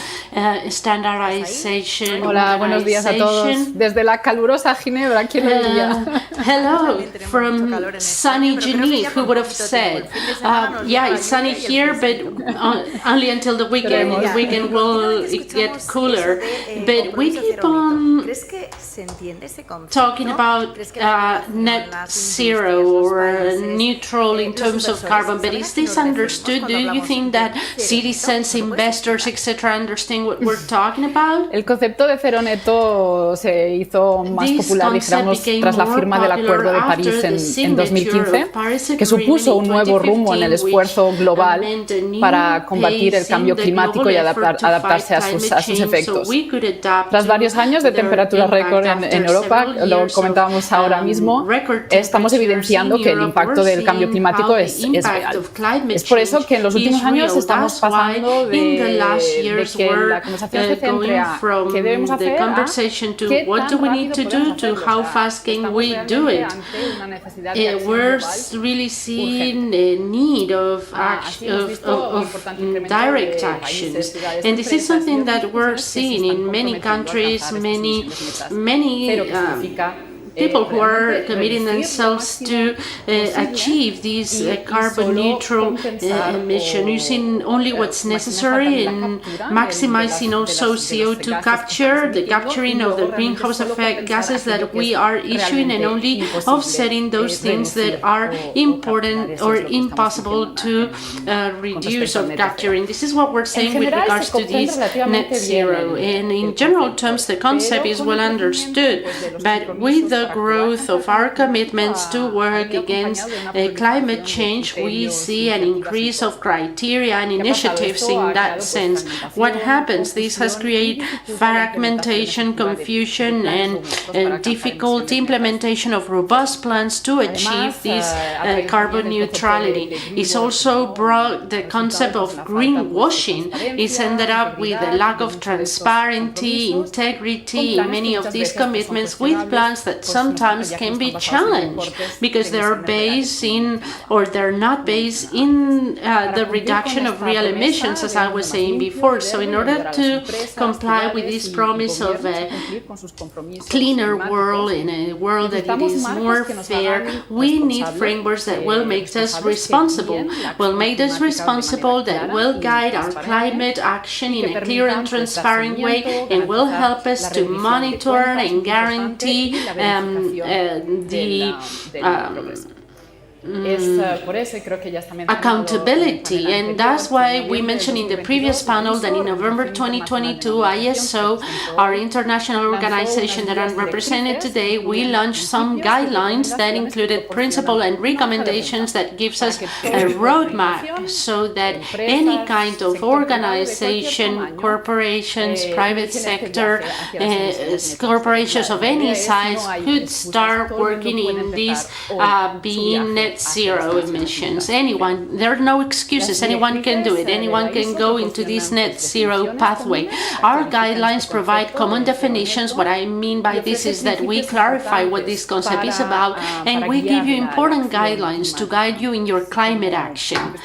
Standardization Hola, buenos días a todos. Desde la calurosa Ginebra, ¿quién lo diría? Hello, from sunny Genève, who would have said? Yeah, it's sunny here, but only until the weekend. The weekend will get cooler. But we keep on talking about net zero or neutral in terms of carbon, but is this understood? Do you think that citizens, investors, etc. understand what we're talking about? El concepto de cero neto se hizo más popular, dijéramos, tras la firma del Acuerdo de París en 2015, que supuso un nuevo rumbo en el esfuerzo global para combatir el cambio climático y adaptarse a sus efectos. Tras varios años de temperatura récord en Europa, lo comentábamos ahora mismo, estamos evidenciando que el impacto del cambio climático es real. Es por eso que en los últimos años estamos pasando de que la conversación se centre a qué debemos hacer a qué what do we need to do to how fast can we do it. We're really seeing the need of direct actions, and this is something that we're seeing in many countries, many people who are committing themselves to achieve this carbon neutral emission, using only what's necessary and maximizing also CO2 capture, the capturing of the greenhouse effect gases that we are issuing, and only offsetting those things that are important or impossible to reduce or capturing. This is what we're saying with regards to this net zero. And in general terms, the concept is well understood, but with the the growth of our commitments to work against climate change, we see an increase of criteria and initiatives in that sense. What happens? This has created fragmentation, confusion, and difficult implementation of robust plans to achieve this carbon neutrality. It's also brought the concept of greenwashing. It's ended up with a lack of transparency, integrity in many of these commitments, with plans that sometimes can be challenged because they are based in, or they're not based in the reduction of real emissions, as I was saying before. So in order to comply with this promise of a cleaner world, in a world that it is more fair, we need frameworks that will make us responsible, that will guide our climate action in a clear and transparent way, and will help us to monitor and guarantee accountability. And that's why we mentioned in the previous panel that in November 2022, ISO, our international organization that I'm representing today, we launched some guidelines that included principles and recommendations that gives us a roadmap so that any kind of organization, corporations, private sector, corporations of any size could start working in this being net zero emissions. Anyone, there are no excuses, anyone can do it, anyone can go into this net zero pathway. Our guidelines provide common definitions. What I mean by this is that we clarify what this concept is about, and we give you important guidelines to guide you in your climate action.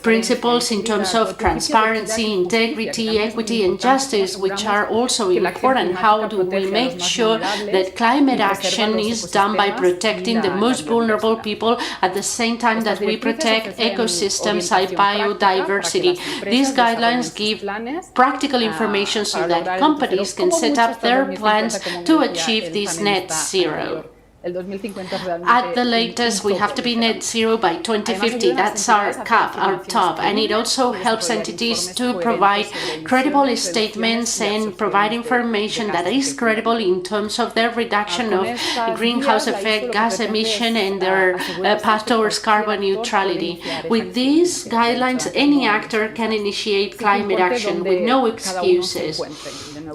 Principles in terms of transparency, integrity, equity, and justice, which are also important. How do we make sure that climate action is done by protecting the most vulnerable people at the same time that we protect ecosystems and biodiversity? These guidelines give practical information so that companies can set up their plans to achieve this net zero. At the latest, we have to be net zero by 2050. That's our cap, our top. And it also helps entities to provide credible statements and provide information that is credible in terms of their reduction of greenhouse effect gas emission and their path towards carbon neutrality. With these guidelines, any actor can initiate climate action with no excuses,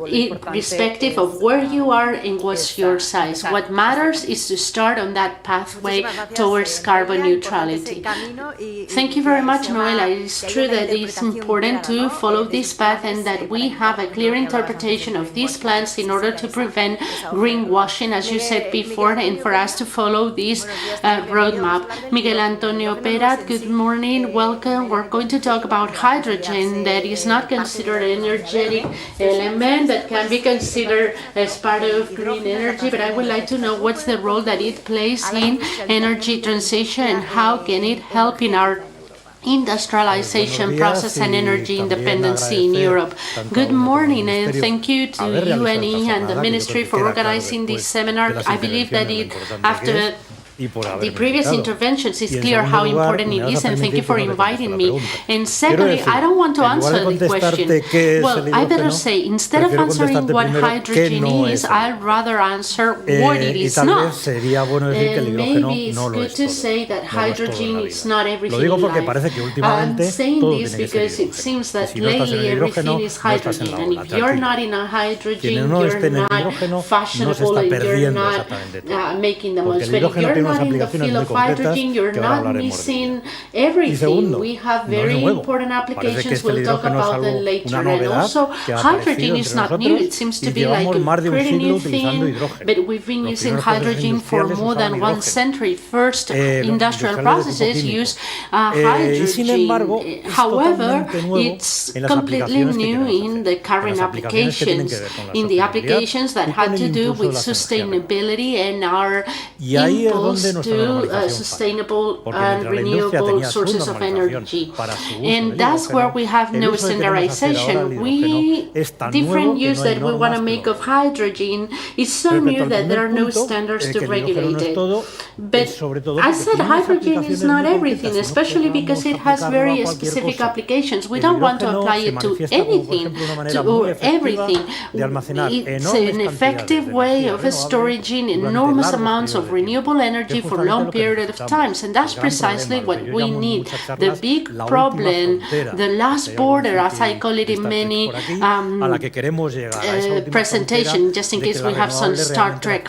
irrespective of where you are and what's your size. What matters is to start on that pathway towards carbon neutrality. Thank you very much, Noela. It's true that it's important to follow this path and that we have a clear interpretation of these plans in order to prevent greenwashing, as you said before, and for us to follow this roadmap. Miguel Antonio Perat, good morning, welcome. We're going to talk about hydrogen, that is not considered an energetic element that can be considered as part of green energy, but I would like to know what's the role that it plays in energy transition and how can it help in our industrialization process and energy independency in Europe. Good morning, and thank you to UNE and the Ministry for organizing this seminar. I believe that after the previous interventions, it's clear how important it is, and thank you for inviting me. And secondly, I don't want to answer the question. Well, I better say, instead of answering what hydrogen is, I'd rather answer what it is not. And maybe it's good to say that hydrogen is not everything in life. I'm saying this because it seems that lately everything is hydrogen, and if you're not in a hydrogen, you're not fashionable and you're not making the most. But if you're not in the field of hydrogen, you're not missing everything. We have very important applications. We'll talk about them later. And also, hydrogen is not new. It seems to be like a pretty new thing, but we've been using hydrogen for more than 1 century. First industrial processes use hydrogen. However, it's completely new in the current applications, in the applications that had to do with sustainability and our impulse goals to sustainable and renewable sources of energy. And that's where we have no standardization. Different use that we want to make of hydrogen is so new that there are no standards to regulate it. But I said hydrogen is not everything, especially because it has very specific applications. We don't want to apply it to anything or everything. It's an effective way of storing enormous amounts of renewable energy for a long period of times, and that's precisely what we need. The big problem, the last border, as I call it in many presentations, just in case we have some Star Trek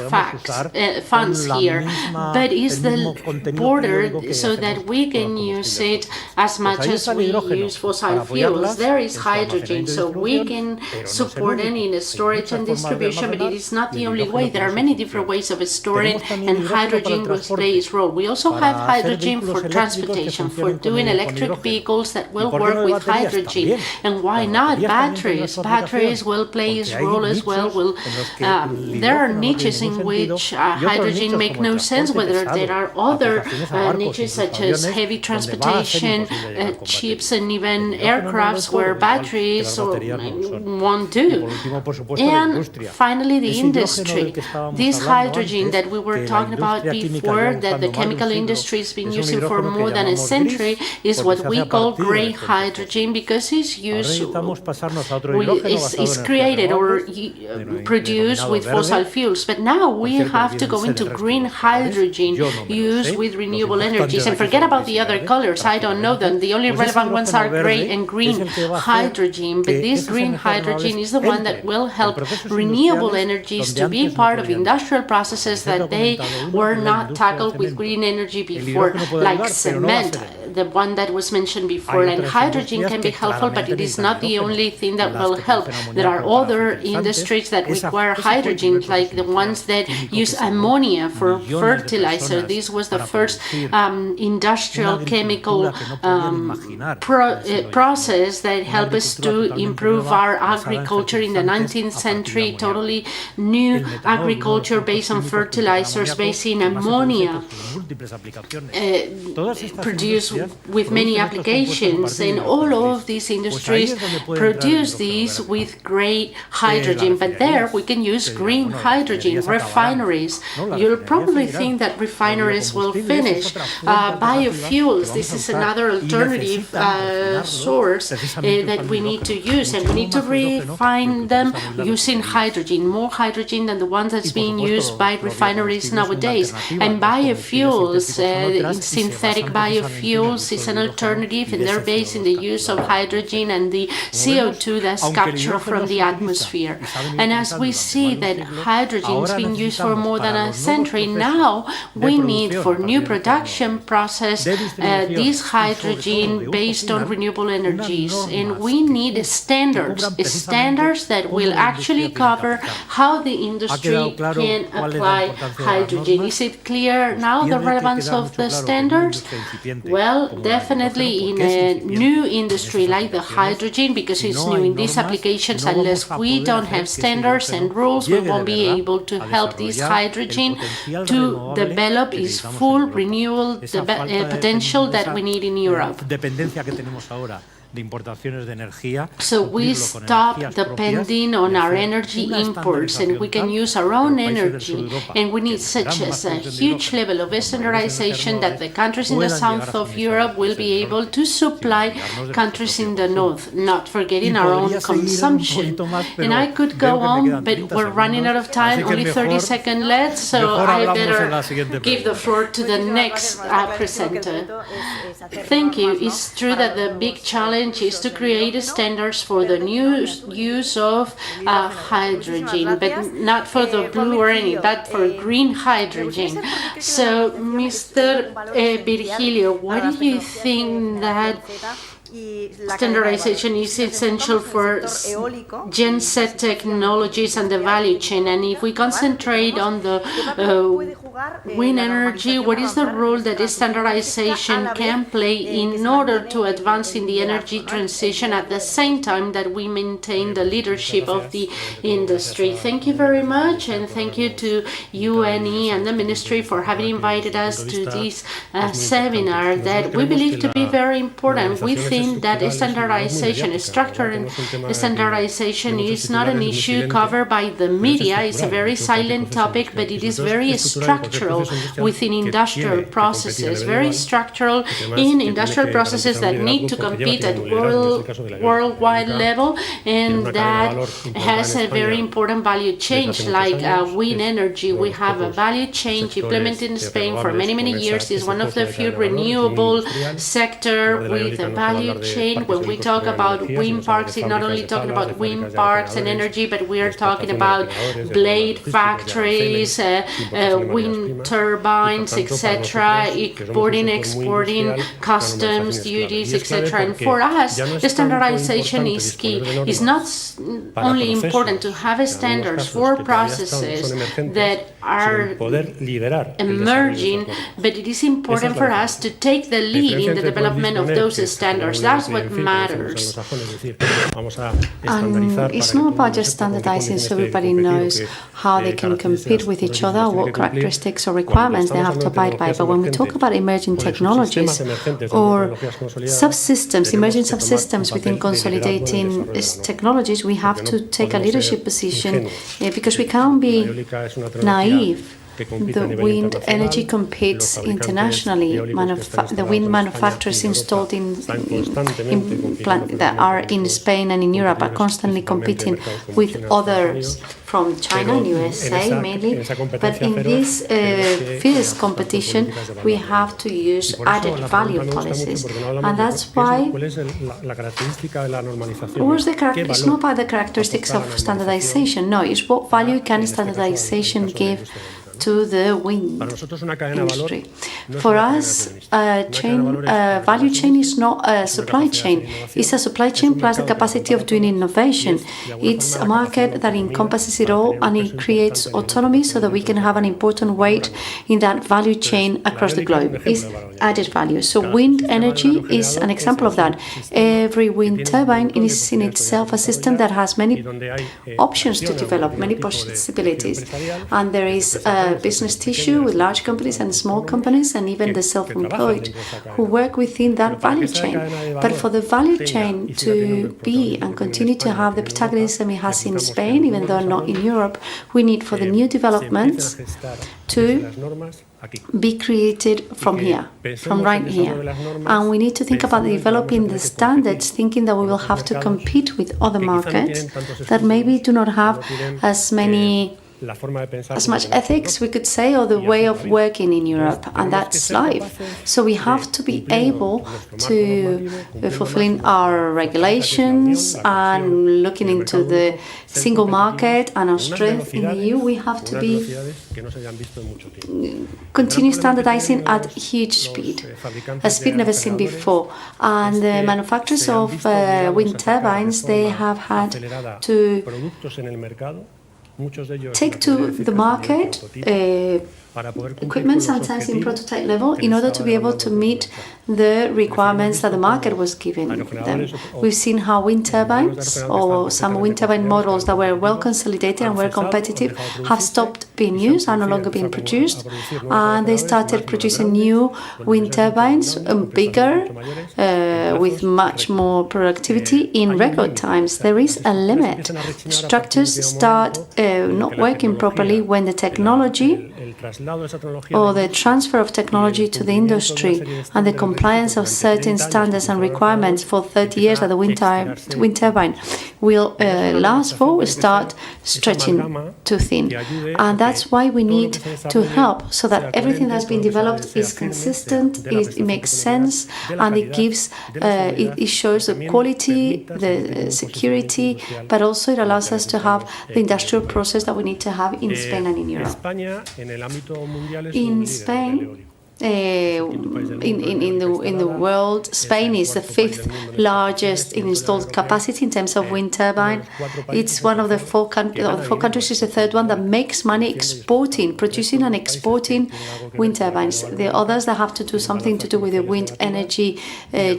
fans here, but is the border so that we can use it as much as we use fossil fuels. There is hydrogen, so we can support it in storage and distribution, but it is not the only way. There are many different ways of storing, and hydrogen will play its role. We also have hydrogen for transportation, for doing electric vehicles that will work with hydrogen. And why not batteries? Batteries will play its role as well. There are niches in which hydrogen make no sense, whether there are other niches such as heavy transportation, ships, and even aircrafts where batteries won't do. And finally, the industry. This hydrogen that we were talking about before, that the chemical industry has been using for more than a century, is what we call gray hydrogen, because its use is created or produced with fossil fuels. But now we have to go into green hydrogen used with renewable energies. And forget about the other colors, I don't know them. The only relevant ones are gray and green hydrogen. But this green hydrogen is the one that will help renewable energies to be part of industrial processes that they were not tackled with green energy before, like cement, the one that was mentioned before. And hydrogen can be helpful, but it is not the only thing that will help. There are other industries that require hydrogen, like the ones that use ammonia for fertilizer. This was the first industrial chemical process that helped us to improve our agriculture in the 19th century. Totally new agriculture based on fertilizers, based in ammonia, produced with many applications. And all of these industries produce these with gray hydrogen. But there we can use green hydrogen. Refineries. You'll probably think that refineries will finish. Biofuels. This is another alternative source that we need to use, and we need to refine them using hydrogen, more hydrogen than the one that's being used by refineries nowadays. And biofuels, synthetic biofuels, is an alternative, and they're based in the use of hydrogen and the CO2 that's captured from the atmosphere. And as we see that hydrogen has been used for more than a century, now we need for new production process this hydrogen based on renewable energies. And we need standards that will actually cover how the industry can apply hydrogen. Is it clear now, the relevance of the standards? Well, definitely in a new industry like the hydrogen, because it's new in these applications, unless we don't have standards and rules, we won't be able to help this hydrogen to develop its full renewable potential that we need in Europe. So we stop depending on our energy imports, and we can use our own energy. And we need such a huge level of standardization that the countries in the south of Europe will be able to supply countries in the north, not forgetting our own consumption. And I could go on, but we're running out of time, only 30 seconds left, so I better give the floor to the next presenter. Thank you. It's true that the big challenge is to create standards for the new use of hydrogen, but not for the blue or any, but for green hydrogen. So, Mr. Virgilio, what do you think that Standardization is essential for genset technologies and the value chain. And if we concentrate on the wind energy, what is the role that standardization can play in order to advance in the energy transition at the same time that we maintain the leadership of the industry? Thank you very much, and thank you to UNE and the Ministry for having invited us to this seminar that we believe to be very important. We think that standardization, structural standardization is not an issue covered by the media. It's a very silent topic, but it is very structural within industrial processes, very structural in industrial processes that need to compete at worldwide level, and that has a very important value chain, like wind energy. We have a value chain implemented in Spain for many, many years. It's one of the few renewable sector with a value chain. When we talk about wind parks, it's not only talking about wind parks and energy, but we are talking about blade factories, wind turbines, etc., importing, exporting, customs, duties, etc. And for us, the standardization is key. It's not only important to have standards for processes that are emerging, but it is important for us to take the lead in the development of those standards. That's what matters. And it's not about just standardizing so everybody knows how they can compete with each other, what characteristics or requirements they have to abide by. But when we talk about emerging technologies or subsystems, emerging subsystems within consolidating technologies, we have to take a leadership position because we can't be naive. The wind energy competes internationally. The wind manufacturers installed that are in Spain and in Europe are constantly competing with others from China and USA mainly. But in this fierce competition, we have to use added value policies. And that's why it's not by the characteristics of standardization. No, it's what value can standardization give to the wind industry. For us, value chain is not a supply chain. It's a supply chain plus the capacity of doing innovation. It's a market that encompasses it all, and it creates autonomy so that we can have an important weight in that value chain across the globe. It's added value. So wind energy is an example of that. Every wind turbine is in itself a system that has many options to develop, many possibilities. And there is business tissue with large companies and small companies, and even the self-employed who work within that value chain. But for the value chain to be and continue to have the protagonism it has in Spain, even though not in Europe, we need for the new developments to be created from here, from right here. And we need to think about developing the standards, thinking that we will have to compete with other markets that maybe do not have as much ethics, we could say, or the way of working in Europe, and that's life. So we have to be able to fulfill our regulations and looking into the single market and our strength in the EU. We have to be continue standardizing at huge speed, a speed never seen before. And the manufacturers of wind turbines, they have had to take to the market equipment, sometimes in prototype level, in order to be able to meet the requirements that the market was giving them. We've seen how wind turbines, or some wind turbine models that were well consolidated and were competitive, have stopped being used, are no longer being produced, and they started producing new wind turbines, bigger, with much more productivity in record times. There is a limit. Structures start not working properly when the technology or the transfer of technology to the industry and the compliance of certain standards and requirements for 30 years that the wind turbine will last for will start stretching too thin. And that's why we need to help so that everything that's been developed is consistent, it makes sense, and it gives, it shows the quality, the security, but also it allows us to have the industrial process that we need to have in Spain and in Europe. In Spain, in the world. Spain is the 5th largest in installed capacity in terms of wind turbine. It's one of the four countries, is the third one that makes money producing and exporting wind turbines. The others that have to do something to do with the wind energy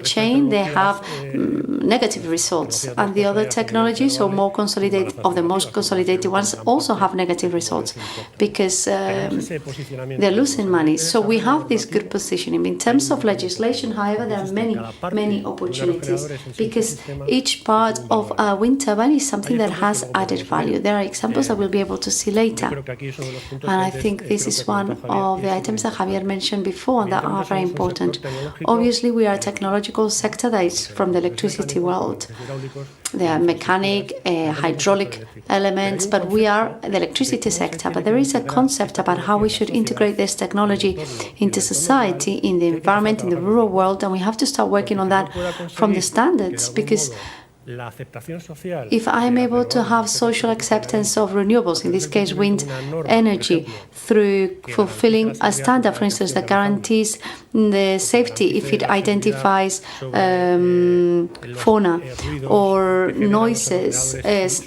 chain, they have negative results. And the other technologies, or more consolidated, of the most consolidated ones, also have negative results because they're losing money. So we have this good positioning. In terms of legislation, however, there are many opportunities because each part of a wind turbine is something that has added value. There are examples that we'll be able to see later. And I think this is one of the items that Javier mentioned before and that are very important. Obviously, we are a technological sector that is from the electricity world. There are mechanic, hydraulic elements, but we are the electricity sector. But there is a concept about how we should integrate this technology into society, in the environment, in the rural world, and we have to start working on that from the standards, because if I'm able to have social acceptance of renewables, in this case wind energy, through fulfilling a standard, for instance, that guarantees the safety if it identifies fauna or noises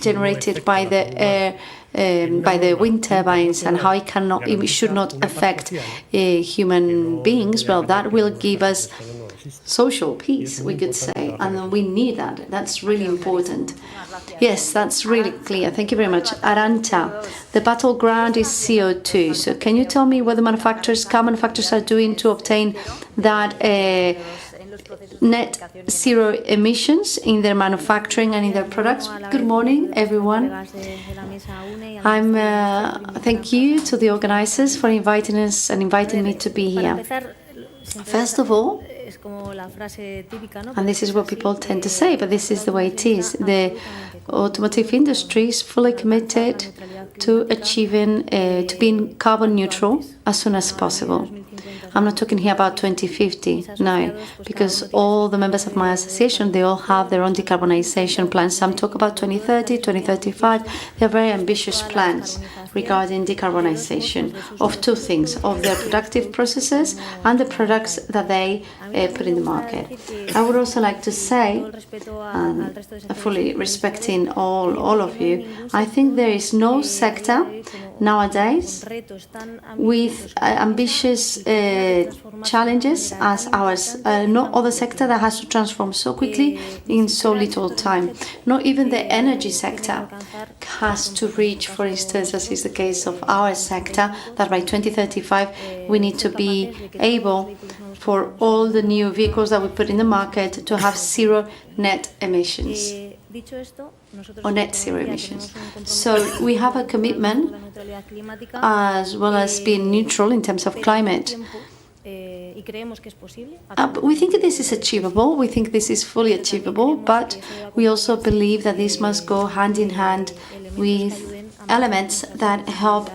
generated by the wind turbines and how it should not affect human beings, well, that will give us social peace, we could say, and we need that. That's really important. Yes, that's really clear. Thank you very much. Arantxa, the battleground is CO2. So can you tell me what car manufacturers are doing to obtain that net zero emissions in their manufacturing and in their products? Good morning, everyone. Thank you to the organizers for inviting us and inviting me to be here. First of all, and this is what people tend to say, but this is the way it is, the automotive industry is fully committed to achieving, to being carbon neutral as soon as possible. I'm not talking here about 2050, no, because all the members of my association, they all have their own decarbonization plans. Some talk about 2030, 2035. They're very ambitious plans regarding decarbonization of two things, of their productive processes and the products that they put in the market. I would also like to say, fully respecting all of you, I think there is no sector nowadays with ambitious challenges as ours. No other sector that has to transform so quickly in so little time. Not even the energy sector has to reach, for instance, as is the case of our sector, that by 2035 we need to be able for all the new vehicles that we put in the market to have zero net emissions. Or net zero emissions. So we have a commitment as well as being neutral in terms of climate. We think this is achievable. We think this is fully achievable, but we also believe that this must go hand in hand with elements that help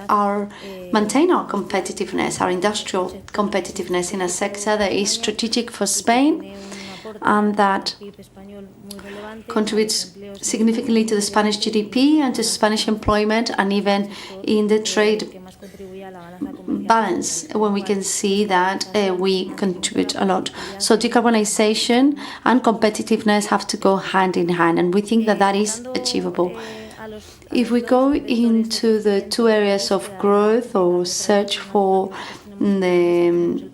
maintain our competitiveness, our industrial competitiveness in a sector that is strategic for Spain and that contributes significantly to the Spanish GDP and to Spanish employment, and even in the trade balance, when we can see that we contribute a lot. So decarbonization and competitiveness have to go hand in hand, and we think that that is achievable. If we go into the two areas of growth or search for the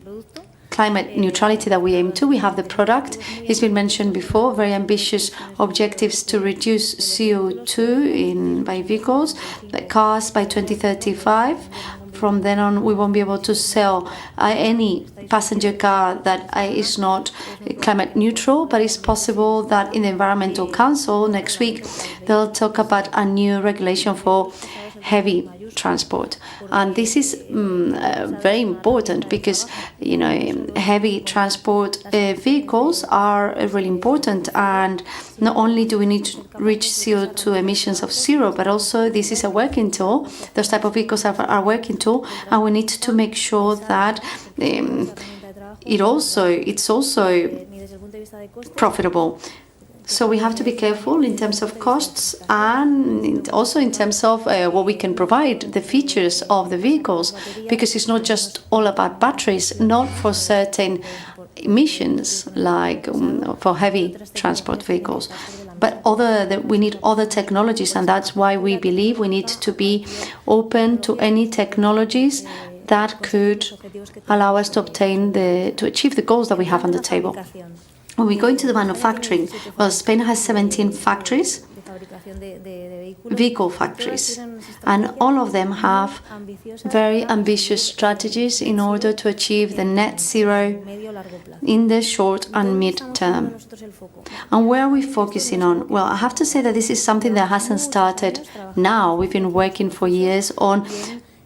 climate neutrality that we aim to, we have the product. It's been mentioned before, very ambitious objectives to reduce CO2 by vehicles, the cars by 2035. From then on, we won't be able to sell any passenger car that is not climate neutral, but it's possible that in the Environmental Council next week, they'll talk about a new regulation for heavy transport. And this is very important because, heavy transport vehicles are really important. And not only do we need to reach CO2 emissions of zero, but also this is a working tool. Those type of vehicles are a working tool, and we need to make sure that it's also profitable. So we have to be careful in terms of costs and also in terms of what we can provide, the features of the vehicles, because it's not just all about batteries, not for certain emissions like for heavy transport vehicles, but we need other technologies, and that's why we believe we need to be open to any technologies that could allow us to achieve the goals that we have on the table. When we go into the manufacturing, well, Spain has 17 factories, vehicle factories, and all of them have very ambitious strategies in order to achieve the net zero in the short and mid-term. And where are we focusing on? Well, I have to say that this is something that hasn't started now. We've been working for years on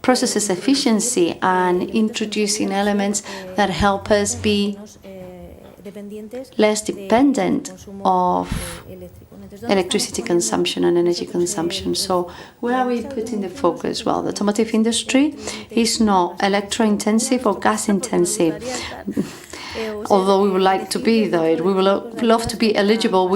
processes efficiency and introducing elements that help us be less dependent of electricity consumption and energy consumption. So where are we putting the focus? Well, the automotive industry is not electro-intensive or gas-intensive. Although we would like to be, though, we would love to be eligible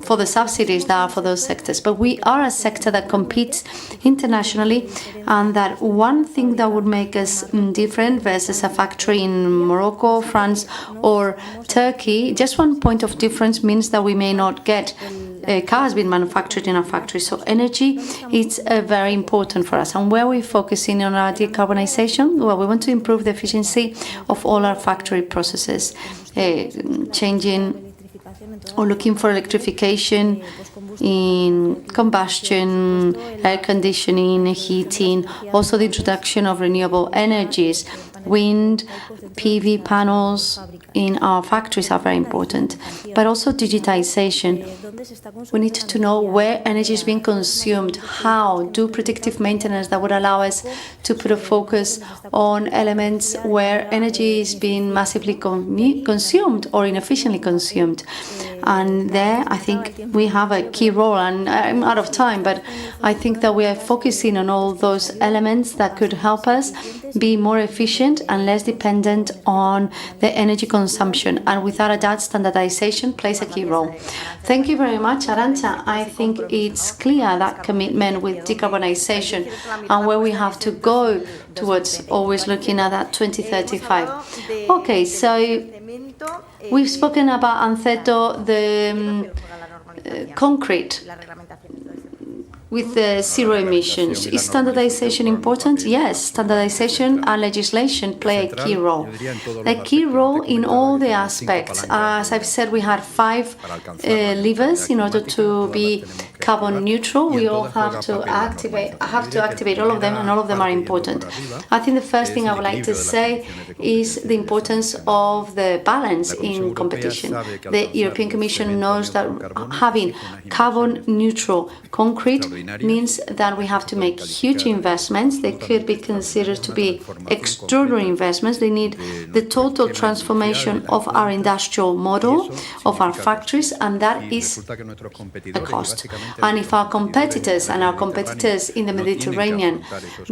for the subsidies that are for those sectors. But we are a sector that competes internationally, and that one thing that would make us different versus a factory in Morocco, France, or Turkey, just one point of difference means that we may not get cars being manufactured in our factory. So energy is very important for us. And where we're focusing on our decarbonization, well, we want to improve the efficiency of all our factory processes, changing or looking for electrification in combustion, air conditioning, heating, also the introduction of renewable energies. Wind, PV panels in our factories are very important, but also digitization. We need to know where energy is being consumed, how, do predictive maintenance that would allow us to put a focus on elements where energy is being massively consumed or inefficiently consumed. And there, I think we have a key role, and I'm out of time, but I think that we are focusing on all those elements that could help us be more efficient and less dependent on the energy consumption. And without a doubt, standardization plays a key role. Thank you very much, Arantxa. I think it's clear that commitment with decarbonization and where we have to go towards always looking at that 2035. Okay, so we've spoken about Anceto, the concrete with the zero emissions. Is standardization important? Yes, standardization and legislation play a key role. A key role in all the aspects. As I've said, we had 5 levers in order to be carbon neutral. We all have to activate all of them, and all of them are important. I think the first thing I would like to say is the importance of the balance in competition. The European Commission knows that having carbon neutral concrete means that we have to make huge investments. They could be considered to be extraordinary investments. They need the total transformation of our industrial model, of our factories, and that is a cost. And if our competitors in the Mediterranean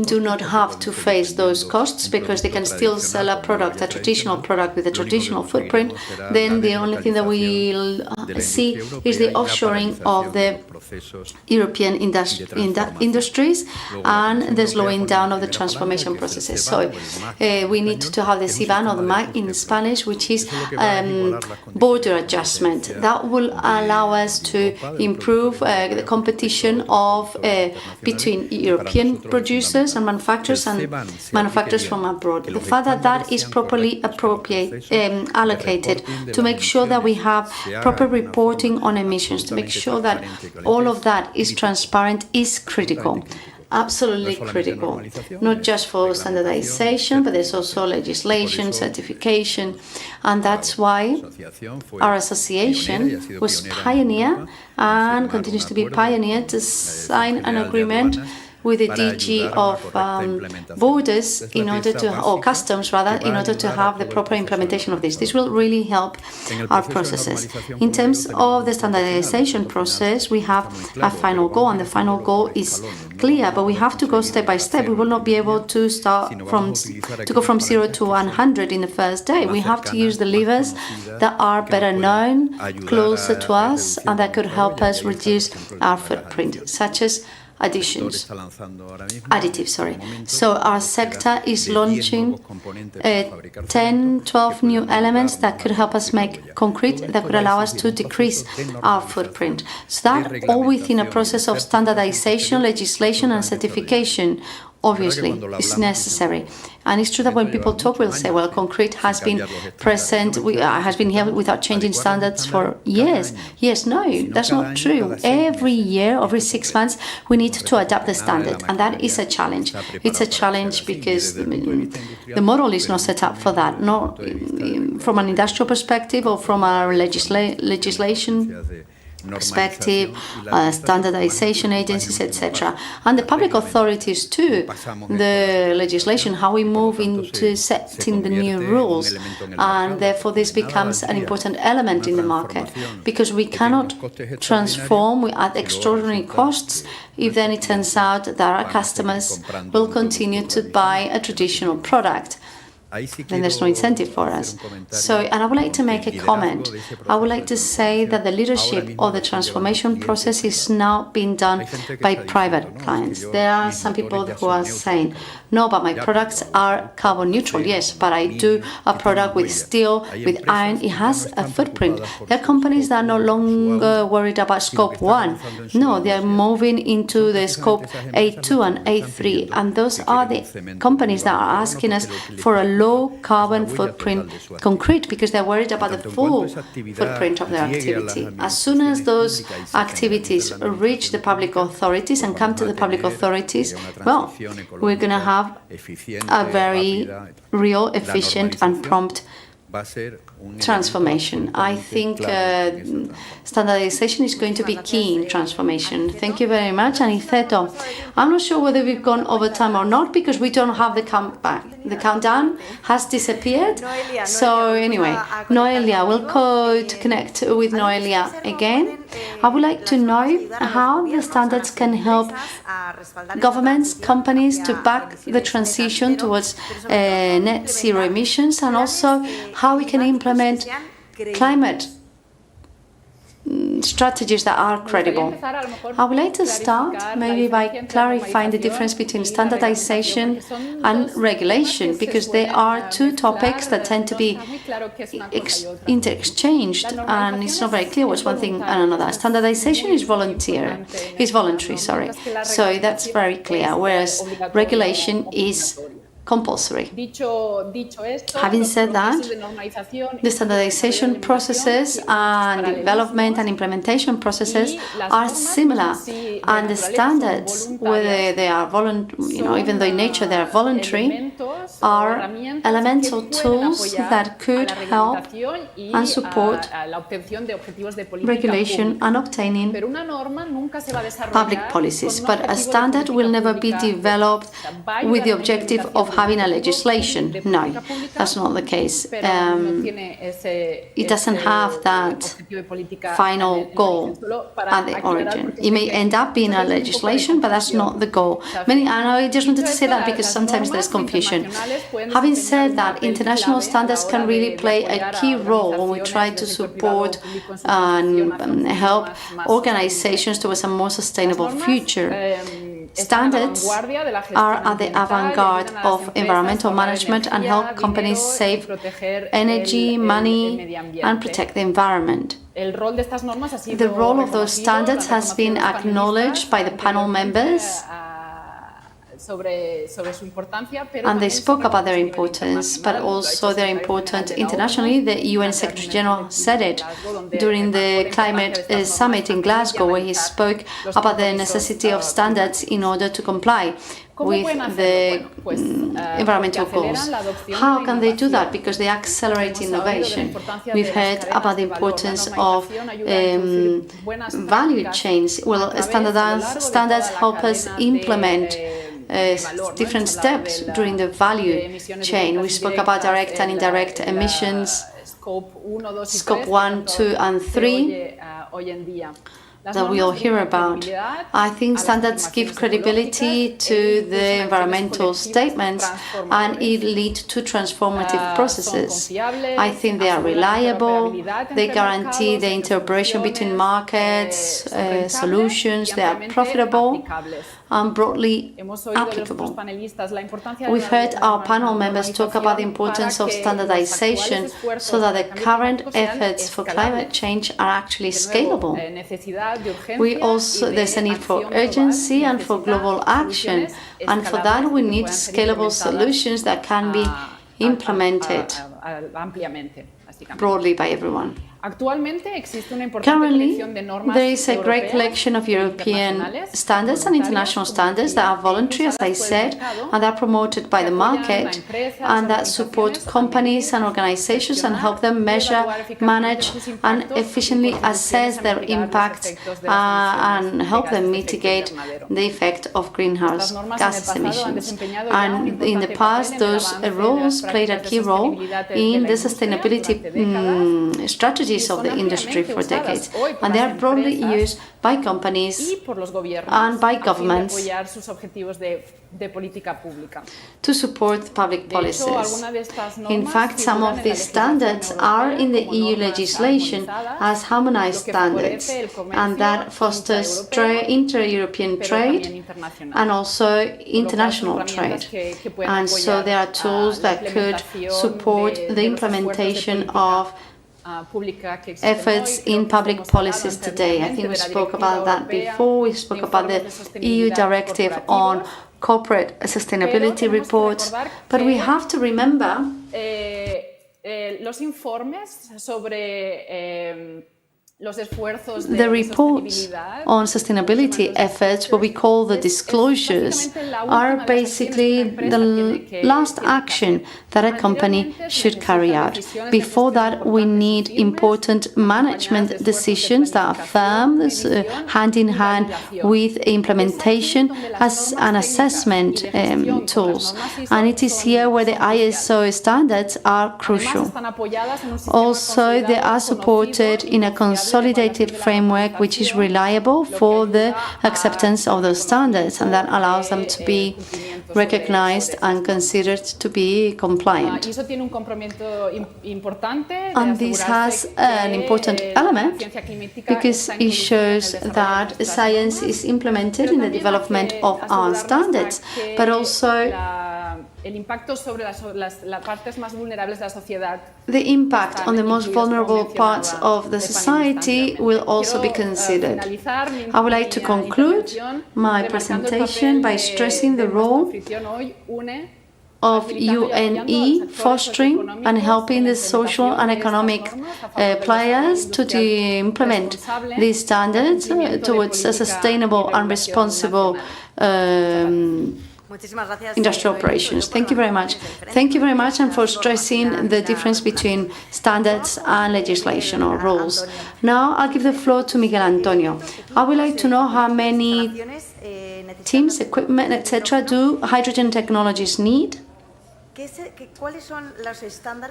do not have to face those costs because they can still sell a traditional product with a traditional footprint, then the only thing that we'll see is the offshoring of the European industries and the slowing down of the transformation processes. So we need to have the CBAN, or the MAG in Spanish, which is border adjustment. That will allow us to improve the competition of between European producers and manufacturers from abroad. The fact that that is properly allocated, to make sure that we have proper reporting on emissions, to make sure that all of that is transparent, is critical. Absolutely critical, not just for standardization, but there's also legislation, certification, and that's why our association was pioneer and continues to be pioneer to sign an agreement with the DG of Borders in order to, or Customs rather, in order to have the proper implementation of this. This will really help our processes. In terms of the standardization process, we have a final goal, and the final goal is clear, but we have to go step by step. We will not be able to go from 0 to 100 in the first day. We have to use the levers that are better known, closer to us, and that could help us reduce our footprint, such as additives. So our sector is launching 10, 12 new elements that could help us make concrete, that could allow us to decrease our footprint. So that all within a process of standardization, legislation and certification. Obviously, it's necessary. And it's true that when people talk, we'll say, well, concrete has been present, has been here without changing standards for years. Yes, no, that's not true. Every year, every 6 months, we need to adapt the standard. And that is a challenge. It's a challenge because the model is not set up for that, not from an industrial perspective or from our legislation perspective, standardization agencies, etc. And the public authorities too, the legislation, how we move into setting the new rules. And therefore this becomes an important element in the market, because we cannot transform at extraordinary costs if then it turns out that our customers will continue to buy a traditional product. Then there's no incentive for us. And I would like to make a comment. I would like to say that the leadership of the transformation process is now being done by private clients. There are some people who are saying, no, but my products are carbon neutral. Yes, but I do a product with steel, with iron. It has a footprint. There are companies that are no longer worried about scope 1. No, they are moving into the scope A2 and A3. And those are the companies that are asking us for a low carbon footprint concrete, because they're worried about the full footprint of their activity. As soon as those activities reach the public authorities and come to the public authorities, well, we're going to have a very real, efficient and prompt transformation. I think standardization is going to be key in transformation. Thank you very much. And Iceto, I'm not sure whether we've gone over time or not, because we don't have the countback. The countdown has disappeared. So anyway, Noelia, we'll go to connect with Noelia again. I would like to know how the standards can help governments, companies to back the transition towards net zero emissions, and also how we can implement climate strategies that are credible. I would like to start maybe by clarifying the difference between standardization and regulation, because they are two topics that tend to be interexchanged, and it's not very clear what's one thing and another. Standardization is voluntary, so that's very clear, whereas regulation is compulsory. Having said that, the standardization processes and development and implementation processes are similar, and the standards, whether they are even though in nature they are voluntary, are elemental tools that could help and support regulation and obtaining public policies. But a standard will never be developed with the objective of having a legislation. No, that's not the case. It doesn't have that final goal at the origin. It may end up being a legislation, but that's not the goal. I just wanted to say that because sometimes there's confusion. Having said that, international standards can really play a key role when we try to support and help organizations towards a more sustainable future. Standards are at the avant-garde of environmental management and help companies save energy, money, and protect the environment. The role of those standards has been acknowledged by the panel members, and they spoke about their importance, but also they're important internationally. The UN Secretary General said it during the climate summit in Glasgow, where he spoke about the necessity of standards in order to comply. with the environmental goals. How can they do that? Because they accelerate innovation. We've heard about the importance of value chains. Well, standards help us implement different steps during the value chain. We spoke about direct and indirect emissions, Scope 1, 2, and 3, that we all hear about. I think standards give credibility to the environmental statements and it leads to transformative processes. I think they are reliable, they guarantee the interoperation between markets, solutions, they are profitable and broadly applicable. We've heard our panel members talk about the importance of standardization so that the current efforts for climate change are actually scalable. There's a need for urgency and for global action, and for that we need scalable solutions that can be implemented broadly by everyone. Currently, there is a great collection of European standards and international standards that are voluntary, as I said, and are promoted by the market, and that support companies and organizations and help them measure, manage, and efficiently assess their impact and help them mitigate the effect of greenhouse gas emissions. And in the past, those rules played a key role in the sustainability strategies of the industry for decades, and they are broadly used by companies and by governments to support public policies. In fact, some of these standards are in the EU legislation as harmonized standards, and that fosters inter-European trade and also international trade. And so there are tools that could support the implementation of efforts in public policies today. I think we spoke about that before. We spoke about the EU directive on corporate sustainability reports, but we have to remember the reports on sustainability efforts, what we call the disclosures, are basically the last action that a company should carry out. Before that, we need important management decisions that are firm, hand in hand with implementation as an assessment tools. And it is here where the ISO standards are crucial. Also, they are supported in a consolidated framework which is reliable for the acceptance of those standards, and that allows them to be recognized and considered to be compliant. And this has an important element because it shows that science is implemented in the development of our standards, but also the impact on the most vulnerable parts of the society will also be considered. I would like to conclude my presentation by stressing the role of UNE fostering and helping the social and economic players to implement these standards towards a sustainable and responsible industrial operations. Thank you very much. Thank you very much, and for stressing the difference between standards and legislation or rules. Now I'll give the floor to Miguel Antonio. I would like to know how many teams, equipment, etc. do hydrogen technologies need?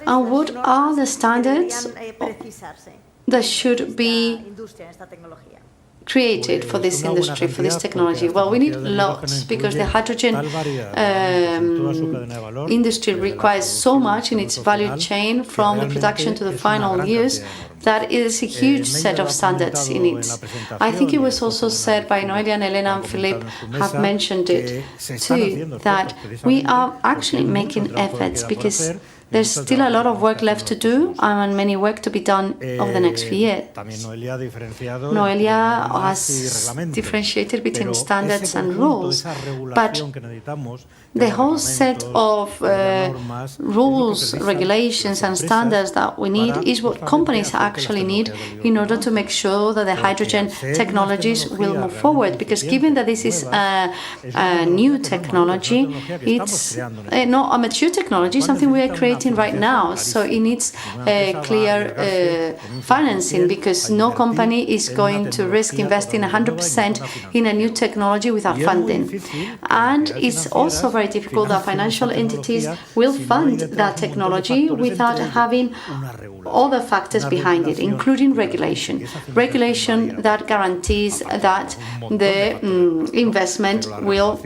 And what are the standards that should be created for this industry, for this technology? Well, we need lots because the hydrogen industry requires so much in its value chain from the production to the final use that it is a huge set of standards in it. I think it was also said by Noelia and Elena and Philippe have mentioned it too, that we are actually making efforts because There's still a lot of work left to do and many work to be done over the next few years. Noelia has differentiated between standards and rules, but the whole set of rules, regulations and standards that we need is what companies actually need in order to make sure that the hydrogen technologies will move forward. Because given that this is a new technology, it's not a mature technology, something we are creating right now. So it needs clear financing, because no company is going to risk investing 100% in a new technology without funding. And it's also very difficult that financial entities will fund that technology without having all the factors behind it, including regulation that guarantees that the investment will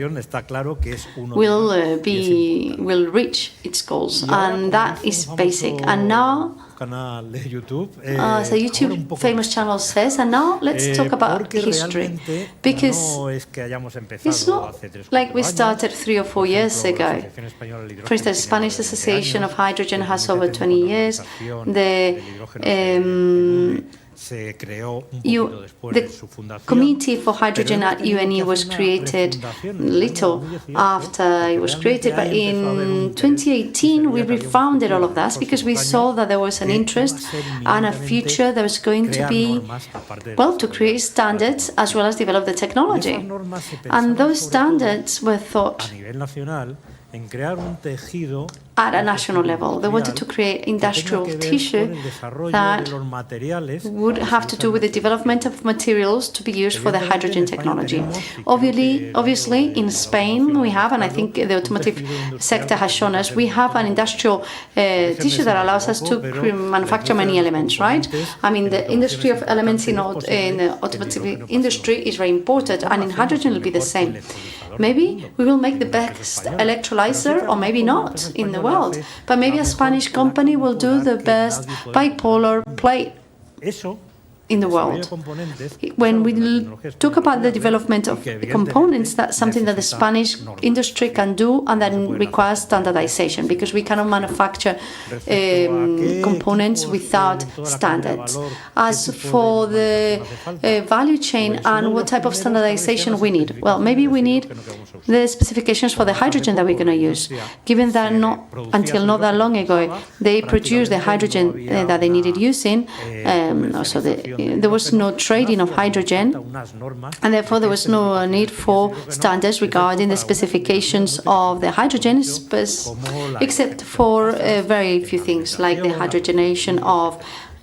reach its goals, and that is basic. And now the YouTube famous channel says, and now let's talk about history, because it's not like we started 3 or 4 years ago. For instance, Spanish Association of Hydrogen has over 20 years. The Committee for Hydrogen at UNE was created little after it was created, but in 2018 we refounded all of that because we saw that there was an interest and a future that was going to be, well, to create standards as well as develop the technology. And those standards were thought at a national level. They wanted to create industrial tissue that would have to do with the development of materials to be used for the hydrogen technology. Obviously, in Spain we have, and I think the automotive sector has shown us, we have an industrial tissue that allows us to manufacture many elements, right? I mean, the industry of elements in the automotive industry is very important, and in hydrogen it will be the same. Maybe we will make the best electrolyzer, or maybe not, in the world. But maybe a Spanish company will do the best bipolar plate in the world. When we talk about the development of components, that's something that the Spanish industry can do, and that requires standardization, because we cannot manufacture components without standards. As for the value chain and what type of standardization we need, well, maybe we need the specifications for the hydrogen that we're going to use, given that until not that long ago they produced the hydrogen that they needed using, so there was no trading of hydrogen, and therefore there was no need for standards regarding the specifications of the hydrogen, except for very few things like the hydrogenation of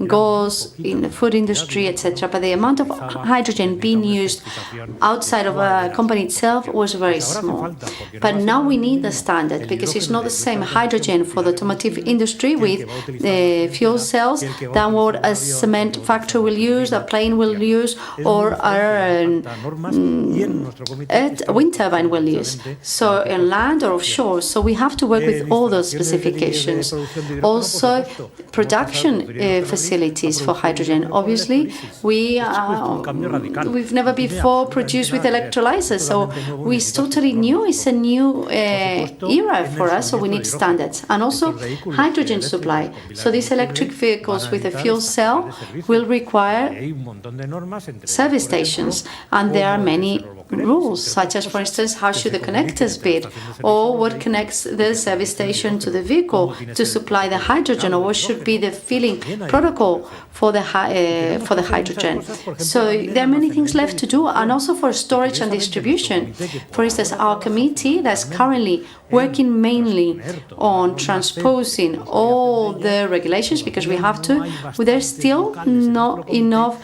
goals in the food industry, etc. But the amount of hydrogen being used outside of a company itself was very small. But now we need the standard, because it's not the same hydrogen for the automotive industry with fuel cells than what a cement factory will use, a plane will use, or a wind turbine will use. So on land or offshore. So we have to work with all those specifications. Also, production facilities for hydrogen. Obviously, we've never before produced with electrolyzers, so it's totally new. It's a new era for us, so we need standards. And also hydrogen supply. So these electric vehicles with a fuel cell will require service stations, and there are many rules, such as, for instance, how should the connectors be, or what connects the service station to the vehicle to supply the hydrogen, or what should be the filling protocol for the hydrogen. So there are many things left to do, and also for storage and distribution. For instance, our committee that's currently working mainly on transposing all the regulations, because we have to, there's still not enough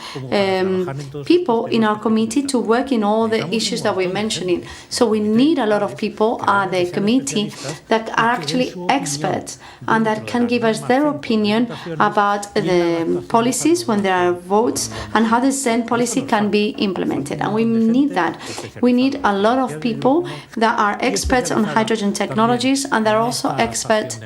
people in our committee to work in all the issues that we're mentioning. So we need a lot of people at the committee that are actually experts and that can give us their opinion about the policies when there are votes and how the Zen policy can be implemented. And we need that. We need a lot of people that are experts on hydrogen technologies and that are also experts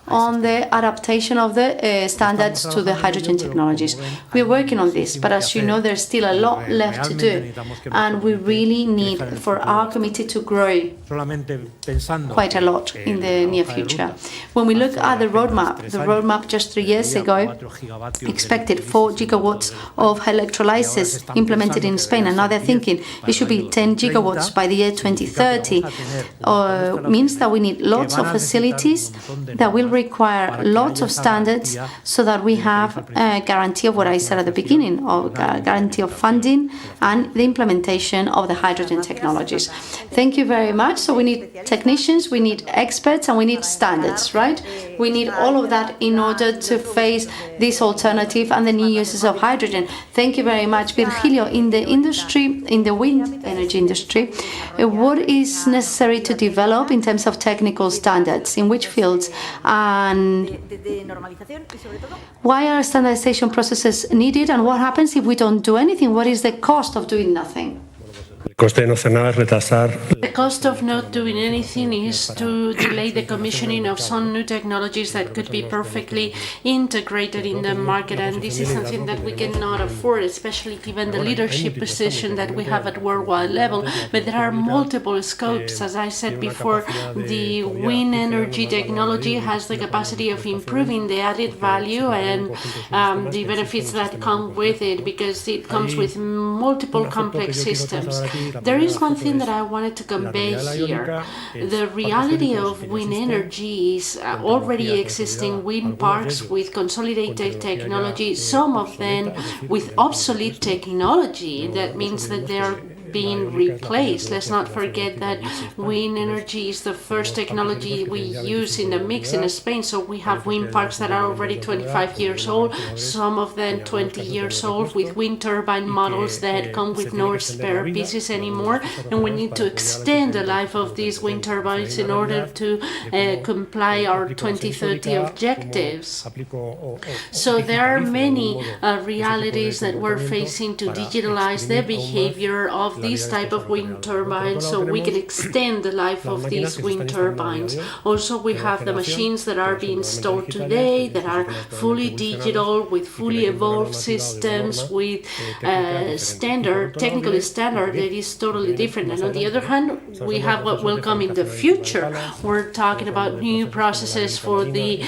on the adaptation of the standards to the hydrogen technologies. We're working on this, but as you know, there's still a lot left to do, and we really really need for our committee to grow quite a lot in the near future. When we look at the roadmap just 3 years ago expected 4 gigawatts of electrolysis implemented in Spain, and now they're thinking it should be 10 gigawatts by the year 2030. Means that we need lots of facilities that will require lots of standards so that we have a guarantee of what I said at the beginning, of guarantee of funding and the implementation of the hydrogen technologies. Thank you very much. So we need technicians, we need experts, and we need standards, right? We need all of that in order to face this alternative and the new uses of hydrogen. Thank you very much, Virgilio. In the industry, in the wind energy industry, what is necessary to develop in terms of technical standards? In which fields? And why are standardization processes needed? And what happens if we don't do anything? What is the cost of doing nothing? The cost of not doing anything is to delay the commissioning of some new technologies that could be perfectly integrated in the market, and this is something that we cannot afford, especially given the leadership position that we have at worldwide level. But there are multiple scopes. As I said before, the wind energy technology has the capacity of improving the added value and the benefits that come with it, because it comes with multiple complex systems. There is one thing that I wanted to convey here. The reality of wind energy is already existing wind parks with consolidated technology, some of them with obsolete technology. That means that they are being replaced. Let's not forget that wind energy is the first technology we use in the mix in Spain. So we have wind parks that are already 25 years old, some of them 20 years old, with wind turbine models that come with no spare pieces anymore. And we need to extend the life of these wind turbines in order to comply our 2030 objectives. So there are many realities that we're facing to digitalize the behavior of these type of wind turbines so we can extend the life of these wind turbines. Also, we have the machines that are being installed today that are fully digital, with fully evolved systems, with technical standard that is totally different. And on the other hand, we have what will come in the future. We're talking about new processes for the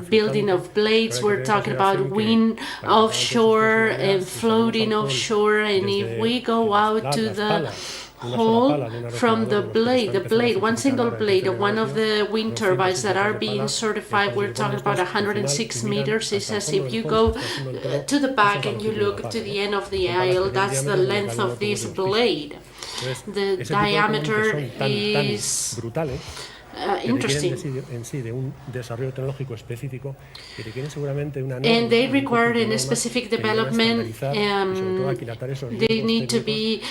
building of blades. We're talking about wind offshore and floating offshore. And if we go out to the hole from the blade, one single blade of one of the wind turbines that are being certified, we're talking about 106 meters. It's as if you go to the back and you look to the end of the aisle. That's the length of this blade. The diameter is interesting. And they require a specific development. They need to be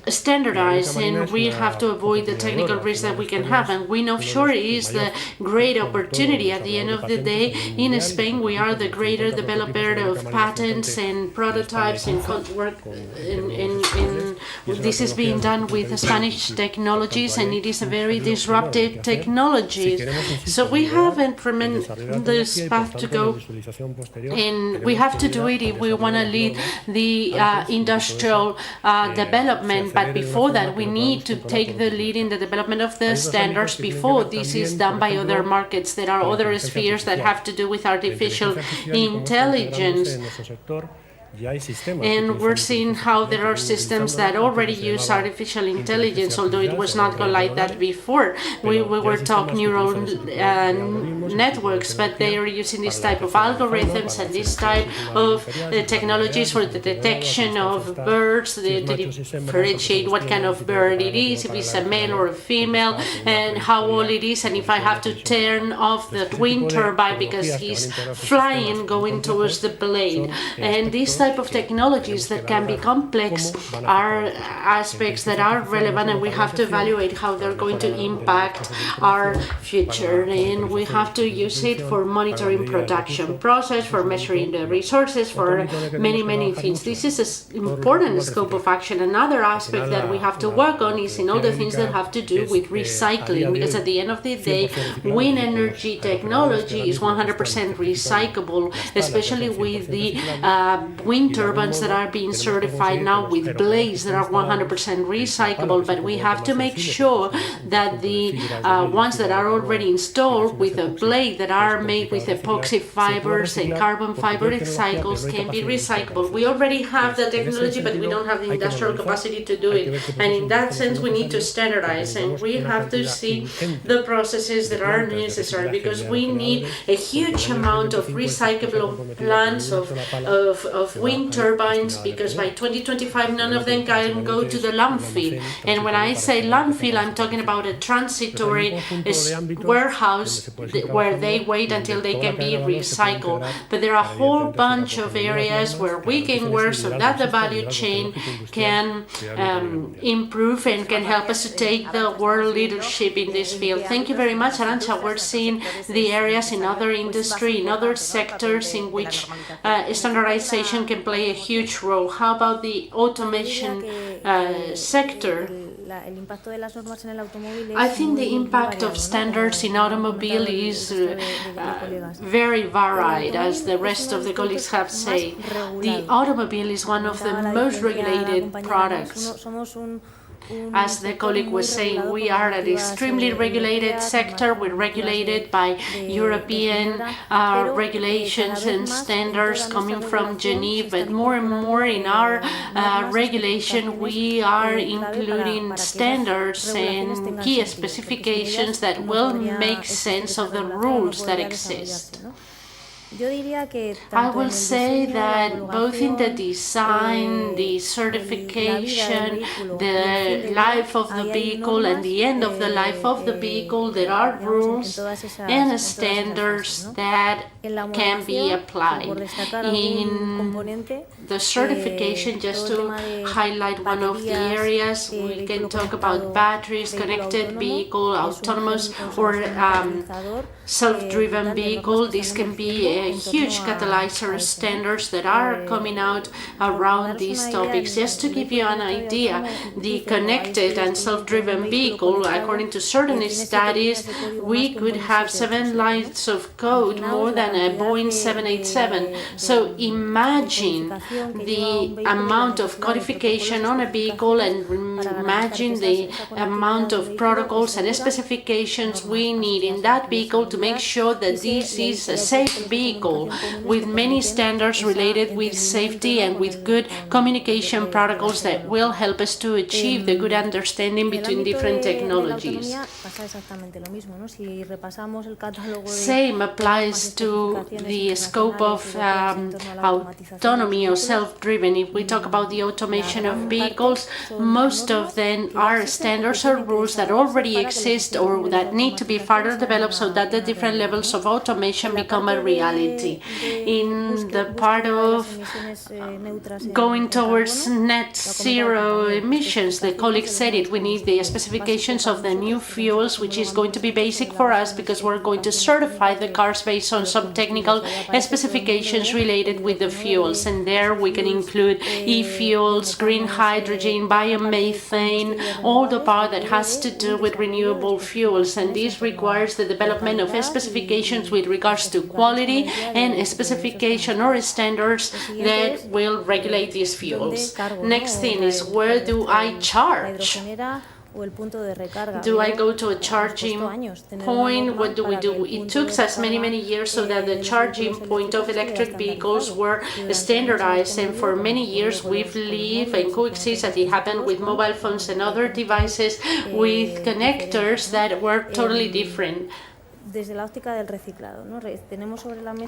standardized, and we have to avoid the technical risks that we can have. And wind offshore is the great opportunity. At the end of the day, in Spain, we are the greater developer of patents and prototypes and work. This is being done with Spanish technologies, and it is a very disruptive technologies. So we have a tremendous path to go, and we have to do it if we want to lead the industrial development. But before that, we need to take the lead in the development of the standards before this is done by other markets. There are other spheres that have to do with artificial intelligence. And we're seeing how there are systems that already use artificial intelligence, although it was not like that before. We were talking neural networks, but they are using this type of algorithms and this type of technologies for the detection of birds, to differentiate what kind of bird it is, if it's a male or a female, and how old it is, and if I have to turn off the wind turbine because he's flying going towards the blade. And this type of technologies that can be complex are aspects that are relevant, and we have to evaluate how they're going to impact our future. And we have to use it for monitoring production process, for measuring the resources, for many things. This is an important scope of action. Another aspect that we have to work on is in all the things that have to do with recycling, because at the end of the day, wind energy technology is 100% recyclable, especially with the wind wind turbines that are being certified now with blades that are 100% recyclable, but we have to make sure that the ones that are already installed with a blade that are made with epoxy fibers and carbon fiber cycles can be recyclable. We already have the technology, but we don't have the industrial capacity to do it. And in that sense, we need to standardize, and we have to see the processes that are necessary, because we need a huge amount of recyclable plants of wind turbines, because by 2025 none of them can go to the landfill. And when I say landfill, I'm talking about a transitory warehouse where they wait until they can be recycled. But there are a whole bunch of areas where we can work so that the value chain can improve and can help us to take the world leadership in this field. Thank you very much, Arantxa. We're seeing the areas in other industry, in other sectors in which standardization can play a huge role. How about the automation sector? I think the impact of standards in automobile is very varied, as the rest of the colleagues have said. The automobile is one of the most regulated products. As the colleague was saying, we are an extremely regulated sector. We're regulated by European regulations and standards coming from Geneva, but more and more in our regulation we are including standards and key specifications that will make sense of the rules that exist. I will say that both in the design, the certification, the life of the vehicle and the end of the life of the vehicle, there are rules and standards that can be applied. In the certification, just to highlight one of the areas, we can talk about batteries, connected vehicle, autonomous or self-driven vehicle. This can be a huge catalyzer standards that are coming out around these topics. Just to give you an idea, the connected and self-driven vehicle, according to certain studies, we could have 7 lines of code more than a Boeing 787. So imagine the amount of codification on a vehicle, and imagine the amount of protocols and specifications we need in that vehicle to make sure that this is a safe vehicle with many standards related with safety and with good communication protocols that will help us to achieve the good understanding between different technologies. Same applies to the scope of autonomy or self-driven. If we talk about the automation of vehicles, most of them are standards or rules that already exist or that need to be further developed so that the different levels of automation become a reality. In the part of going towards net zero emissions, the colleague said it, we need the specifications of the new fuels, which is going to be basic for us because we're going to certify the cars based on some technical specifications related with the fuels. And there we can include e-fuels, green hydrogen, biomethane, all the part that has to do with renewable fuels. And this requires the development of specifications with regards to quality and specification or standards that will regulate these fuels. Next thing is, where do I charge? Do I go to a charging point? What do we do? It took us many years so that the charging point of electric vehicles were standardized, and for many years we've lived and coexist, as it happened with mobile phones and other devices, with connectors that were totally different.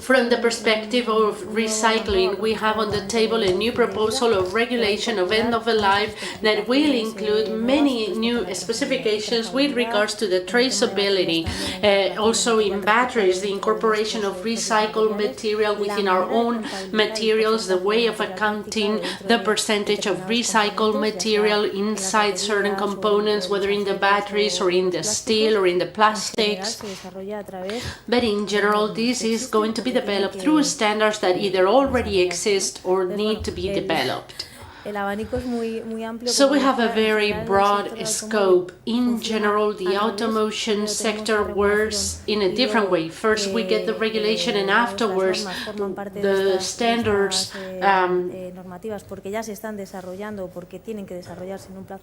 From the perspective of recycling, we have on the table a new proposal of regulation of end of the life that will include many new specifications with regards to the traceability. Also in batteries, the incorporation of recycled material within our own materials, the way of accounting the percentage of recycled material inside certain components, whether in the batteries or in the steel or in the plastics. But in general, this is going to be developed through standards that either already exist or need to be developed. So we have a very broad scope. In general, the automotive sector works in a different way. First, we get the regulation, and afterwards, the standards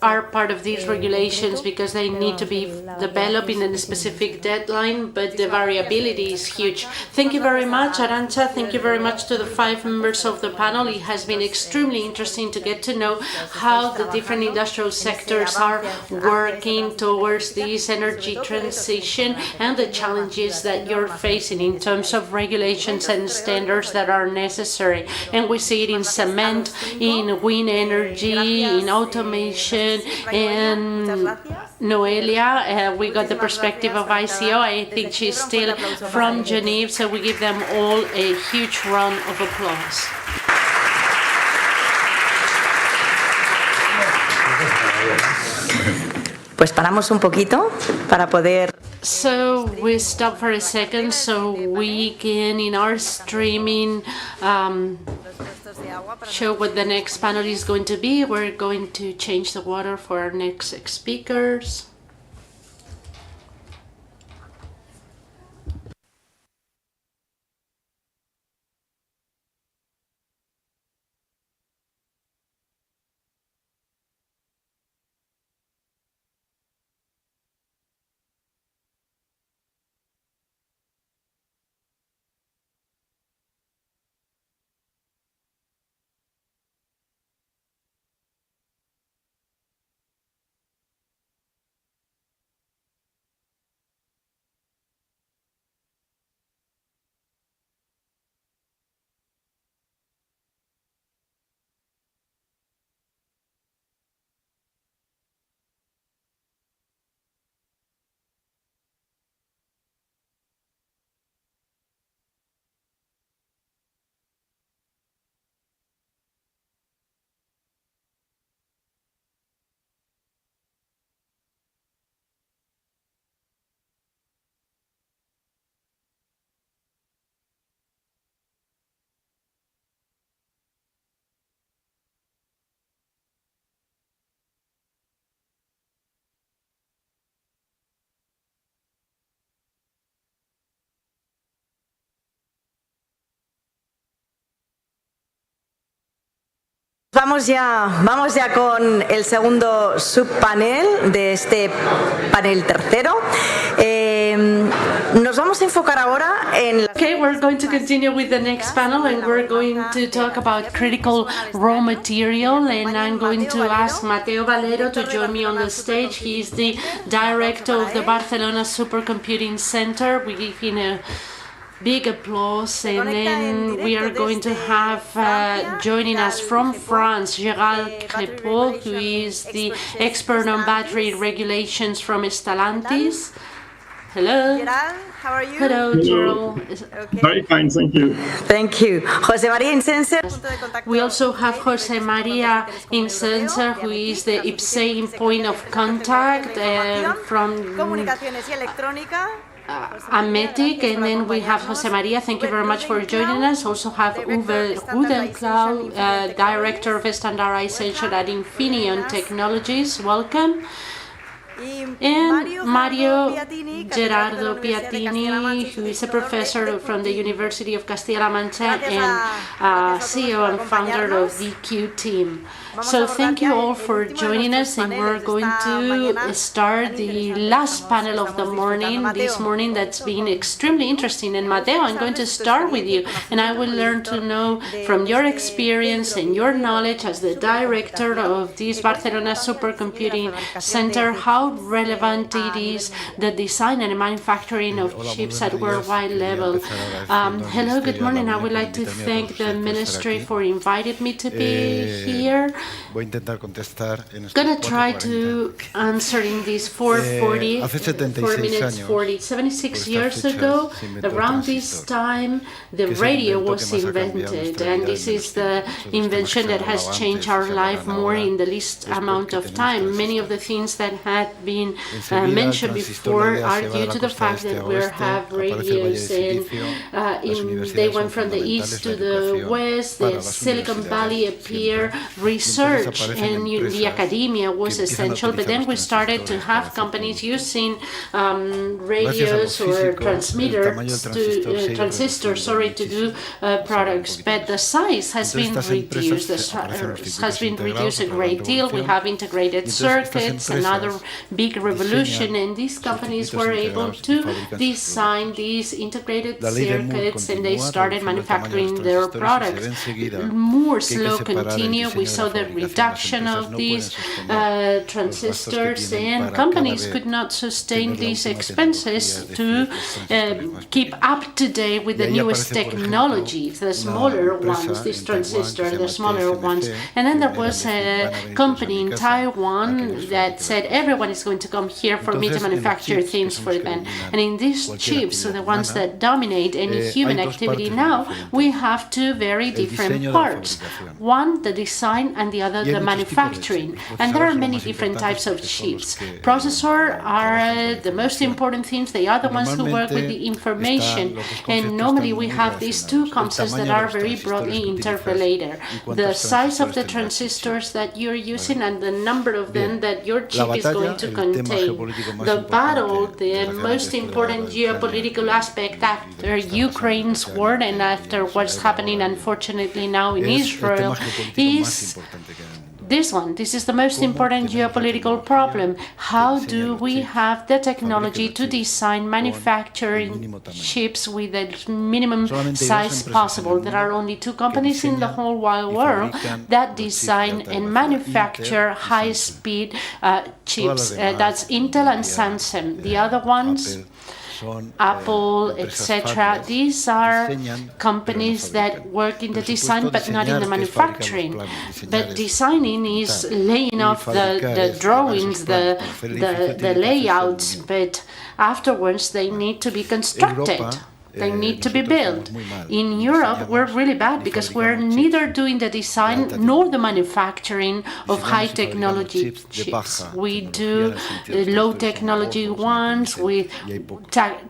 are part of these regulations because they need to be developed in a specific deadline, but the variability is huge. Thank you very much, Arantxa. Thank you very much to the 5 members of the panel. It has been extremely interesting to get to know how the different industrial sectors are working towards this energy transition and the challenges that you're facing in terms of regulations and standards that are necessary. And we see it in cement, in wind energy, in automation, and Noelia, we got the perspective of ICO. I think she's still from Geneva, so we give them all a huge round of applause. Pues paramos un poquito para poder. So we stop for a second so we can, in our streaming, show what the next panel is going to be. We're going to change the water for our next speakers. Vamos ya con el segundo subpanel de este panel tercero. Nos vamos a enfocar ahora en... Okay, we're going to continue with the next panel and we're going to talk about critical raw material, and I'm going to ask Mateo Valero to join me on the stage. He is the director of the Barcelona Supercomputing Center. We give him a big applause, and then we are going to have joining us from France, Gérald Crépeau, who is the expert on battery regulations from Stellantis. Hello. Gerald, how are you? Hello, Gerald. Okay. Very fine, thank you. Thank you. José María Insenser. We also have José María Insenser, who is the IPSEI point of contact from Ametic, and then we have José María. Thank you very much for joining us. Also have Uwe Rudenklau, Director of Standardization at Infineon Technologies. Welcome. And Mario Gerardo Piatini, who is a professor from the University of Castilla-La Mancha and CEO and founder of the Q team. So thank you all for joining us, and we're going to start the last panel of the morning, this morning, that's been extremely interesting. And Mateo, I'm going to start with you, and I will learn to know from your experience and your knowledge as the director of this Barcelona Supercomputing Center, how relevant it is the design and manufacturing of chips at worldwide level. Hello, good morning. I would like to thank the Ministry for inviting me to be here. Voy a intentar contestar en Gonna try to answer in these 4 minutes 40. 76 years ago, around this time, the radio was invented, and this is the invention that has changed our life more in the least amount of time. Many of the things that had been mentioned before are due to the fact that we have radios, and they went from the east to the west. The Silicon Valley appeared, research research in the academia was essential, but then we started to have companies using radios or transistors to do products, but the size has been reduced. The size has been reduced a great deal. We have integrated circuits, another big revolution, and these companies were able to design these integrated circuits, and they started manufacturing their products. More slow continue. We saw the reduction of these transistors, and companies could not sustain these expenses to keep up to date with the newest technologies, the smaller ones, these transistors, the smaller ones. And then there was a company in Taiwan that said everyone is going to come here for me to manufacture things for them. And in these chips, so the ones that dominate any human activity now, we have two very different parts. One, the design, and the other, the manufacturing. And there are many different types of chips. Processors are the most important things. They are the ones who work with the information. And normally we have these two concepts that are very broadly interrelated. The size of the transistors that you're using and the number of them that your chip is going to contain. The battle, the most important geopolitical aspect after Ukraine's war and after what's happening, unfortunately, now in Israel, is this one. This is the most important geopolitical problem. How do we have the technology to design manufacturing chips with the minimum size possible? There are only two companies in the whole wide world that design and manufacture high-speed chips. That's Intel and Samsung. The other ones, Apple, etc. These are companies that work in the design but not in the manufacturing. But designing is laying off the drawings, the layouts, but afterwards they need to be constructed. They need to be built. In Europe, we're really bad because we're neither doing the design nor the manufacturing of high technology chips. We do low technology ones with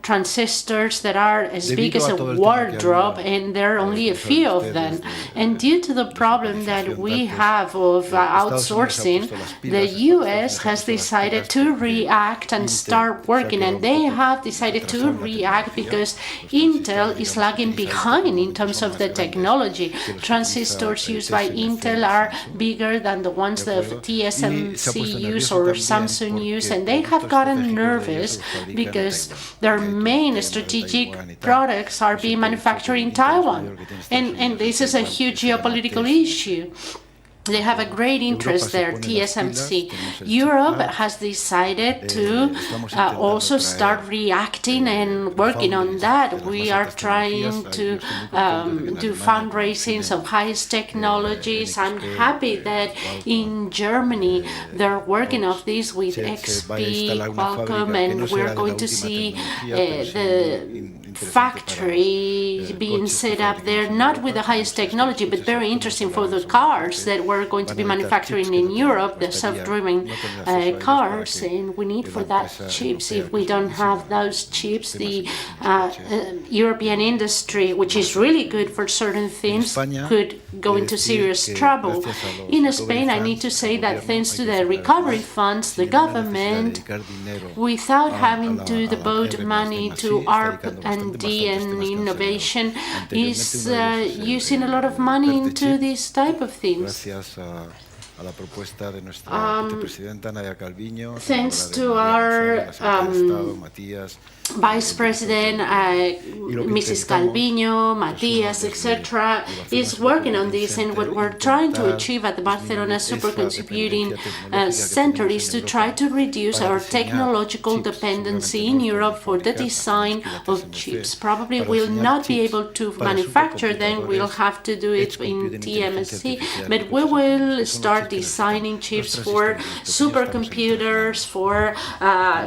transistors that are as big as a wardrobe, and there are only a few of them. And due to the problem that we have of outsourcing, the US has decided to react and start working, and they have decided to react because Intel is lagging behind in terms of the technology. Transistors used by Intel are bigger than the ones that TSMC use or Samsung use, and they have gotten nervous because their main strategic products are being manufactured in Taiwan. And this is a huge geopolitical issue. They have a great interest there, TSMC. Europe has decided to also start reacting and working on that. We are trying to do fundraisings of highest technologies. I'm happy that in Germany they're working on this with XP, Qualcomm, and we're going to see the factory being set up there, not with the highest technology, but very interesting for the cars that we're going to be manufacturing in Europe, the self-driving cars, and we need for that chips. If we don't have those chips, the European industry, which is really good for certain things, could go into serious trouble. In Spain, I need to say that thanks to the recovery funds, the government, without having to devote money to ARP and D and innovation, is using a lot of money into these type of things. Thanks to our Vice President, Mrs. Calviño, Matias, etc., is working on this, and what we're trying to achieve at the Barcelona Supercomputing Center is to try to reduce our technological dependency in Europe for the design of chips. Probably we'll not be able to manufacture them, we'll have to do it in TSMC, but we will start designing chips for supercomputers, for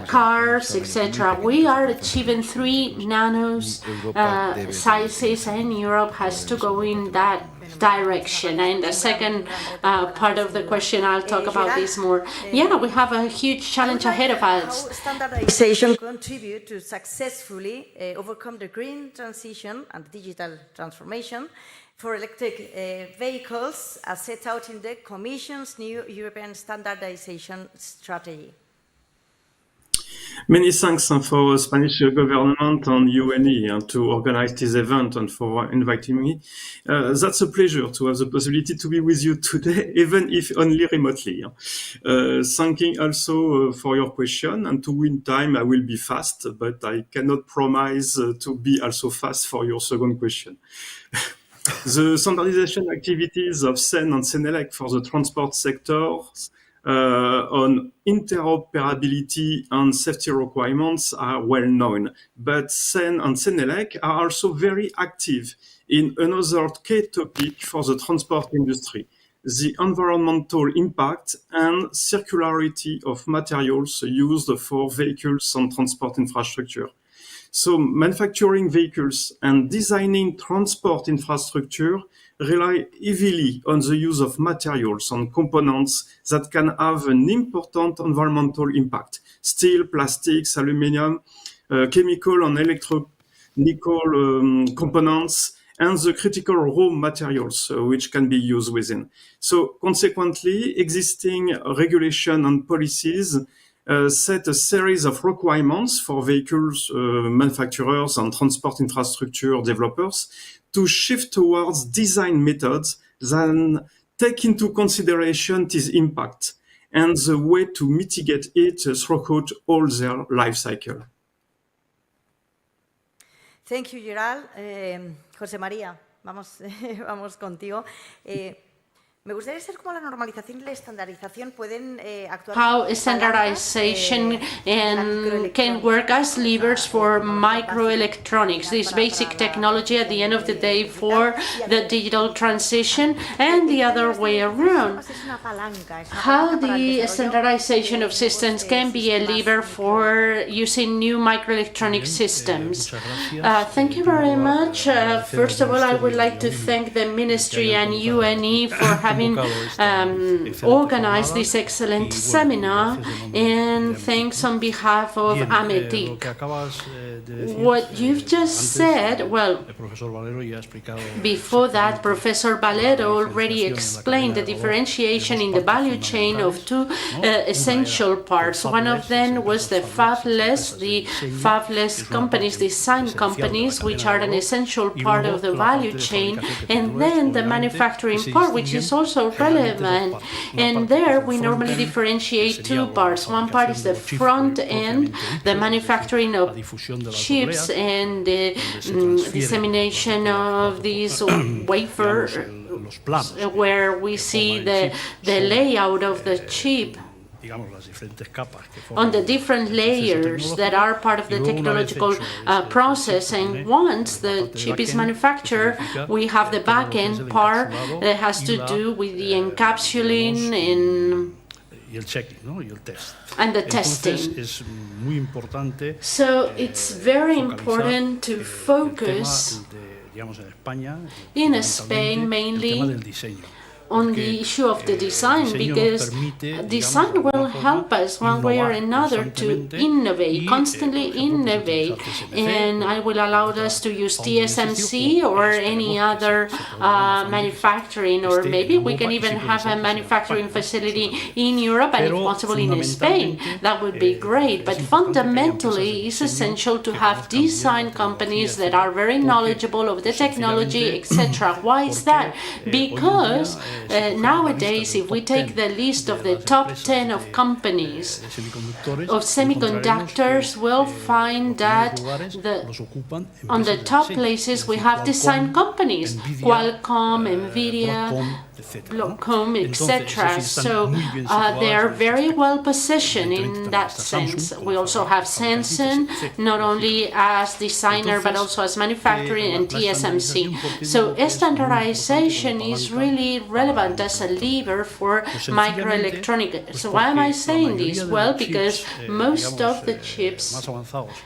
cars, etc. We are achieving 3 nanos sizes, and Europe has to go in that direction. And the second part of the question, I'll talk about this more. Yeah, we have a huge challenge ahead of us. How standardization contribute to successfully overcome the green transition and digital transformation for electric vehicles as set out in the Commission's new European standardization strategy? Many thanks for Spanish government and UNE to organize this event and for inviting me. That's a pleasure to have the possibility to be with you today, even if only remotely. Thanking also for your question, and to win time I will be fast, but I cannot promise to be also fast for your second question. The standardization activities of CEN and CENELEC for the transport sectors on interoperability and safety requirements are well known, but CEN and CENELEC are also very active in another key topic for the transport industry, the environmental impact and circularity of materials used for vehicles and transport infrastructure. So manufacturing vehicles and designing transport infrastructure rely heavily on the use of materials and components that can have an important environmental impact. Steel, plastics, aluminum, chemical and electronic components, and the critical raw materials which can be used within. So consequently, existing regulation and policies set a series of requirements for vehicles manufacturers and transport infrastructure developers to shift towards design methods that take into consideration this impact and the way to mitigate it throughout all their life cycle. Thank you, Gerald. José María, vamos contigo. Me gustaría saber cómo la normalización y la estandarización pueden actuar. How standardization can work as levers for microelectronics, this basic technology at the end of the day for the digital transition, and the other way around. How the standardization of systems can be a lever for using new microelectronic systems. Thank you very much. First of all, I would like to thank the Ministry and UNE for having organized this excellent seminar, and thanks on behalf of AMETIC. What you've just said, well, before that, Professor Valero already explained the differentiation in the value chain of two essential parts. One of them was the fabless companies, design companies, which are an essential part of the value chain, and then the manufacturing part, which is also relevant. And there we normally differentiate two parts. One part is the front end, the manufacturing of chips and the dissemination of these wafers, where we see the layout of the chip on the different layers that are part of the technological process. And once the chip is manufactured, we have the back-end part that has to do with the encapsulating and the testing. So it's very important to focus in Spain mainly on the issue of the design, because design will help us one way or another to innovate, constantly innovate, and I will allow us to use TSMC or any other manufacturing, or maybe we can even have a manufacturing facility in Europe and if possible in Spain. That would be great, but fundamentally it's essential to have design companies that are very knowledgeable of the technology, etc. Why is that? Because nowadays, if we take the list of the top 10 of companies of semiconductors, we'll find that on the top places we have design companies, Qualcomm, NVIDIA, Glaucom, etc. So they are very well positioned in that sense. We also have Samsung, not only as designer but also as manufacturing, and TSMC. So standardization is really relevant as a lever for microelectronics. So why am I saying this? Well, because most of the chips,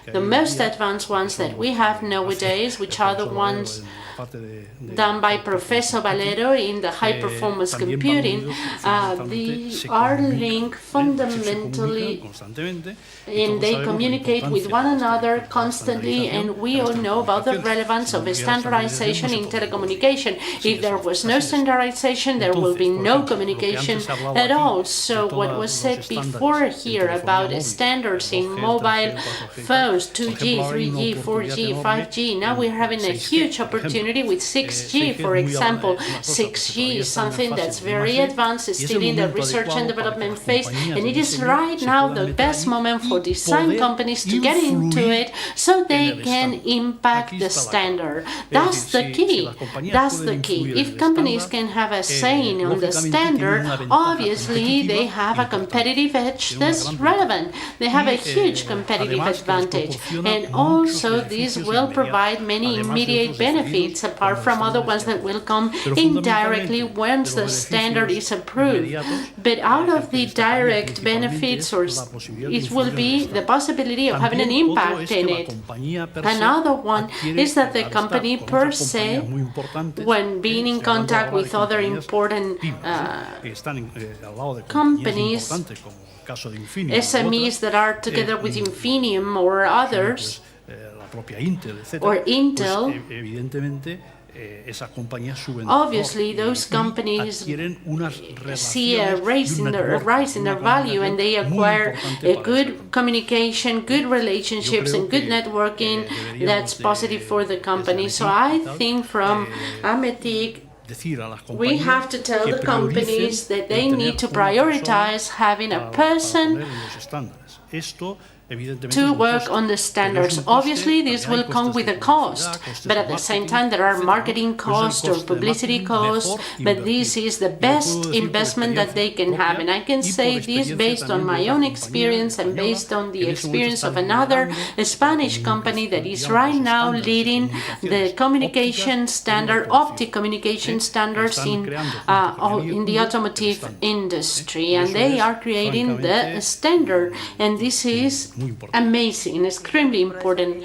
the most advanced ones that we have nowadays, which are the ones done by Professor Valero in the high-performance computing, they are linked fundamentally, and they communicate with one another constantly, and we all know about the relevance of standardization in telecommunication. If there was no standardization, there will be no communication at all. So what was said before here about standards in mobile phones, 2G, 3G, 4G, 5G, now we're having a huge opportunity with 6G, for example. 6G is something that's very advanced, still in the research and development phase, and it is right now the best moment for design companies to get into it so they can impact the standard. That's the key. That's the key. If companies can have a say on the standard, obviously they have a competitive edge that's relevant. They have a huge competitive advantage. And also this will provide many immediate benefits apart from other ones that will come indirectly once the standard is approved. But out of the direct benefits, it will be the possibility of having an impact in it. Another one is that the company per se, when being in contact with other important companies, SMEs that are together with Infineon or others, or Intel, obviously those companies see a rise in their value, and they acquire a good communication, good relationships, and good networking that's positive for the company. So I think from Ametic, we have to tell the companies that they need to prioritize having a person to work on the standards. Obviously, this will come with a cost, but at the same time, there are marketing costs or publicity costs, but this is the best investment that they can have. And I can say this based on my own experience and based on the experience of another Spanish company that is right now leading the communication standard, optic communication standards in the automotive industry. And they are creating the standard, and this is amazing, extremely important.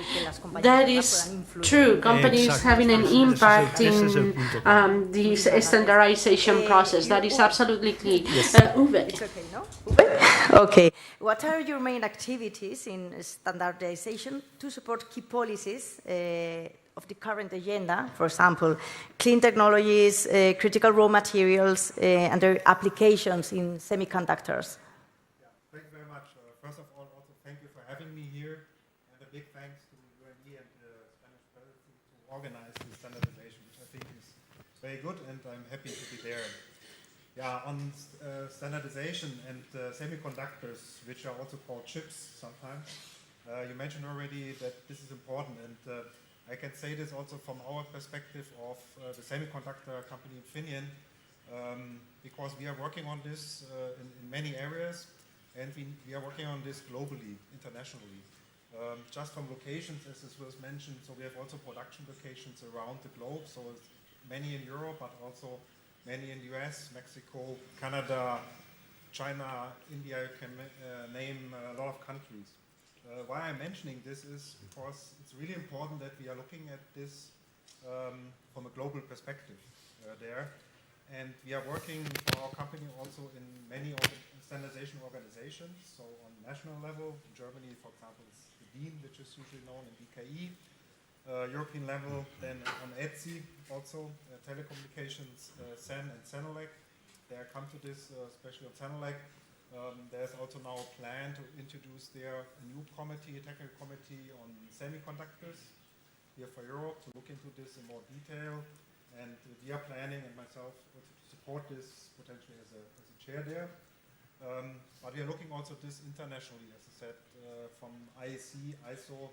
That is true. Companies having an impact in this standardization process. That is absolutely key. Uwe. Okay. What are your main activities in standardization to support key policies of the current agenda? For example, clean technologies, critical raw materials, and their applications in semiconductors. Organize the standardization, which I think is very good, and I'm happy to be there. Yeah, on standardization and semiconductors, which are also called chips sometimes, you mentioned already that this is important, and I can say this also from our perspective of the semiconductor company Infineon, because we are working on this in many areas, and we are working on this globally, internationally. Just from locations, as this was mentioned, so we have also production locations around the globe, so many in Europe, but also many in the US, Mexico, Canada, China, India, you can name a lot of countries. Why I'm mentioning this is because it's really important that we are looking at this from a global perspective there. And we are working for our company also in many standardization organizations, so on national level, in Germany, for example, it's the DIN, which is usually known in BKE, European level, then on ETSI, also telecommunications, CEN and CENELEC. They come to this, especially on CENELEC. There's also now a plan to introduce there a new committee, a technical committee on semiconductors here for Europe to look into this in more detail. And we are planning, and myself, to support this potentially as a chair there. But we are looking also at this internationally, as I said, from IEC, ISO.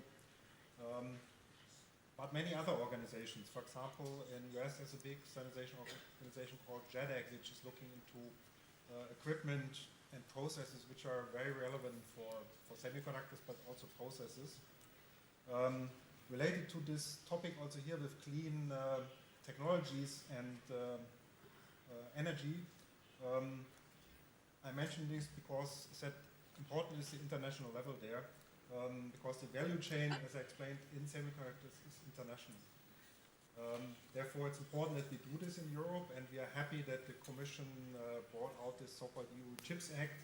but many other organizations. For example, in the US there's a big standardization organization called JEDEC, which is looking into equipment and processes which are very relevant for semiconductors, but also processes. Related to this topic also here with clean technologies and energy, I mentioned this because that important is the international level there, because the value chain, as I explained, in semiconductors is international. Therefore, it's important that we do this in Europe, and we are happy that the Commission brought out this so-called EU Chips Act,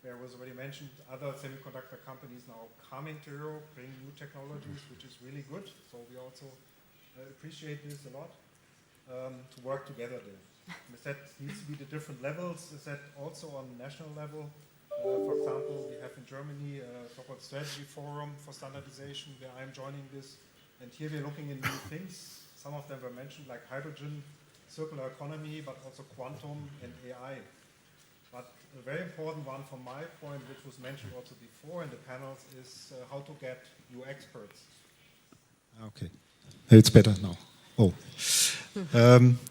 where was already mentioned other semiconductor companies now coming to Europe, bring new technologies, which is really good. So we also appreciate this a lot, to work together there. And that needs to be the different levels. Is that also on national level? For example, we have in Germany a so-called strategy forum for standardization, where I'm joining this. And here we're looking at new things. Some of them were mentioned, like hydrogen, circular economy, but also quantum and AI. But a very important one from my point, which was mentioned also before in the panels, is how to get new experts. Okay, it's better now. Oh,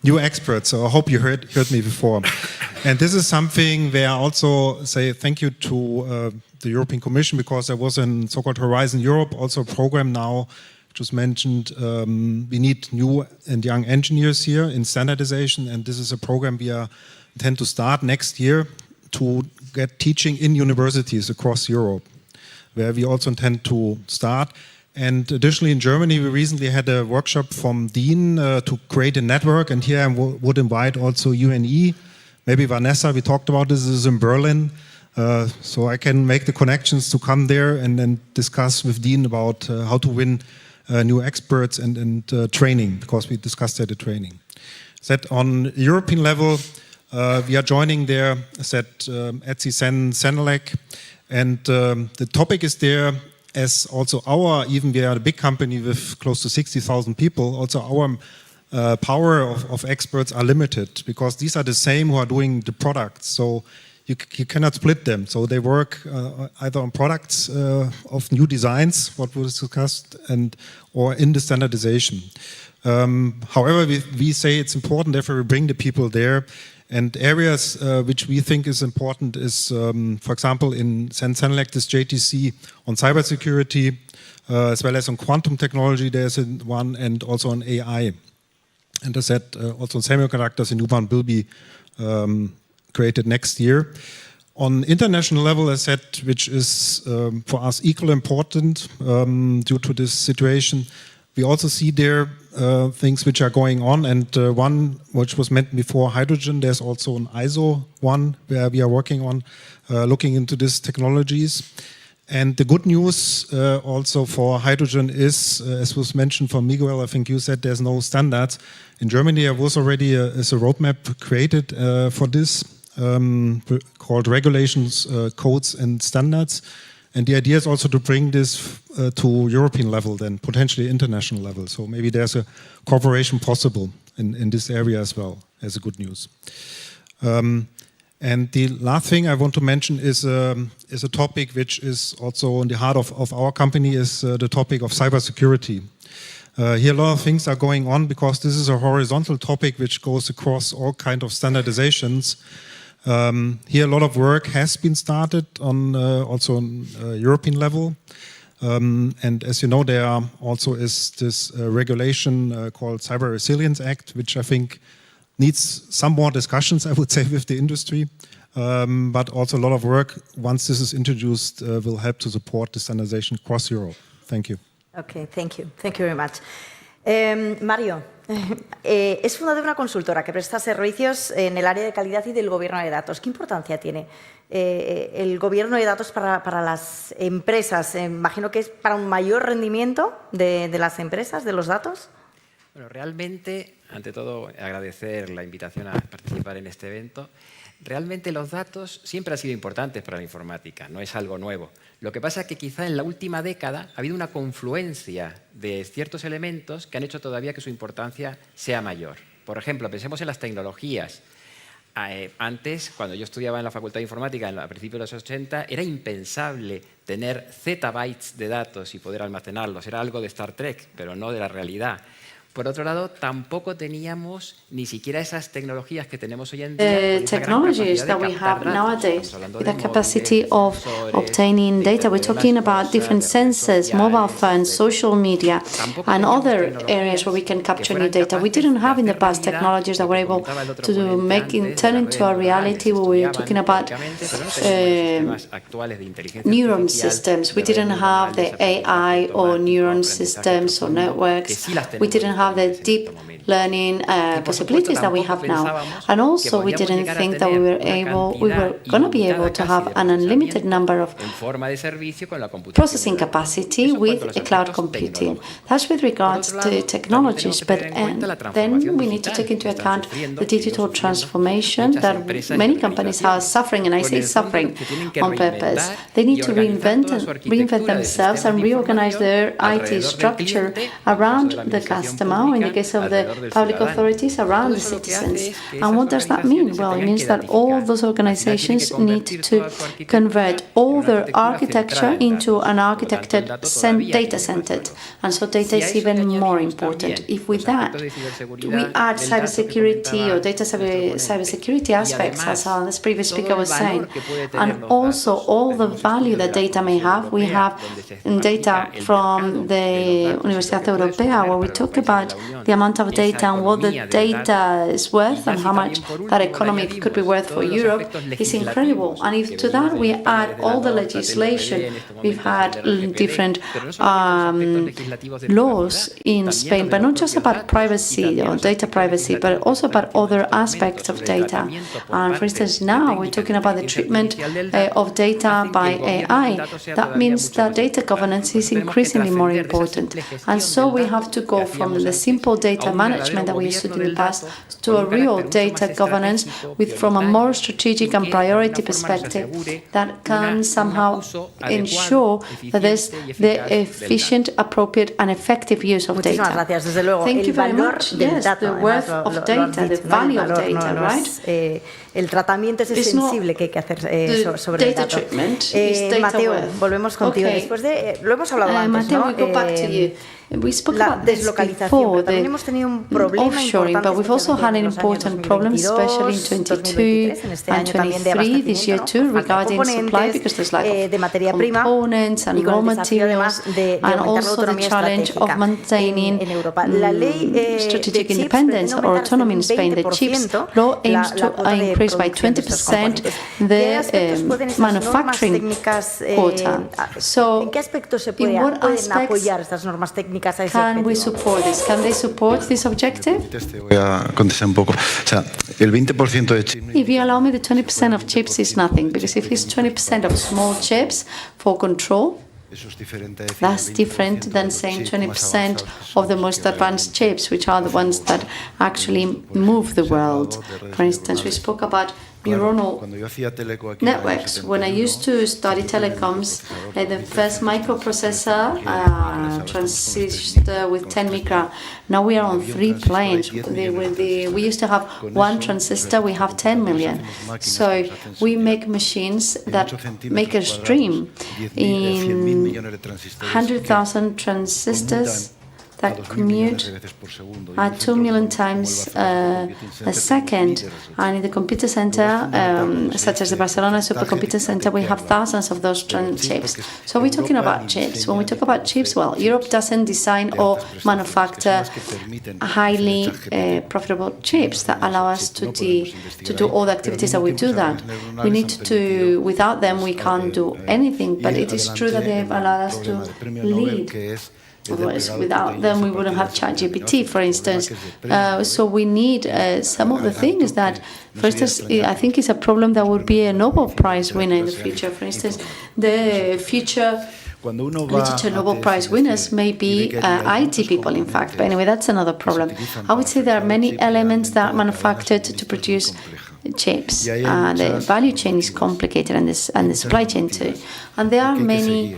new experts. So I hope you heard me before. And this is something where I also say thank you to the European Commission, because there was a so-called Horizon Europe, also a program now, which was mentioned. We need new and young engineers here in standardization, and this is a program we intend to start next year to get teaching in universities across Europe, where we also intend to start. And additionally, in Germany, we recently had a workshop from Dean to create a network, and here I would invite also UNE, maybe Vanessa, we talked about this is in Berlin, so I can make the connections to come there and then discuss with Dean about how to win new experts and training, because we discussed that at training. That on European level, we are joining there, ETSI Senelec, and the topic is there as also even we are a big company with close to 60,000 people, also our power of experts are limited, because these are the same who are doing the products, so you cannot split them. So they work either on products of new designs, what was discussed, or in the standardization. However, we say it's important, therefore we bring the people there. And areas which we think is important is, for example, in Senelec, this JTC on cybersecurity, as well as on quantum technology, there's one, and also on AI. And as I said, also on semiconductors, a new one will be created next year. On international level, as I said, which is for us equally important due to this situation, we also see there things which are going on, and one which was mentioned before, hydrogen, there's also an ISO one where we are working on looking into these technologies. And the good news also for hydrogen is, as was mentioned from Miguel, I think you said there's no standards. In Germany there was already a roadmap created for this called Regulations, Codes and Standards. And the idea is also to bring this to European level, then potentially international level. So maybe there's a cooperation possible in this area as well, as a good news. And the last thing I want to mention is a topic which is also in the heart of our company, is the topic of cybersecurity. Here a lot of things are going on, because this is a horizontal topic which goes across all kinds of standardizations. Here a lot of work has been started on also on European level, and as you know, there also is this regulation called Cyber Resilience Act, which I think needs some more discussions, I would say, with the industry, but also a lot of work once this is introduced will help to support the standardization across Europe. Thank you. Okay, thank you very much. Mario, es fundador de una consultora que presta servicios en el área de calidad y del gobierno de datos. ¿Qué importancia tiene el gobierno de datos para las empresas? Imagino que es para un mayor rendimiento de las empresas, de los datos. Bueno, realmente, ante todo, agradecer la invitación a participar en este evento. Realmente los datos siempre han sido importantes para la informática, no es algo nuevo. Lo que pasa es que quizá en la última década ha habido una confluencia de ciertos elementos que han hecho todavía que su importancia sea mayor. Por ejemplo, pensemos en las tecnologías. Antes, cuando yo estudiaba en la Facultad de Informática a principios de los 80, era impensable tener zettabytes de datos y poder almacenarlos. Era algo de Star Trek, pero no de la realidad. Por otro lado, tampoco teníamos ni siquiera esas tecnologías que tenemos hoy en día. The technologies that we have nowadays, with the capacity of obtaining data. We're talking about different sensors, mobile phones, social media, and other areas where we can capture new data. We didn't have in the past technologies that were able to turn into a reality where we were talking about neuron systems. We didn't have the AI or neuron systems or networks. We didn't have the deep learning possibilities that we have now. And also we didn't think that we were going to be able to have an unlimited number of processing capacity with cloud computing. That's with regards to technologies, but then we need to take into account the digital transformation that many companies are suffering, and I say suffering on purpose. They need to reinvent themselves and reorganize their IT structure around the customer, in the case of the public authorities, around the citizens. And what does that mean? Well, it means that all those organizations need to convert all their architecture into an architected data-centered. And so data is even more important. If with that we add cybersecurity or data cybersecurity aspects, as the previous speaker was saying, and also all the value that data may have, we have data from the Universidad Europea, where we talk about the amount of data and what the data is worth and how much that economy could be worth for Europe is incredible. And if to that we add all the legislation, we've had different laws in Spain, but not just about privacy or data privacy, but also about other aspects of data. And for instance, now we're talking about the treatment of data by AI. That means that data governance is increasingly more important. And so we have to go from the simple data management that we used to do in the past to a real data governance from a more strategic and priority perspective that can somehow ensure that there's the efficient, appropriate and effective use of data. Thank you very much. Yes, the worth of data, the value of data, right? El tratamiento es sensible que hay que hacer sobre el dato. Mateo, volvemos contigo. Después de, lo hemos hablado antes, Mateo, we go back to you. We spoke about this before, the offshoring, but we've also had an important problem, especially in 2022 and 2023, this year too, regarding supply, because there's lack of components and raw materials, and also the challenge of maintaining strategic independence or autonomy in Spain. The CHIPS law aims to increase by 20% the manufacturing quota. So, in what aspects can we support this? Can they support this objective? If you allow me, the 20% of chips is nothing, because if it's 20% of small chips for control, that's different than saying 20% of the most advanced chips, which are the ones that actually move the world. For instance, we spoke about neuronal networks. When I used to study telecoms, the first microprocessor transistor with 10 micra. Now we are on 3 planes. We used to have 1 transistor, we have 10 million. So we make machines that make a stream in 100,000 transistors that commute at 2 million times a second. And in the computer center, such as the Barcelona Supercomputer Center, we have thousands of those chips. So we're talking about chips. When we talk about chips, well, Europe doesn't design or manufacture highly profitable chips that allow us to do all the activities that we do that. We need to, without them, we can't do anything. But it is true that they have allowed us to lead. Otherwise, without them, we wouldn't have ChatGPT, for instance. So we need some of the things that, for instance, I think is a problem that would be a Nobel Prize winner in the future. For instance, the future literature Nobel Prize winners may be IT people, in fact. But anyway, that's another problem. I would say there are many elements that are manufactured to produce chips. The value chain is complicated, and the supply chain too. And there are many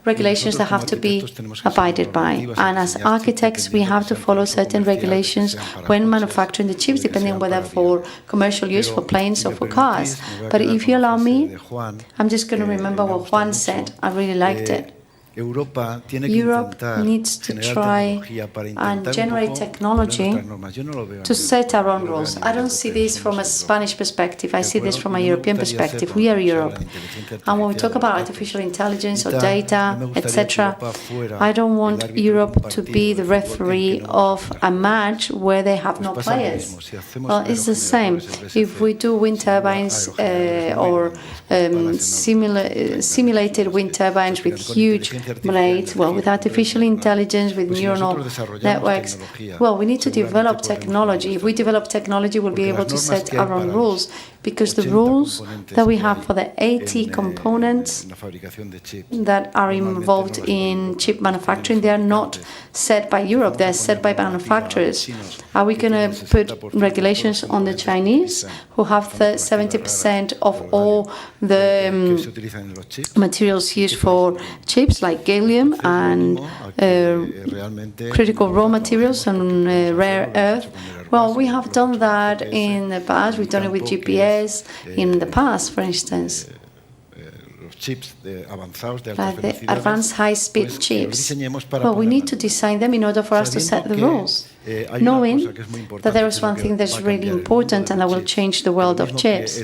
regulations that have to be abided by. And as architects, we have to follow certain regulations when manufacturing the chips, depending on whether for commercial use, for planes or for cars. But if you allow me, I'm just going to remember what Juan said. I really liked it. Europe needs to try and generate technology to set our own rules. I don't see this from a Spanish perspective. I see this from a European perspective. We are Europe. And when we talk about artificial intelligence or data, etc., I don't want Europe to be the referee of a match where they have no players. Well, it's the same. If we do wind turbines or simulated wind turbines with huge blades, well, with artificial intelligence, with neural networks, well, we need to develop technology. If we develop technology, we'll be able to set our own rules, because the rules that we have for the 80 components that are involved in chip manufacturing, they are not set by Europe, they're set by manufacturers. Are we going to put regulations on the Chinese, who have 70% of all the materials used for chips, like gallium and critical raw materials and rare earth? Well, we have done that in the past. We've done it with GPS in the past, for instance. The advanced high-speed chips. Well, we need to design them in order for us to set the rules, knowing that there is one thing that's really important and that will change the world of chips.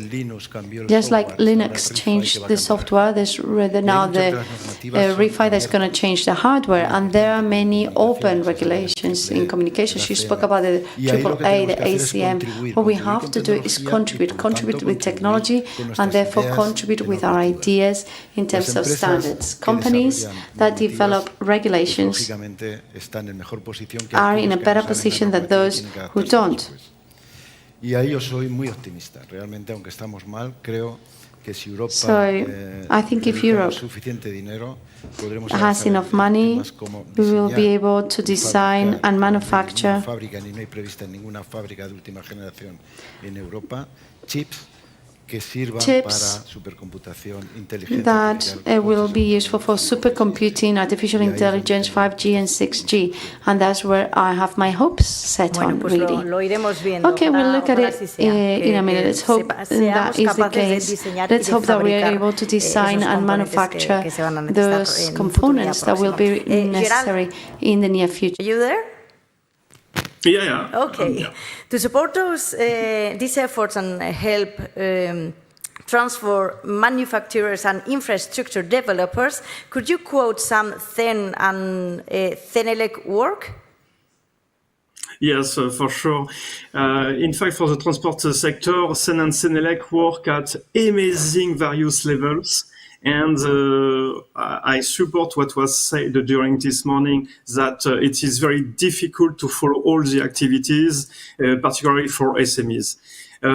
Just like Linux changed the software, there's now the RIFI that's going to change the hardware, and there are many open regulations in communications. You spoke about the AAA, the ACM. What we have to do is contribute with technology, and therefore contribute with our ideas in terms of standards. Companies that develop regulations are in a better position than those who don't. So I think if Europe has enough money, we will be able to design and manufacture chips that will be useful for supercomputing, artificial intelligence, 5G and 6G. And that's where I have my hopes set on, really. Okay, we'll look at it in a minute. Let's hope that is the case. Let's hope that we are able to design and manufacture those components that will be necessary in the near future. Are you there? Yeah. Okay. To support these efforts and help transfer manufacturers and infrastructure developers, could you quote some CEN and CENELEC work? Yes, for sure. In fact, for the transport sector, CEN and CENELEC work at amazing various levels. And I support what was said during this morning, that it is very difficult to follow all the activities, particularly for SMEs.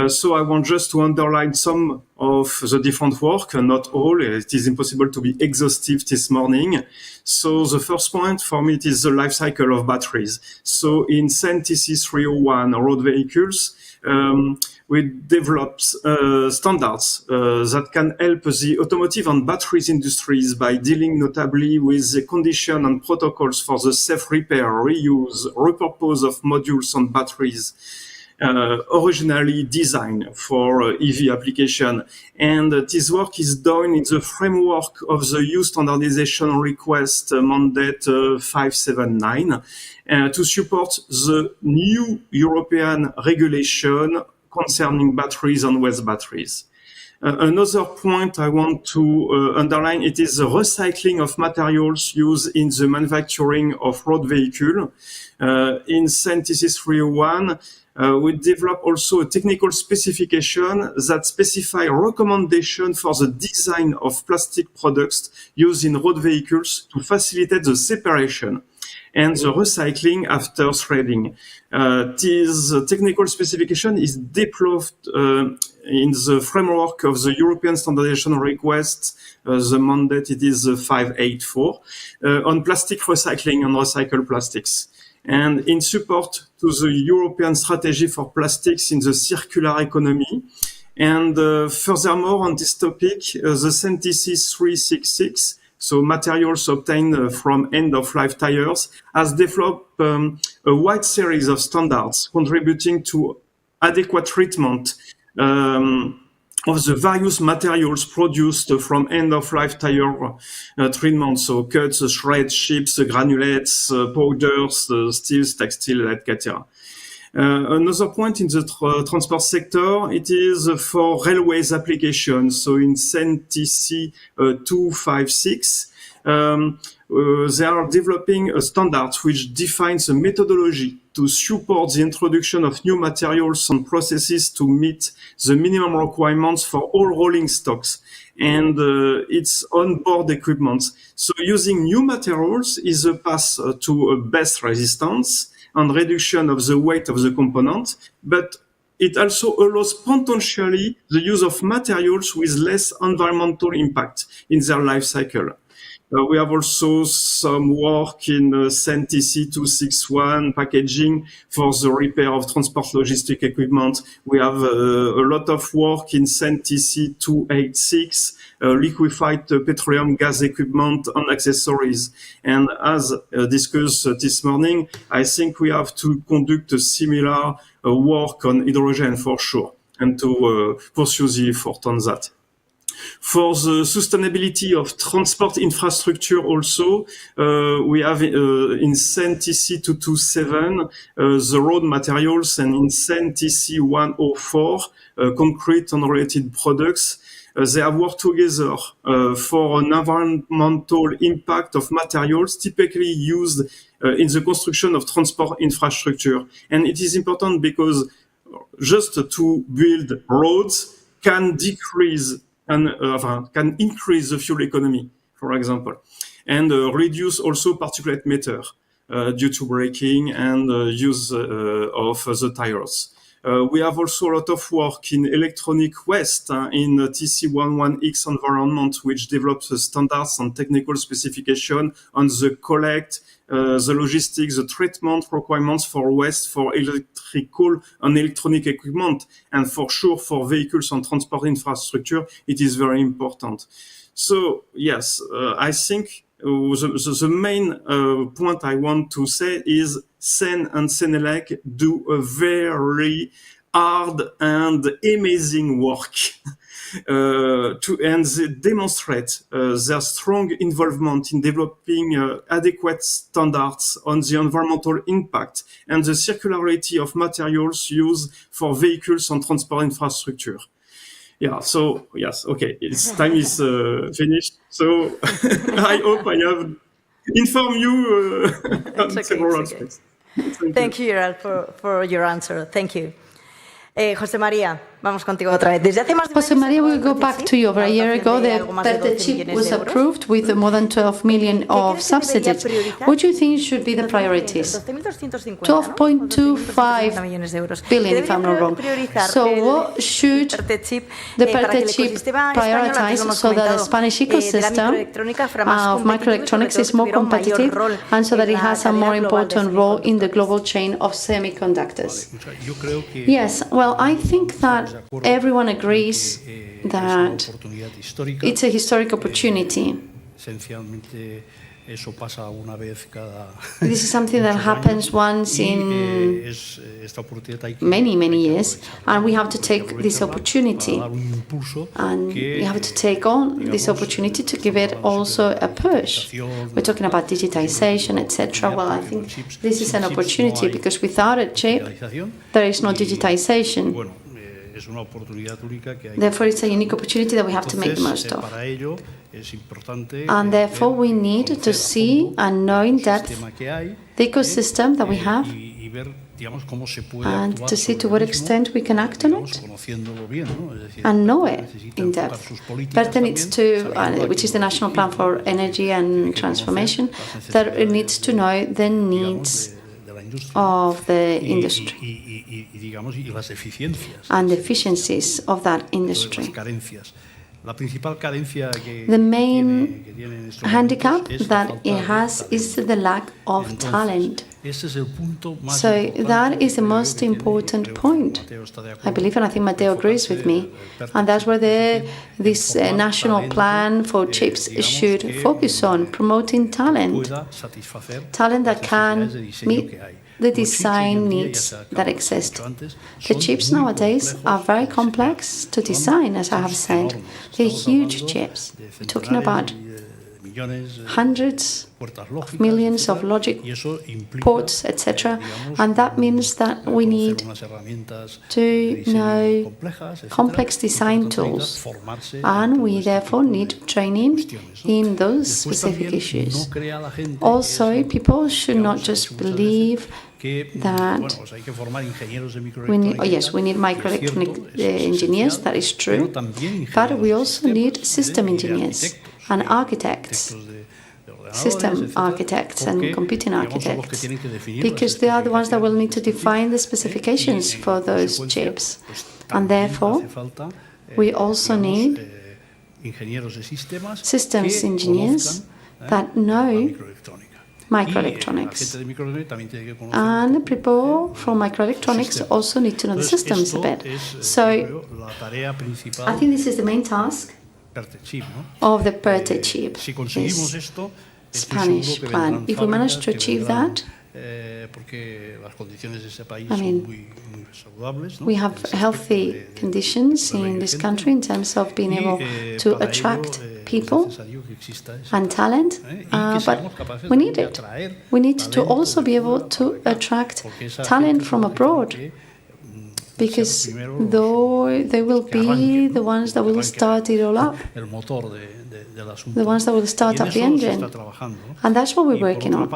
So I want just to underline some of the different work, not all. It is impossible to be exhaustive this morning. So the first point for me, it is the life cycle of batteries. So in CEN TC 301 road vehicles, we developed standards that can help the automotive and batteries industries by dealing notably with the condition and protocols for the safe repair, reuse, repurpose of modules and batteries, originally designed for EV application. And this work is done in the framework of the EU Standardization Request Mandate 579 to support the new European regulation concerning batteries and waste batteries. Another point I want to underline, it is the recycling of materials used in the manufacturing of road vehicle. In CEN TC 301, we develop also a technical specification that specify recommendation for the design of plastic products used in road vehicles to facilitate the separation and the recycling after shredding. This technical specification is deployed in the framework of the European Standardization Request, the mandate it is 584, on plastic recycling and recycled plastics. And in support to the European strategy for plastics in the circular economy. And furthermore, on this topic, the CEN TC 366 so materials obtained from end-of-life tires, has developed a wide series of standards contributing to adequate treatment of the various materials produced from end-of-life tire treatment, so cuts, shreds, chips, granulates, powders, steels, textile, etc. Another point in the transport sector, it is for railways applications. So in CEN-TC 256, they are developing a standard which defines a methodology to support the introduction of new materials and processes to meet the minimum requirements for all rolling stocks and its onboard equipment. So using new materials is a path to a best resistance and reduction of the weight of the component, but it also allows potentially the use of materials with less environmental impact in their life cycle. We have also some work in CEN-TC 261 packaging for the repair of transport logistic equipment. We have a lot of work in CEN-TC 286, liquefied petroleum gas equipment and accessories. And as discussed this morning, I think we have to conduct a similar work on hydrogen for sure and to pursue the effort on that. For the sustainability of transport infrastructure also, we have in CEN-TC 227 the road materials, and in CEN-TC 104 concrete and related products. They have worked together for an environmental impact of materials typically used in the construction of transport infrastructure. And it is important because just to build roads can decrease and can increase the fuel economy, for example, and reduce also particulate matter due to braking and use of the tires. We have also a lot of work in electronic waste in TC11X environment, which develops the standards and technical specification on the collect, the logistics, the treatment requirements for waste for electrical and electronic equipment, and for sure for vehicles and transport infrastructure, it is very important. So yes, I think the main point I want to say is CEN and CENELEC do a very hard and amazing work and they demonstrate their strong involvement in developing adequate standards on the environmental impact and the circularity of materials used for vehicles and transport infrastructure. Yeah, so yes, okay, its time is finished. So I hope I have informed you on several aspects. Thank you, Gerald, for your answer. Thank you. José María, vamos contigo otra vez. Desde hace más de José María, we'll go back to you. Over a year ago, the chip was approved with more than 12 million of subsidies. What do you think should be the priorities? 12.25 billion, if I'm not wrong. So what should the PERTE chip prioritize so that the Spanish ecosystem of microelectronics is more competitive and so that it has a more important role in the global chain of semiconductors? Yes, well, I think that everyone agrees that it's a historic opportunity. This is something that happens once in many, many years, and we have to take this opportunity. And we have to take on this opportunity to give it also a push. We're talking about digitization, etc. Well, I think this is an opportunity because without a chip, there is no digitization. Therefore, it's a unique opportunity that we have to make the most of. And therefore, we need to see and know in depth the ecosystem that we have and to see to what extent we can act on it and know it in depth. PERTE needs to, which is the National Plan for Energy and Transformation, that it needs to know the needs of the industry and the efficiencies of that industry. The main handicap that it has is the lack of talent. So that is the most important point, I believe, and I think Matteo agrees with me. And that's where this national plan for chips should focus on, promoting talent that can meet the design needs that exist. The chips nowadays are very complex to design, as I have said. They're huge chips. We're talking about hundreds of millions of logic ports, etc. And that means that we need to know complex design tools, and we therefore need training in those specific issues. Also, people should not just believe that we need microelectronic engineers, that is true, but we also need system engineers and architects, system architects and computing architects, because they are the ones that will need to define the specifications for those chips. And therefore, we also need systems engineers that know microelectronics. And people from microelectronics also need to know the systems a bit. So I think this is the main task of the PERTE chip, this Spanish plan. If we manage to achieve that, I mean, we have healthy conditions in this country in terms of being able to attract people and talent, but we need it. We need to also be able to attract talent from abroad, because though they will be the ones that will start it all up, the ones that will start up the engine. And that's what we're working on.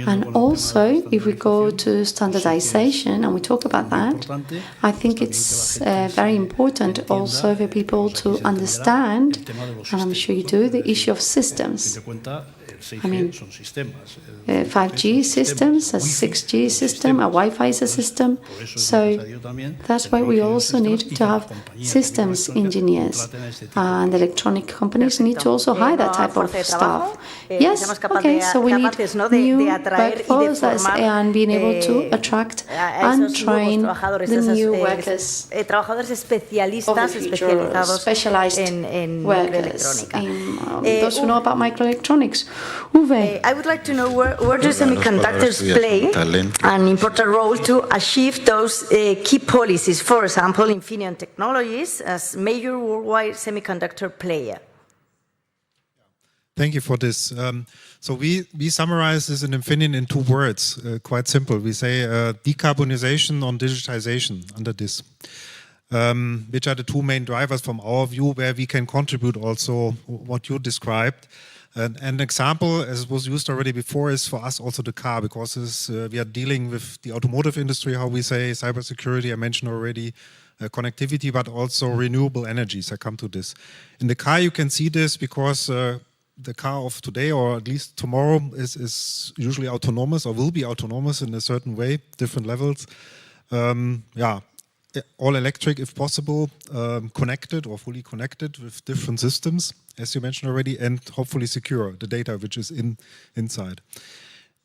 And also, if we go to standardization, and we talk about that, I think it's very important also for people to understand, and I'm sure you do, the issue of systems. I mean, 5G systems, a 6G system, a Wi-Fi is a system. So that's why we also need to have systems engineers. And electronic companies need to also hire that type of staff. Yes, okay, so we need new workforce and being able to attract and train the new workers of the future, specialized workers, those who know about microelectronics. I would like to know where do semiconductors play an important role to achieve those key policies, for example, Infineon Technologies as major worldwide semiconductor player. Thank you for this. So we summarize this in Infineon in 2 words, quite simple. We say decarbonization on digitization under this, which are the 2 main drivers from our view where we can contribute also what you described. An example, as was used already before, is for us also the car, because we are dealing with the automotive industry, how we say, cybersecurity, I mentioned already, connectivity, but also renewable energies. I come to this. In the car, you can see this because the car of today, or at least tomorrow, is usually autonomous or will be autonomous in a certain way, different levels. All electric if possible, connected or fully connected with different systems, as you mentioned already, and hopefully secure the data which is inside.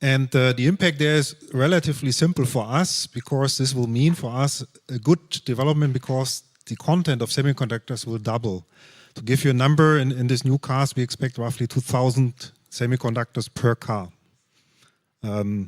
And the impact there is relatively simple for us, because this will mean for us a good development, because the content of semiconductors will double. To give you a number, in these new cars we expect roughly 2,000 semiconductors per car.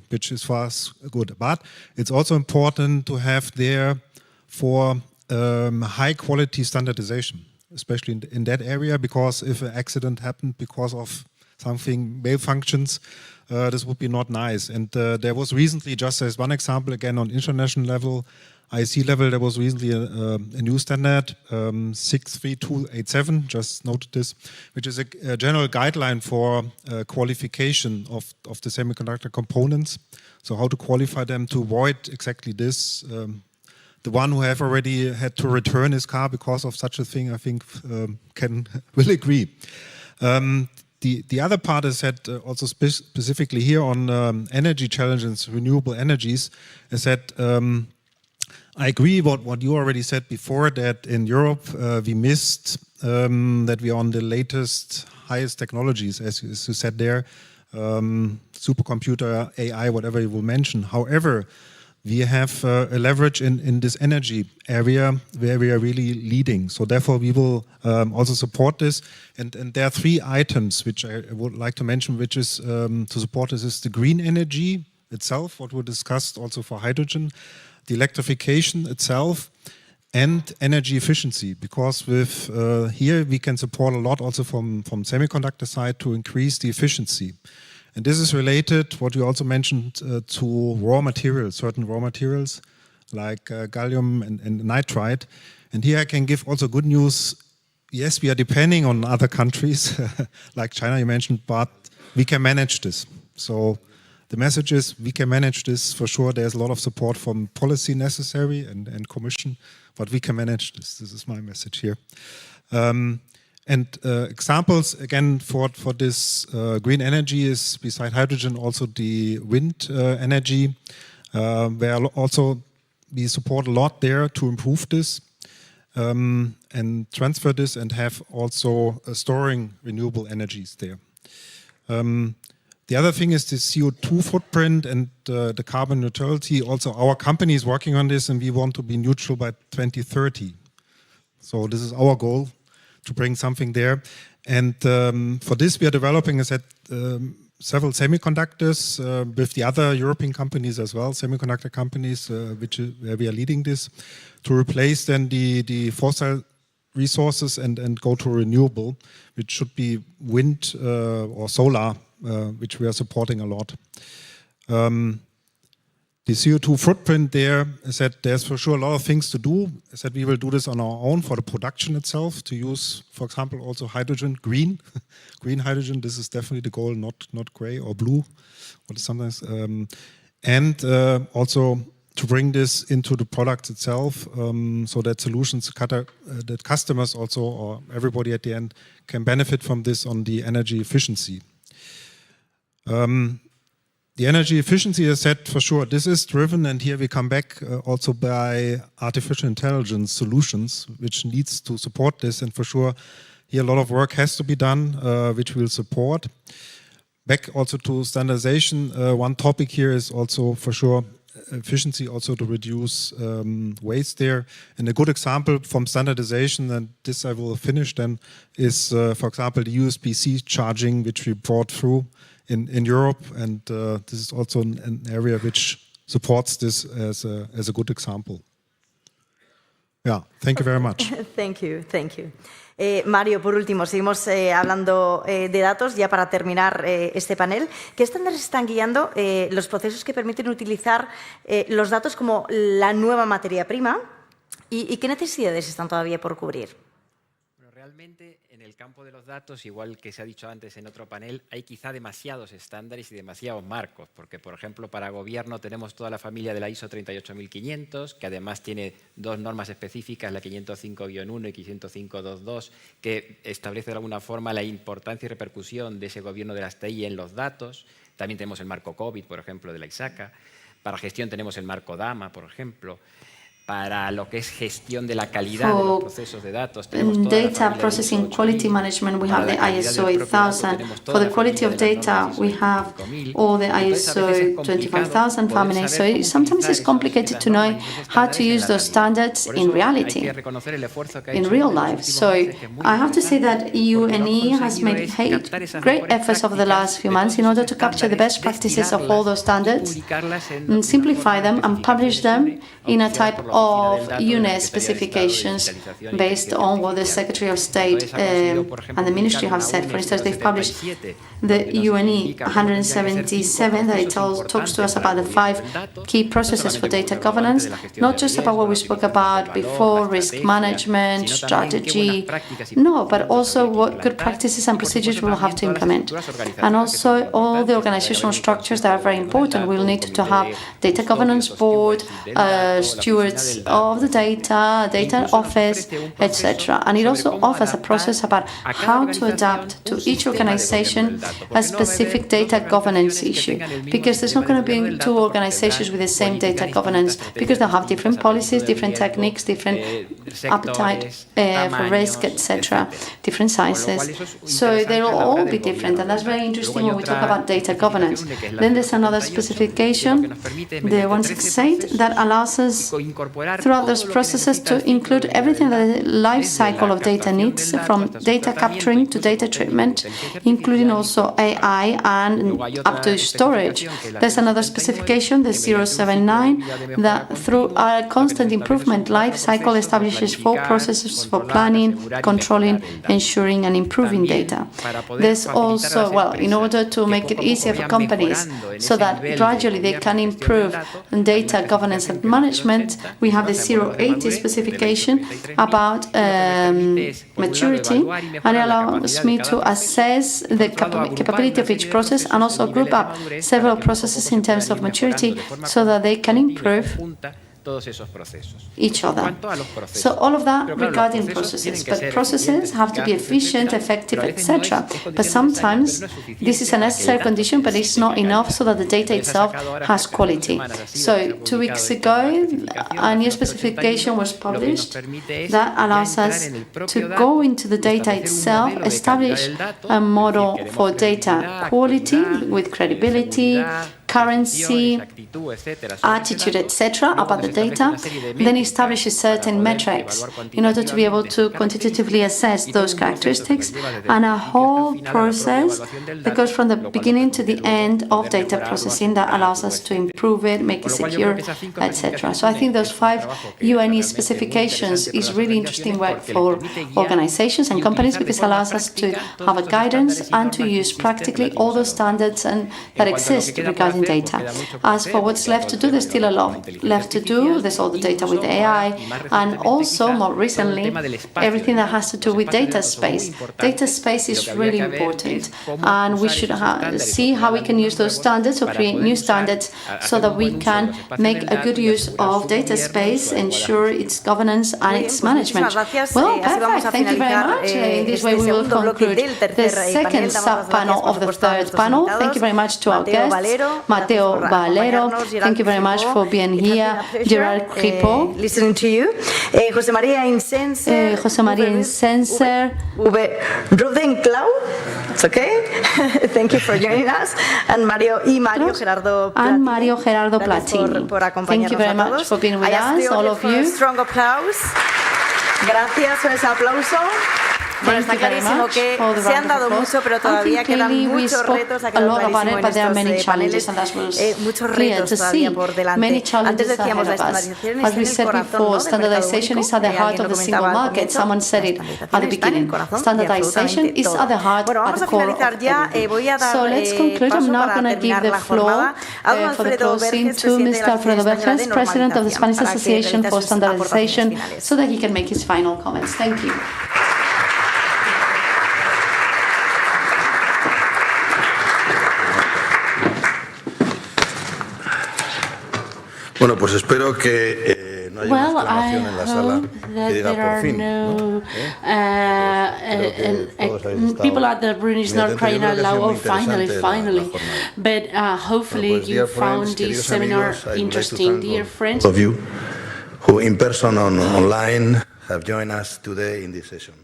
Which is for us good. But it's also important to have there for high quality standardization, especially in that area, because if an accident happened because of something malfunctions, this would be not nice. And there was recently, just as one example again on international level, IC level, there was recently a new standard, 63287, just noted this, which is a general guideline for qualification of the semiconductor components. So how to qualify them to avoid exactly this. The one who have already had to return his car because of such a thing, I think, will agree. The other part is that also specifically here on energy challenges, renewable energies, is that I agree with what you already said before, that in Europe we missed that we are on the latest, highest technologies, as you said there. supercomputer, AI, whatever you will mention. However, we have a leverage in this energy area where we are really leading. So therefore, we will also support this. And there are 3 items which I would like to mention, which is to support this is the green energy itself, what we discussed also for hydrogen, the electrification itself, and energy efficiency. Because with here we can support a lot also from semiconductor side to increase the efficiency. And this is related, what you also mentioned, to raw materials, certain raw materials like gallium and nitride. And here I can give also good news. Yes, we are depending on other countries, like China you mentioned, but we can manage this. So the message is we can manage this for sure. There's a lot of support from policy necessary and commission, but we can manage this. This is my message here. And examples, again, for this green energy is, beside hydrogen, also the wind energy, where also we support a lot there to improve this and transfer this and have also storing renewable energies there. The other thing is the CO2 footprint and the carbon neutrality. Also, our company is working on this, and we want to be neutral by 2030. So this is our goal, to bring something there. And for this, we are developing, as I said, several semiconductors with the other European companies as well, semiconductor companies, where we are leading this, to replace then the fossil resources and go to renewable, which should be wind or solar, which we are supporting a lot. The CO2 footprint there, I said there's for sure a lot of things to do. I said we will do this on our own for the production itself, to use, for example, also hydrogen, green hydrogen. This is definitely the goal, not gray or blue, what is sometimes. And also to bring this into the product itself, so that solutions, that customers also, or everybody at the end, can benefit from this on the energy efficiency. The energy efficiency, as I said, for sure, this is driven, and here we come back also by artificial intelligence solutions, which needs to support this. And for sure, here a lot of work has to be done, which we'll support. Back also to standardization, one topic here is also for sure efficiency, also to reduce waste there. And a good example from standardization, and this I will finish then, is for example the USB-C charging, which we brought through in Europe, and this is also an area which supports this as a good example. Yeah, thank you very much. Thank you. Mario, por último, seguimos hablando de datos, ya para terminar este panel. ¿Qué estándares están guiando los procesos que permiten utilizar los datos como la nueva materia prima? ¿Y qué necesidades están todavía por cubrir? Bueno, realmente, en el campo de los datos, igual que se ha dicho antes en otro panel, hay quizá demasiados estándares y demasiados marcos, porque, por ejemplo, para gobierno tenemos toda la familia de la ISO 38500, que además tiene 2 normas específicas, la 505-1 y 505-22, que establece de alguna forma la importancia y repercusión de ese gobierno de las TI en los datos. También tenemos el marco COVID, por ejemplo, de la ISACA. Para gestión tenemos el marco DAMA, por ejemplo. Para lo que es gestión de la calidad de los procesos de datos, tenemos toda data processing quality management, we have the ISO 8000. For the quality of data, we have all the ISO 25000 family. So sometimes it's complicated to know how to use those standards in reality, in real life. So I have to say that UNE has made great efforts over the last few months in order to capture the best practices of all those standards, and simplify them and publish them in a type of UNE specifications based on what the Secretary of State and the Ministry have said. For instance, they've published the UNE 177 that talks to us about the 5 key processes for data governance, not just about what we spoke about before, risk management, strategy, no, but also what good practices and procedures we will have to implement. And also all the organizational structures that are very important. We'll need to have data governance board, stewards use of the data, data office, etc. And it also offers a process about how to adapt to each organization a specific data governance issue, because there's not going to be two organizations with the same data governance, because they'll have different policies, different techniques, different appetite for risk, etc., different sizes. So they'll all be different, and that's very interesting when we talk about data governance. Then there's another specification, the 168, that allows us throughout those processes to include everything that the life cycle of data needs, from data capturing to data treatment, including also AI and up to storage. There's another specification, the 079, that through a constant improvement life cycle establishes 4 processes for planning, controlling, ensuring and improving data. There's also, well, in order to make it easier for companies so that gradually they can improve data governance and management, we have the 080 specification about maturity, and it allows me to assess the capability of each process and also group up several processes in terms of maturity so that they can improve each other. So all of that regarding processes, but processes have to be efficient, effective, etc. But sometimes this is a necessary condition, but it's not enough so that the data itself has quality. So 2 weeks ago, a new specification was published that allows us to go into the data itself, establish a model for data quality with credibility, currency, attitude, etc. about the data, then establishes certain metrics in order to be able to quantitatively assess those characteristics, and a whole process that goes from the beginning to the end of data processing that allows us to improve it, make it secure, etc. So I think those 5 UNE specifications is really interesting work for organizations and companies, because it allows us to have a guidance and to use practically all those standards that exist regarding data. As for what's left to do, there's still a lot left to do. There's all the data with AI, and also more recently everything that has to do with data space. Data space is really important, and we should see how we can use those standards or create new standards so that we can make a good use of data space, ensure its governance and its management. Well, perfect. Thank you very much. In this way we will conclude the second sub-panel of the third panel. Thank you very much to our guests, Mateo Valero, thank you very much for being here. Gerard Kripo, listening to you. José María Incenser, Rudenklau, it's okay. Thank you for joining us. And Mario Gerardo Platini. Thank you very much for being with us, all of you. Strong applause. Gracias por ese aplauso. Bueno, está clarísimo que se han dado mucho, pero todavía quedan muchos retos, ha quedado clarísimo en estos paneles, muchos retos todavía por delante. Antes decíamos la estandarización es el corazón, standardization is at the heart of the single market. Someone said it at the beginning. Standardization is at the heart, at the core of everything. So let's conclude. I'm now going to give the floor for the closing to Mr. Alfredo Verges, President of the Spanish Association for Standardization, so that he can make his final comments. Thank you. Bueno, pues espero que no haya una exclamación en la sala que diga por fin. People at the room is not crying out loud, oh, finally. But hopefully you found this seminar interesting, dear friends. Of you who in person or online have joined us today in this session.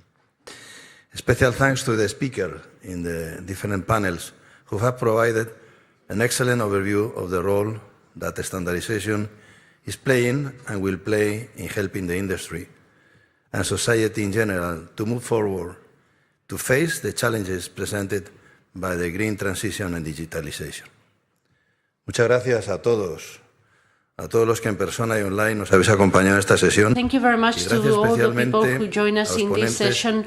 Special thanks to the speaker in the different panels who have provided an excellent overview of the role that standardization is playing and will play in helping the industry and society in general to move forward to face the challenges presented by the green transition and digitalization. Muchas gracias a todos los que en persona y online nos habéis acompañado en esta sesión. Thank you very much to all the people who join us in this session,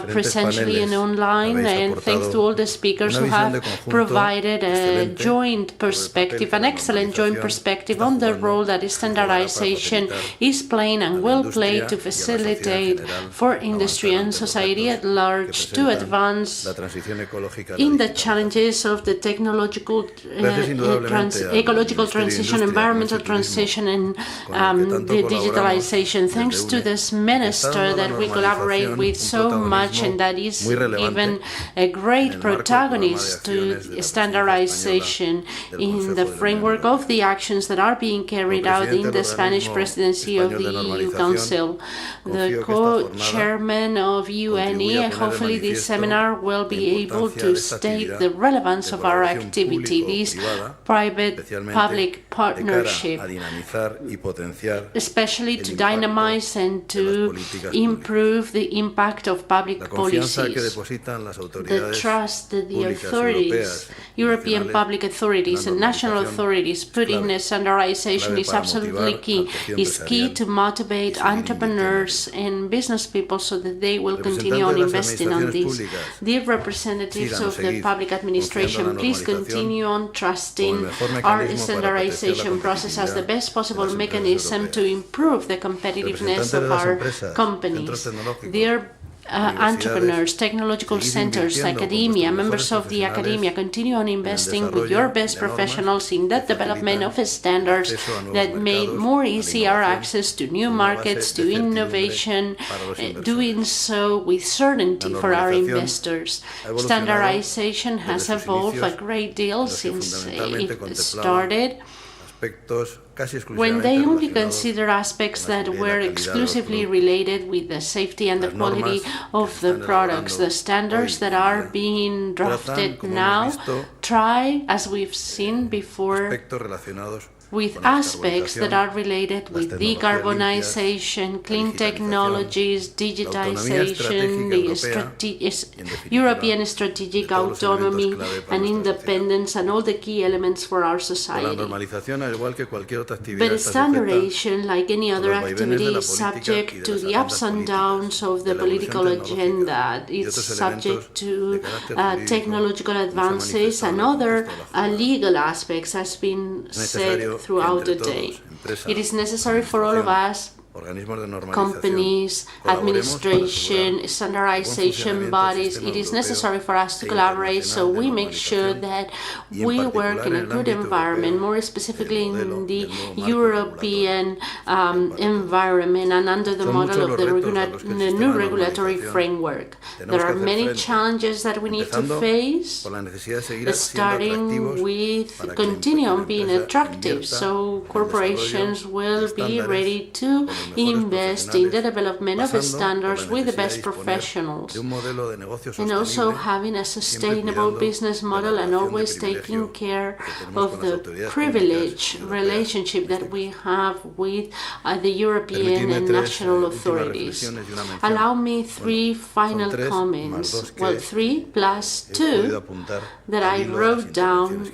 presentially and online, and thanks to all the speakers who have provided a joint perspective, an excellent joint perspective on the role that standardization is playing and will play to facilitate for industry and society at large to advance in the challenges of the technological, ecological transition, environmental digital transition and the digitalization. Thanks to this minister that we collaborate with so much and that is even a great protagonist to standardization in the framework of the actions that are being carried out in the Spanish Presidency of the EU Council. The co-chairman of UNE, hopefully this seminar will be able to state the relevance of our activity, this private-public partnership, especially to dynamize and to improve the impact of public policies. The trust that the authorities, European public authorities and national authorities put in standardization is absolutely key. It's key to motivate entrepreneurs and business people so that they will continue on investing on this. Dear representatives of the public administration, please continue on trusting our standardization process as the best possible mechanism to improve the competitiveness of our companies. Dear entrepreneurs, technological centers, academia, members of the academia, continue on investing with your best professionals in the development of standards that make more easy our access to new markets, to innovation, doing so with certainty for our investors. Standardization has evolved a great deal since it started, when they only consider aspects that were exclusively related with the safety and the quality of the products. The standards that are being drafted now try, as we've seen before, with aspects that are related with decarbonization, clean technologies, digitization, the European strategic autonomy and independence, and all the key elements for our society. But standardization, like any other activity, is subject to the ups and downs of the political agenda. It's subject to technological advances and other legal aspects, as been said throughout the day. It is necessary for all of us, companies, administration, standardization bodies, it is necessary for us to collaborate so we make sure that we work in a good environment, more specifically in the European environment and under the model of the new regulatory framework. There are many challenges that we need to face, starting with continue on being attractive, so corporations will be ready to invest in the development of standards with the best professionals, and also having a sustainable business model and always taking care of the privileged relationship that we have with the European and national authorities. Allow me three final comments, well, 3 plus 2 that I wrote down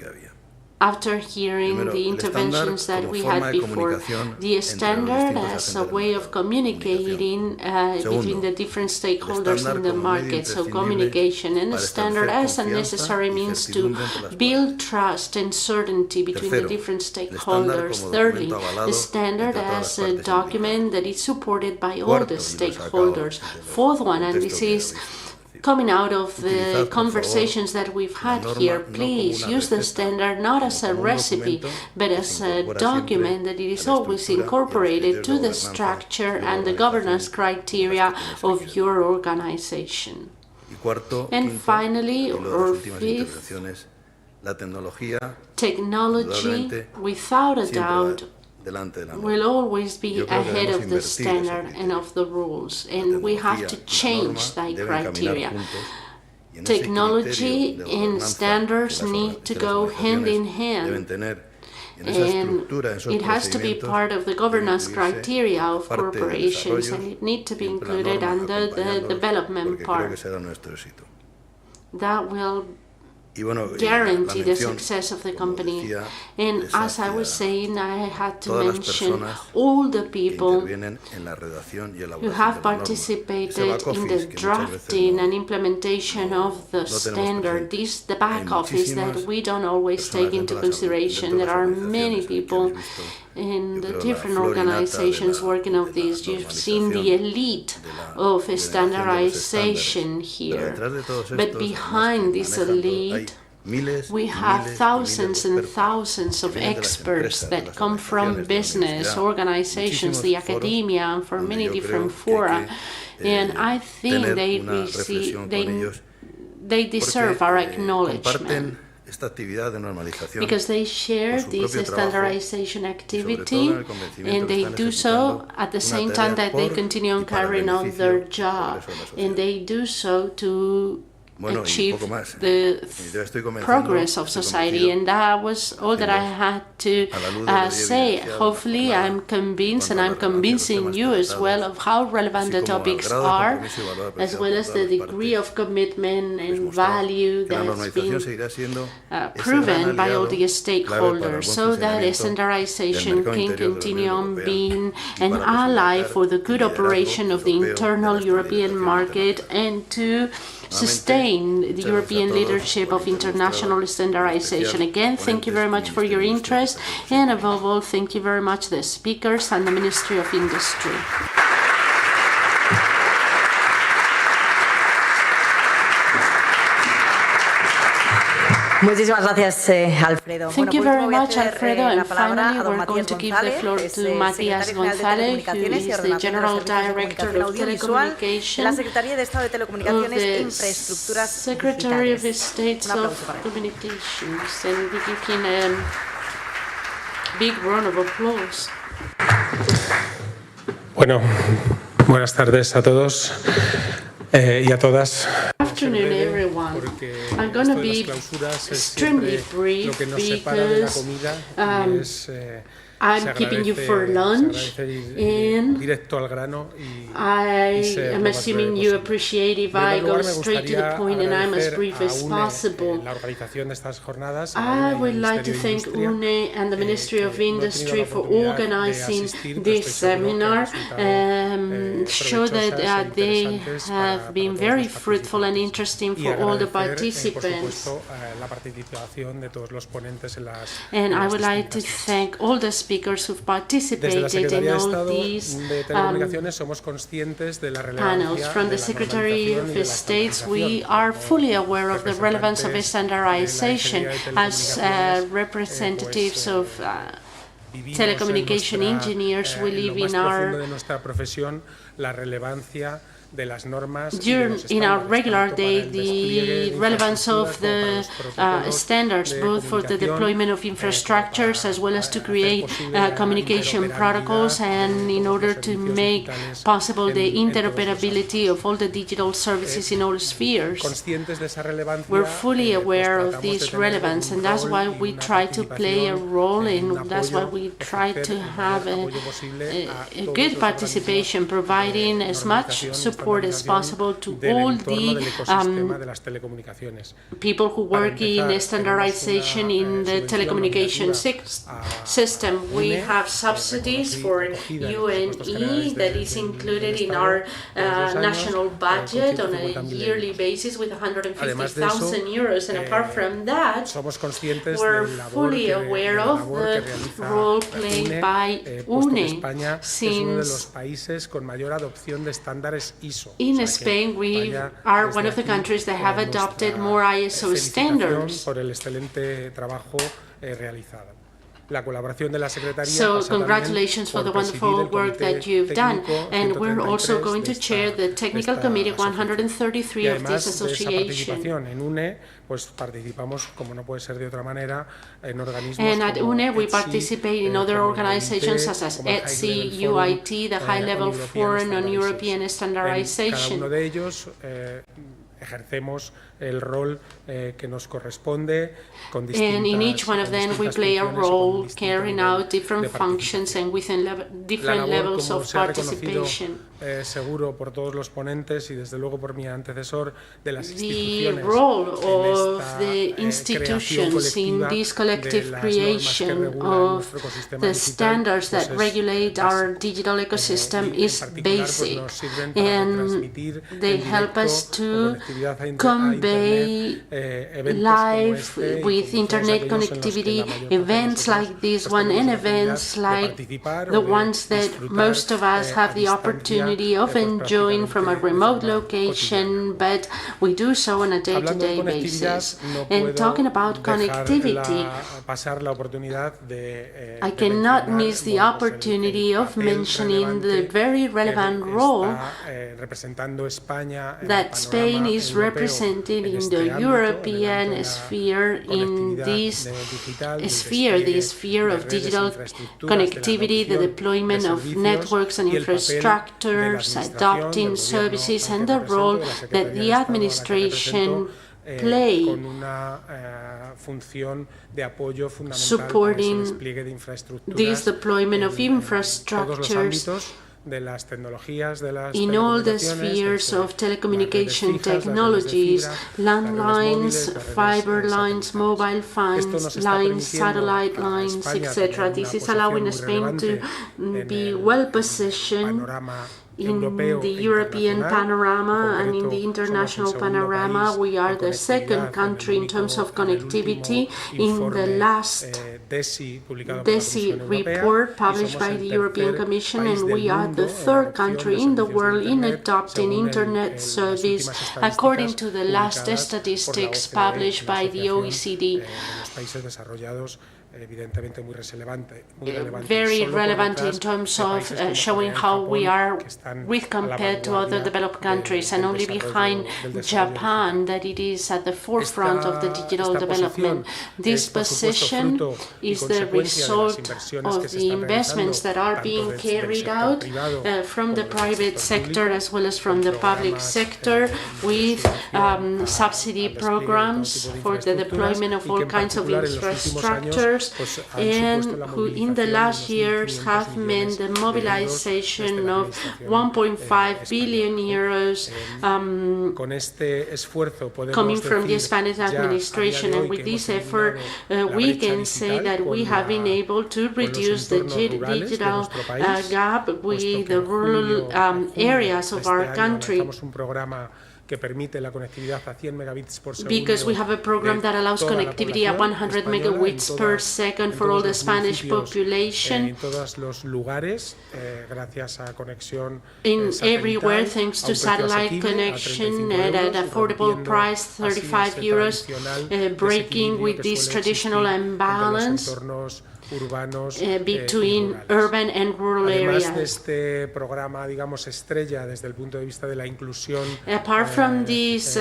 after hearing the interventions that we had before. The standard as a way of communicating between the different stakeholders in the market, so communication, and a standard as a necessary means to build trust and certainty between the different stakeholders. Thirdly, the standard as a document that is supported by all the stakeholders. Fourth one, and this is coming out of the conversations that we've had here, please use the standard not as a recipe, but as a document that it is always incorporated to the structure and the governance criteria of your organization. And finally, or fifth, technology, without a doubt, will always be ahead of the standard and of the rules, and we have to change that criteria. Technology and standards need to go hand in hand, and it has to be part of the governance criteria of corporations, and it needs to be included under the development part. That will guarantee the success of the company. And as I was saying, I had to mention all the people who have participated in the drafting and implementation of the standard. This the back office that we don't always take into consideration. There are many people in the different organizations working on this. You've seen the elite of standardization here, but behind this elite We have thousands and thousands of experts that come from business, organizations, the academia, and from many different fora. And I think they deserve our acknowledgement, because they share this standardization activity, and they do so at the same time that they continue on carrying on their job, and they do so to achieve the progress of society. And that was all that I had to say. Hopefully I'm convinced, and I'm convincing you as well, of how relevant the topics are, as well as the degree of commitment and value that's been proven by all the stakeholders, so that standardization can continue on being an ally for the good operation of the internal European market, and to sustain the European leadership of international standardization. Again, thank you very much for your interest, and above all, thank you very much the speakers and the Ministry of Industry. Muchísimas gracias, Alfredo. Thank you very much, Alfredo. And finally, we're going to give the floor to Matías González, who is the General Director of Telecommunications, of the Secretary of State of Communications. And we give him a big round of applause. Bueno, buenas tardes a todos y a todas. Good afternoon, everyone. I'm going to be extremely brief because I'm keeping you for lunch, and I am assuming you appreciate if I go straight to the point and I'm as brief as possible. I would like to thank UNE and the Ministry of Industry for organizing this seminar, show that they have been very fruitful and interesting for all the participants. And I would like to thank all the speakers who've participated in all these panels. From the Secretary of State, we are fully aware of the relevance of standardization. As representatives of telecommunication engineers, we live in our in our regular day, the relevance of the standards, both for the deployment of infrastructures as well as to create communication protocols, and in order to make possible the interoperability of all the digital services in all spheres. We're fully aware of this relevance, and that's why we try to play a role, and that's why we try to have a good participation, providing as much support as possible to all the people who work in standardization in the telecommunication system. We have subsidies for UNE that is included in our national budget on a yearly basis with 150,000 euros. And apart from that, we're fully aware of the role played by UNE, since in Spain we are one of the countries that have adopted more ISO standards. So congratulations for the wonderful work that you've done, and we're also going to chair the Technical Committee 133 of this association. And at UNE we participate in other organizations such as ETSI, UIT, the High Level Forum on European Standardization. And in each one of them we play a role, carrying out different functions and within different levels of participation. The role of the institutions in this collective creation of the standards that regulate our digital ecosystem is basic, and they help us to convey live with internet connectivity events like this one, and events like the ones that most of us have the opportunity opportunity of enjoying from a remote location, but we do so on a day-to-day basis. And talking about connectivity, I cannot miss the opportunity of mentioning the very relevant role that Spain is representing in the European sphere, in this sphere, the sphere of digital connectivity, the deployment of networks and infrastructures, adopting services, and the role that the administration play supporting this deployment of infrastructures in all the spheres of telecommunication technologies, landlines, fiber lines, mobile lines, satellite lines, etc. This is allowing Spain to be well positioned in the European panorama and in the international panorama. We are the second country in terms of connectivity. In the last DESI report published by the European Commission, and we are the third country in the world in adopting internet service according to the last statistics published by the OECD. Very relevant in terms of showing how we are with compared to other developed countries, and only behind Japan that it is at the forefront of the digital development. This position is the result of the investments that are being carried out from the private sector as well as from the public sector, with subsidy programs for the deployment of all kinds of infrastructures, and who in the last years have meant the mobilization of 1.5 billion euros coming from the Spanish administration. And with this effort, we can say that we have been able to reduce the digital gap with the rural areas of our country, because we have a program that allows connectivity at 100 megabits per second for all the Spanish population in everywhere, thanks to satellite connection at an affordable price, 35 euros, breaking with this traditional imbalance between urban and rural areas. Apart from this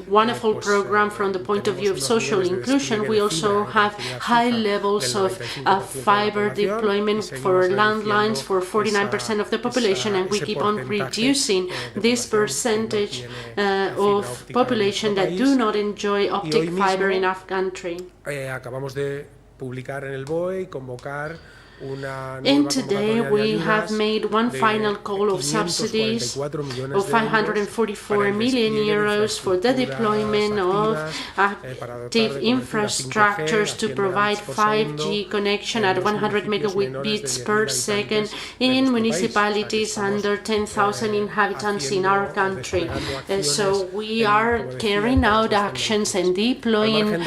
wonderful program from the point of view of social inclusion, we also have high levels of fiber deployment for landlines for 49% of the population, and we keep on reducing this percentage of population that do not enjoy optic fiber in our country. And today we have made one final call of subsidies of 544 million euros for the deployment of active infrastructures to provide 5G connection at 100 megabits per second in municipalities under 10,000 inhabitants in our country. So we are carrying out actions and deploying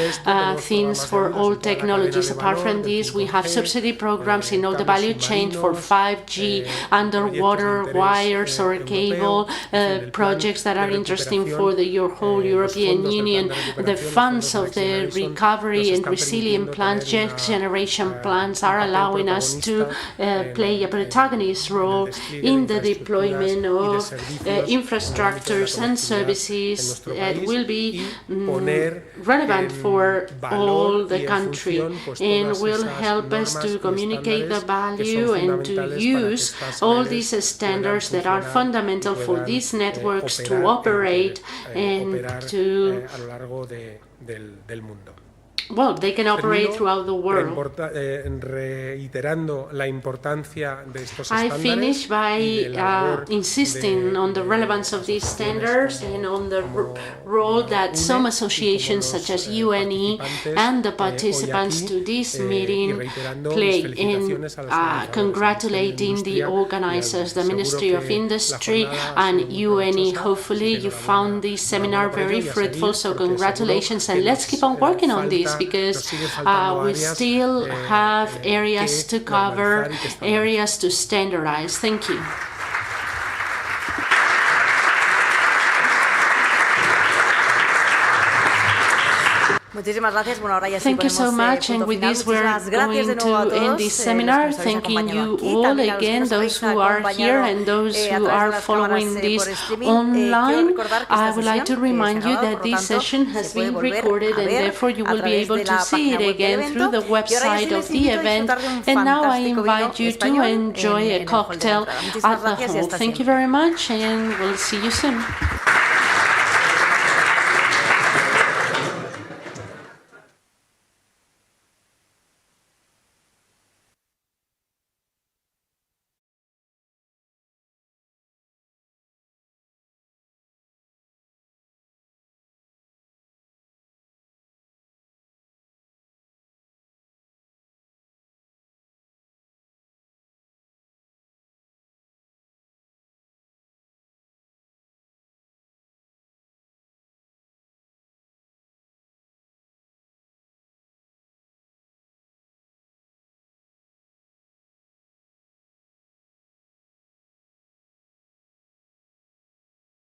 things for all technologies. Apart from this, we have subsidy programs in all the value chain for 5G, underwater wires or cable projects that are interesting for the whole European Union. The funds of the recovery and resilience plans, next generation plans, are allowing us to play a protagonist role in the deployment of infrastructures and services that will be relevant for all the country and will help us to communicate the value and to use all these standards that are fundamental for these networks to operate and to well, they can operate throughout the world. I finish by insisting on the relevance of these standards and on the role that some associations such as UNE and the participants to this meeting play in congratulating the organizers, the Ministry of Industry and UNE. Hopefully you found this seminar very fruitful, so congratulations, and let's keep on working on this, because we still have areas to cover, areas to standardize. Thank you. muchísimas gracias. Bueno, ahora ya sí Thank you so much, and with this we're going to end this seminar. Thanking you all again, those who are here and those who are following this online. I would like to remind you that this session has been recorded and therefore you will be able to see it again through the website of the event. And now I invite you to enjoy a cocktail at the hall. Thank you very much, and we'll see you soon.